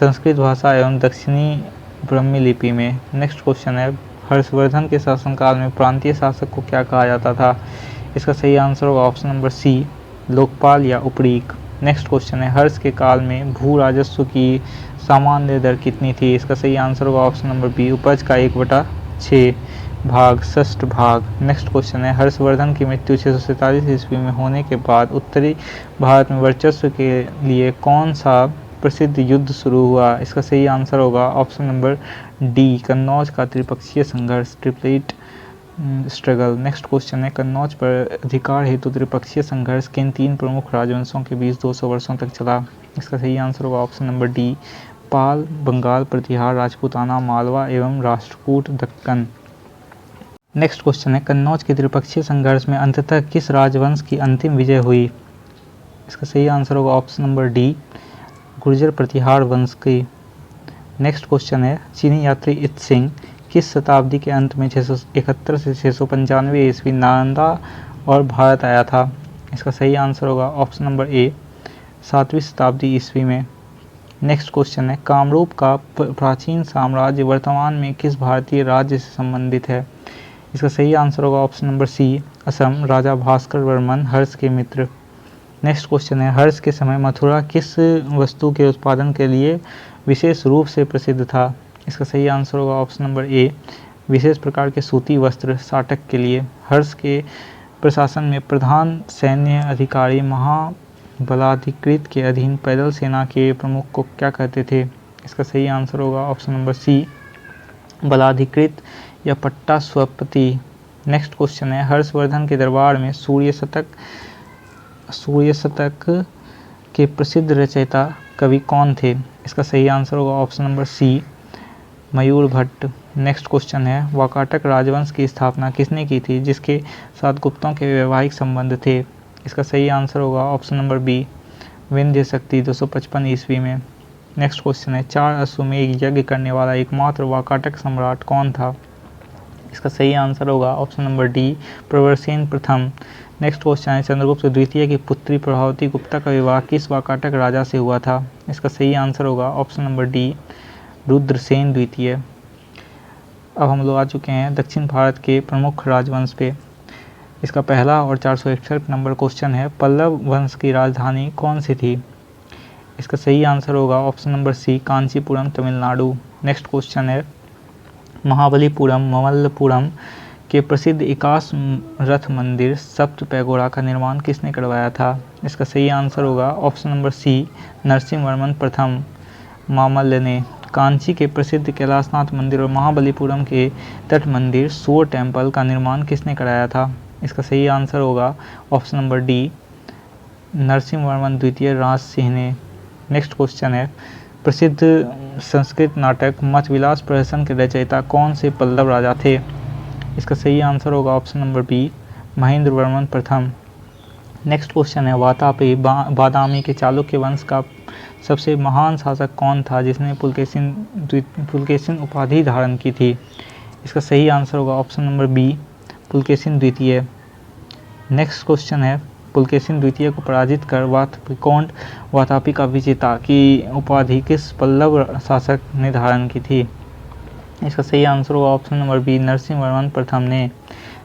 संस्कृत भाषा एवं दक्षिणी ब्राह्मी लिपि में। नेक्स्ट क्वेश्चन है हर्षवर्धन के शासनकाल में प्रांतीय शासक को क्या कहा जाता था? इसका सही आंसर होगा ऑप्शन नंबर सी लोकपाल या उपरीक। नेक्स्ट क्वेश्चन है हर्ष के काल में भू राजस्व की सामान्य दर कितनी थी? इसका सही आंसर होगा ऑप्शन नंबर बी उपज का 1/6 भाग षष्ठ भाग। नेक्स्ट क्वेश्चन है हर्षवर्धन की मृत्यु 647 ईस्वी में होने के बाद उत्तरी भारत में वर्चस्व के लिए कौन सा प्रसिद्ध युद्ध शुरू हुआ? इसका सही आंसर होगा ऑप्शन नंबर डी कन्नौज का त्रिपक्षीय संघर्ष ट्रिपलेट स्ट्रगल। नेक्स्ट क्वेश्चन है कन्नौज पर अधिकार हेतु त्रिपक्षीय संघर्ष किन 3 प्रमुख राजवंशों के बीच 200 वर्षों तक चला? इसका सही आंसर होगा ऑप्शन नंबर डी पाल बंगाल प्रतिहार राजपूताना मालवा एवं राष्ट्रकूट दक्कन। नेक्स्ट क्वेश्चन है कन्नौज के त्रिपक्षीय संघर्ष में अंततः किस राजवंश की अंतिम विजय हुई? इसका सही आंसर होगा ऑप्शन नंबर डी गुर्जर प्रतिहार वंश की। नेक्स्ट क्वेश्चन है चीनी यात्री इत्सिंग किस शताब्दी के अंत में 671 से 695 ईस्वी नालंदा और भारत आया था? इसका सही आंसर होगा ऑप्शन नंबर ए 7वीं शताब्दी ईस्वी में। नेक्स्ट क्वेश्चन है कामरूप का प्राचीन साम्राज्य वर्तमान में किस भारतीय राज्य से संबंधित है? इसका सही आंसर होगा ऑप्शन नंबर सी असम राजा भास्कर वर्मन हर्ष के मित्र। नेक्स्ट क्वेश्चन है हर्ष के समय मथुरा किस वस्तु के उत्पादन के लिए विशेष रूप से प्रसिद्ध था? इसका सही आंसर होगा ऑप्शन नंबर ए विशेष प्रकार के सूती वस्त्र साटक के लिए। हर्ष के प्रशासन में प्रधान सैन्य अधिकारी महाबलाधिकृत के अधीन पैदल सेना के प्रमुख को क्या कहते थे? इसका सही आंसर होगा ऑप्शन नंबर सी बलाधिकृत या पट्टा स्वपति। नेक्स्ट क्वेश्चन है हर्षवर्धन के दरबार में सूर्य शतक के प्रसिद्ध रचयिता कवि कौन थे? इसका सही आंसर होगा ऑप्शन नंबर सी मयूर भट्ट। नेक्स्ट क्वेश्चन है वाकाटक राजवंश की स्थापना किसने की थी जिसके साथ गुप्तों के वैवाहिक संबंध थे? इसका सही आंसर होगा ऑप्शन नंबर बी विंध्य शक्ति 255 ईस्वी में। नेक्स्ट क्वेश्चन है 4 अश्वमेध यज्ञ करने वाला एकमात्र वाकाटक सम्राट कौन था? इसका सही आंसर होगा ऑप्शन नंबर डी प्रवरसेन प्रथम। नेक्स्ट क्वेश्चन है चंद्रगुप्त द्वितीय की पुत्री प्रभावती गुप्ता का विवाह किस वाकाटक राजा से हुआ था? इसका सही आंसर होगा ऑप्शन नंबर डी रुद्रसेन द्वितीय। अब हम लोग आ चुके हैं दक्षिण भारत के प्रमुख राजवंश पे। इसका पहला और 461 नंबर क्वेश्चन है पल्लव वंश की राजधानी कौन सी थी? इसका सही आंसर होगा option number C Kanchipuram Tamil Nadu. Next question है महाबलीपुरम ममल्लपुरम के प्रसिद्ध एकाश रथ मंदिर सप्त पैगोड़ा का निर्माण किसने करवाया था? इसका सही आंसर होगा ऑप्शन नंबर सी नरसिंहवर्मन प्रथम मामल्ल ने। कांची के प्रसिद्ध कैलाशनाथ मंदिर और महाबलीपुरम के तट मंदिर सोर टेम्पल का निर्माण किसने कराया था? इसका सही आंसर होगा ऑप्शन नंबर डी नरसिंहवर्मन द्वितीय राज सिंह ने। नेक्स्ट क्वेश्चन है प्रसिद्ध संस्कृत नाटक मथविलास प्रहसन के रचयिता कौन से पल्लव राजा थे? इसका सही आंसर होगा option number B Mahendra Varman प्रथम। नेक्स्ट क्वेश्चन है वातापी बादामी के चालुक्य वंश का सबसे महान शासक कौन था जिसने पुलकेशिन उपाधि धारण की थी? इसका सही आंसर होगा ऑप्शन नंबर बी पुलकेशिन द्वितीय। नेक्स्ट क्वेश्चन है पुलकेशिन द्वितीय को पराजित कर वातापी का विजेता की उपाधि किस पल्लव शासक ने धारण की थी? इसका सही आंसर होगा ऑप्शन नंबर बी नरसिंहवर्मन प्रथम ने।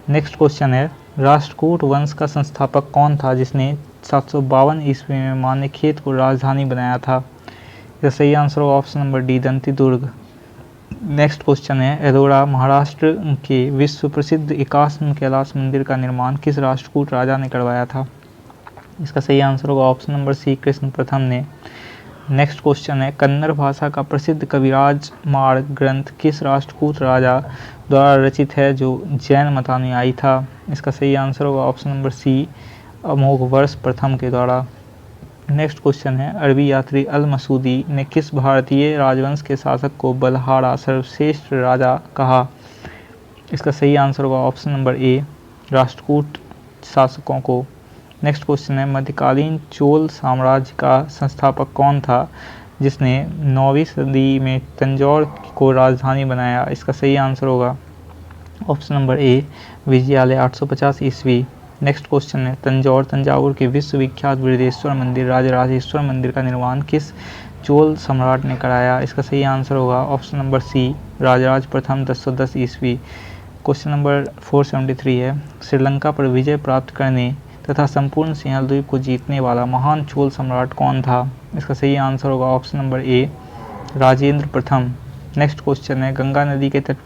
नेक्स्ट क्वेश्चन है राष्ट्रकूट वंश का संस्थापक कौन था जिसने 752 ईस्वी में मानेखेत को राजधानी बनाया था? इसका सही आंसर होगा ऑप्शन नंबर डी दंती दुर्ग। नेक्स्ट क्वेश्चन है, एलोरा महाराष्ट्र के विश्व प्रसिद्ध एकाश्म कैलाश मंदिर का निर्माण किस राष्ट्रकूट राजा ने करवाया था? इसका सही आंसर होगा ऑप्शन नंबर सी, कृष्ण प्रथम ने। नेक्स्ट क्वेश्चन है, कन्नड़ भाषा का प्रसिद्ध कविराज मार्ग ग्रंथ किस राष्ट्रकूट राजा द्वारा रचित है जो जैन मतानुयायी था? इसका सही आंसर होगा ऑप्शन नंबर सी, अमोघवर्ष प्रथम के द्वारा। नेक्स्ट क्वेश्चन है, अरबी यात्री अल मसूदी ने किस भारतीय राजवंश के शासक को बलहारा सर्वश्रेष्ठ राजा कहा? इसका सही आंसर होगा ऑप्शन नंबर ए, राष्ट्रकूट शासकों को। नेक्स्ट क्वेश्चन है, मध्यकालीन चोल साम्राज्य का संस्थापक कौन था जिसने 9वीं सदी में तंजौर को राजधानी बनाया? इसका सही आंसर होगा ऑप्शन नंबर ए, विजयालय 850 ईस्वी। नेक्स्ट क्वेश्चन है, तंजावुर के विश्वविख्यात बृहदेश्वर मंदिर राजराजेश्वर मंदिर का निर्माण किस चोल सम्राट ने कराया? इसका सही आंसर होगा ऑप्शन नंबर सी, राजराज प्रथम 1010 ईस्वी। क्वेश्चन नंबर 473 है, श्रीलंका पर विजय प्राप्त करने तथा संपूर्ण सिंहल द्वीप को जीतने वाला महान चोल सम्राट कौन था? इसका सही आंसर होगा ऑप्शन नंबर ए, राजेंद्र प्रथम। नेक्स्ट क्वेश्चन है, गंगा नदी के तट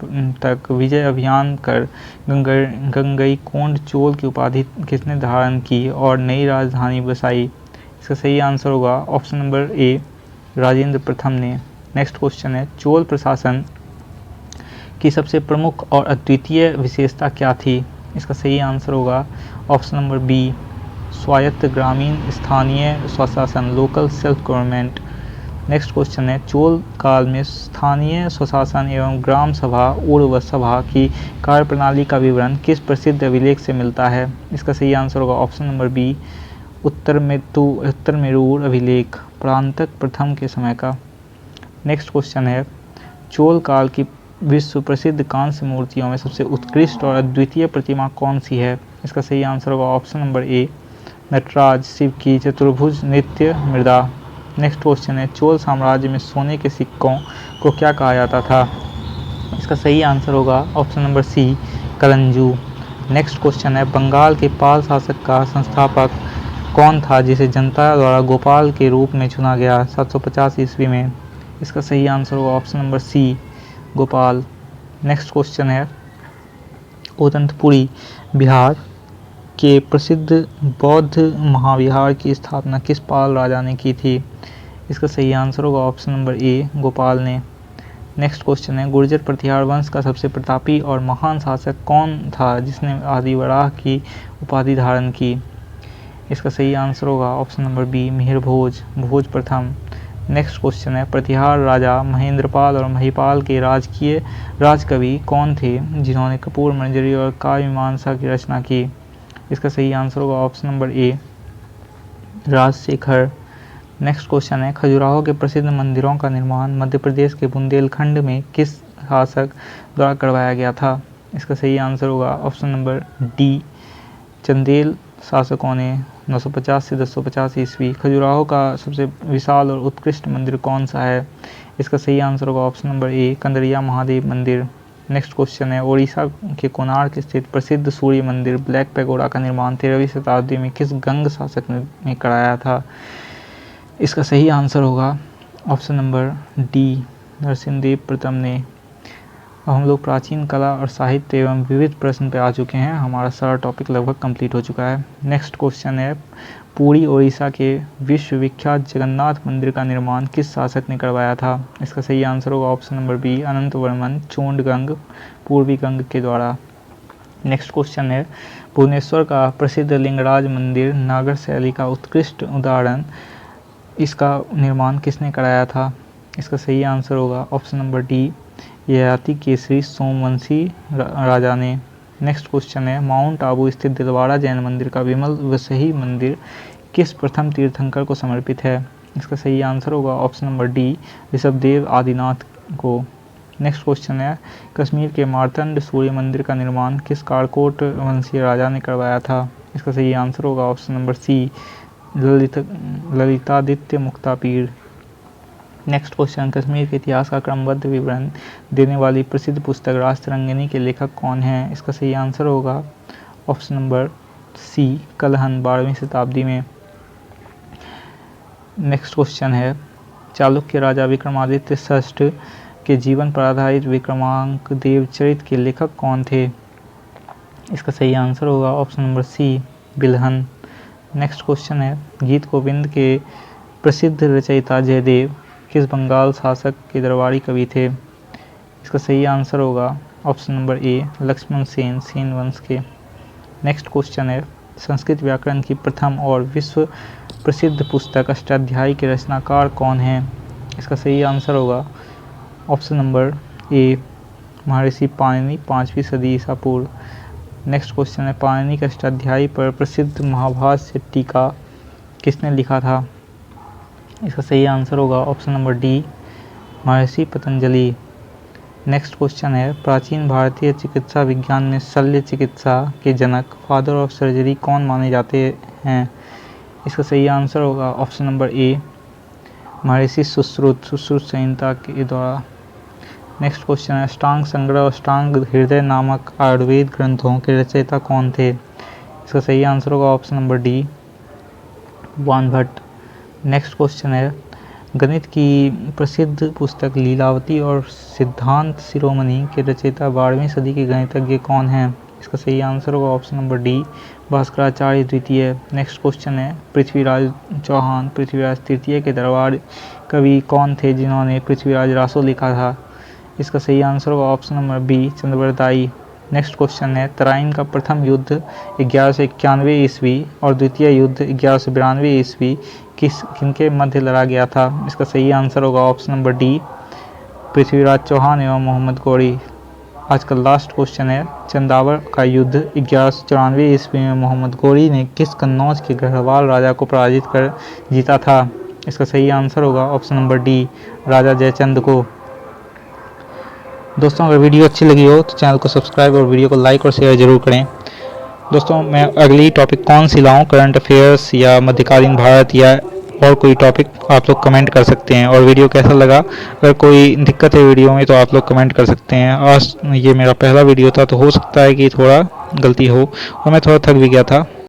तक विजय अभियान कर गंगईकोंड चोल की उपाधि किसने धारण की और नई राजधानी बसाई? इसका सही आंसर होगा ऑप्शन नंबर ए, राजेंद्र प्रथम ने। नेक्स्ट क्वेश्चन है, चोल प्रशासन की सबसे प्रमुख और अद्वितीय विशेषता क्या थी? इसका सही आंसर होगा ऑप्शन नंबर बी, स्वायत्त ग्रामीण स्थानीय स्वशासन, local self government. Next question है, चोल काल में स्थानीय स्वशासन एवं ग्राम सभा उर्व सभा की कार्यप्रणाली का विवरण किस प्रसिद्ध अभिलेख से मिलता है? इसका सही आंसर होगा ऑप्शन नंबर बी, उत्तर मेरूर अभिलेख, प्रांतक प्रथम के समय का। नेक्स्ट क्वेश्चन है, चोल काल की विश्व प्रसिद्ध कांस्य मूर्तियों में सबसे उत्कृष्ट और अद्वितीय प्रतिमा कौन सी है? इसका सही आंसर होगा option number A, Nataraja, Shiva की चतुर्भुज नृत्य मृदा। नेक्स्ट क्वेश्चन है, चोल साम्राज्य में सोने के सिक्कों को क्या कहा जाता था? इसका सही आंसर होगा ऑप्शन नंबर सी, कलंजू। नेक्स्ट क्वेश्चन है, बंगाल के पाल शासक का संस्थापक कौन था जिसे जनता द्वारा गोपाल के रूप में चुना गया 750 ईस्वी में? इसका सही आंसर होगा option number C, Gopal. Next question है, उदंतपुरी बिहार के प्रसिद्ध बौद्ध महाविहार की स्थापना किस पाल राजा ने की थी? इसका सही आंसर होगा ऑप्शन नंबर ए, गोपाल ने। नेक्स्ट क्वेश्चन है, गुर्जर प्रतिहार वंश का सबसे प्रतापी और महान शासक कौन था जिसने आदिवराह की उपाधि धारण की? इसका सही आंसर होगा ऑप्शन नंबर बी, मिहिर भोज, भोज प्रथम। नेक्स्ट क्वेश्चन है, प्रतिहार राजा महेंद्रपाल और महिपाल के राजकीय राजकवि कौन थे जिन्होंने कपूर मंजरी और काव्य मीमांसा की रचना की? इसका सही आंसर होगा option number A, Rajashekhara. Next question है, खजुराहो के प्रसिद्ध मंदिरों का निर्माण मध्य प्रदेश के बुंदेलखंड में किस शासक द्वारा करवाया गया था? इसका सही आंसर होगा ऑप्शन नंबर डी, चंदेल शासकों ने 950 से 1050 ईस्वी। खजुराहो का सबसे विशाल और उत्कृष्ट मंदिर कौन सा है? इसका सही आंसर होगा option number A, Kandariya Mahadev मंदिर। नेक्स्ट क्वेश्चन है, ओडिशा के कोणार्क स्थित प्रसिद्ध सूर्य मंदिर ब्लैक पैगोडा का निर्माण 13वीं शताब्दी में किस गंग शासक ने कराया था? इसका सही आंसर होगा ऑप्शन नंबर डी, नरसिंहदेव प्रथम ने। अब हम लोग प्राचीन कला और साहित्य एवं विविध प्रश्न पे आ चुके हैं। हमारा सारा टॉपिक लगभग कंप्लीट हो चुका है। नेक्स्ट क्वेश्चन है, पुरी ओडिशा के विश्वविख्यात जगन्नाथ मंदिर का निर्माण किस शासक ने करवाया था? इसका सही आंसर होगा ऑप्शन नंबर बी, अनंत वर्मन चोंडगंग पूर्वी गंग के द्वारा। नेक्स्ट क्वेश्चन है, भुवनेश्वर का प्रसिद्ध लिंगराज मंदिर नागर शैली का उत्कृष्ट उदाहरण, इसका निर्माण किसने कराया था? इसका सही आंसर होगा option number D, Yayati Kesari Somavanshi राजा ने। नेक्स्ट क्वेश्चन है, माउंट आबू स्थित दिलवाड़ा जैन मंदिर का विमल व सही मंदिर किस प्रथम तीर्थंकर को समर्पित है? इसका सही आंसर होगा option number D, Rishabhdev Adinath को। नेक्स्ट क्वेश्चन है, कश्मीर के मार्तंड सूर्य मंदिर का निर्माण किस कारकोट वंशीय राजा ने करवाया था? इसका सही आंसर होगा option number C, Lalitaditya Muktapida. Next question, Kashmir के इतिहास का क्रमबद्ध विवरण देने वाली प्रसिद्ध पुस्तक राजतरंगिणी के लेखक कौन हैं? इसका सही आंसर होगा ऑप्शन नंबर सी, कलहन 12वीं शताब्दी में। नेक्स्ट क्वेश्चन है, चालुक्य राजा विक्रमादित्य षष्ठ के जीवन पर आधारित विक्रमांक देवचरित के लेखक कौन थे? इसका सही आंसर होगा option number C, Bilhana. Next question है, गीत गोविंद के प्रसिद्ध रचयिता जयदेव किस बंगाल शासक के दरबारी कवि थे? इसका सही आंसर होगा option number A, Lakshman Sen, Sen वंश के। नेक्स्ट क्वेश्चन है, संस्कृत व्याकरण की प्रथम और विश्व प्रसिद्ध पुस्तक अष्टाध्यायी के रचनाकार कौन हैं? इसका सही आंसर होगा ऑप्शन नंबर ए, महर्षि पाणिनि, 5वीं सदी ईसा पूर्व। नेक्स्ट क्वेश्चन है, पाणिनि के अष्टाध्यायी पर प्रसिद्ध महाभाष्य टीका किसने लिखा था? इसका सही आंसर होगा ऑप्शन नंबर डी, महर्षि पतंजलि। नेक्स्ट क्वेश्चन है, प्राचीन भारतीय चिकित्सा विज्ञान में शल्य चिकित्सा के जनक, फादर ऑफ सर्जरी कौन माने जाते हैं? इसका सही आंसर होगा ऑप्शन नंबर ए, महर्षि सुश्रुत संहिता के द्वारा। नेक्स्ट क्वेश्चन है, अष्टांग संग्रह और अष्टांग हृदय नामक आयुर्वेद ग्रंथों के रचयिता कौन थे? इसका सही आंसर होगा option number D, Banabhatta. Next question है, गणित की प्रसिद्ध पुस्तक लीलावती और सिद्धांत शिरोमणि के रचयिता 12वीं सदी के गणितज्ञ कौन हैं? इसका सही आंसर होगा ऑप्शन नंबर डी, भास्कराचार्य द्वितीय। नेक्स्ट क्वेश्चन है, पृथ्वीराज चौहान पृथ्वीराज तृतीय के दरबार कवि कौन थे जिन्होंने पृथ्वीराज रासो लिखा था? इसका सही आंसर होगा option number B, Chand Bardai. Next question है, तराइन का प्रथम युद्ध 1191 ईस्वी और द्वितीय युद्ध 1192 ईस्वी किनके मध्य लड़ा गया था? इसका सही आंसर होगा option number D, Prithviraj Chauhan एवं मोहम्मद गौरी। आज का लास्ट क्वेश्चन है, चंदावर का युद्ध 1194 ईस्वी में मोहम्मद गौरी ने किस कन्नौज के गढ़वाल राजा को पराजित कर जीता था? इसका सही आंसर होगा ऑप्शन नंबर डी, राजा जयचंद को। दोस्तों, अगर वीडियो अच्छी लगी हो तो चैनल को सब्सक्राइब और वीडियो को लाइक और शेयर जरूर करें। दोस्तों, मैं अगली टॉपिक कौन सी लाऊं, करंट अफेयर्स या मध्यकालीन भारत या और कोई टॉपिक, आप लोग कमेंट कर सकते हैं। और वीडियो कैसा लगा, अगर कोई दिक्कत है वीडियो में तो आप लोग कमेंट कर सकते हैं। आज ये मेरा पहला वीडियो था तो हो सकता है कि थोड़ा गलती हो और मैं थोड़ा थक भी गया था।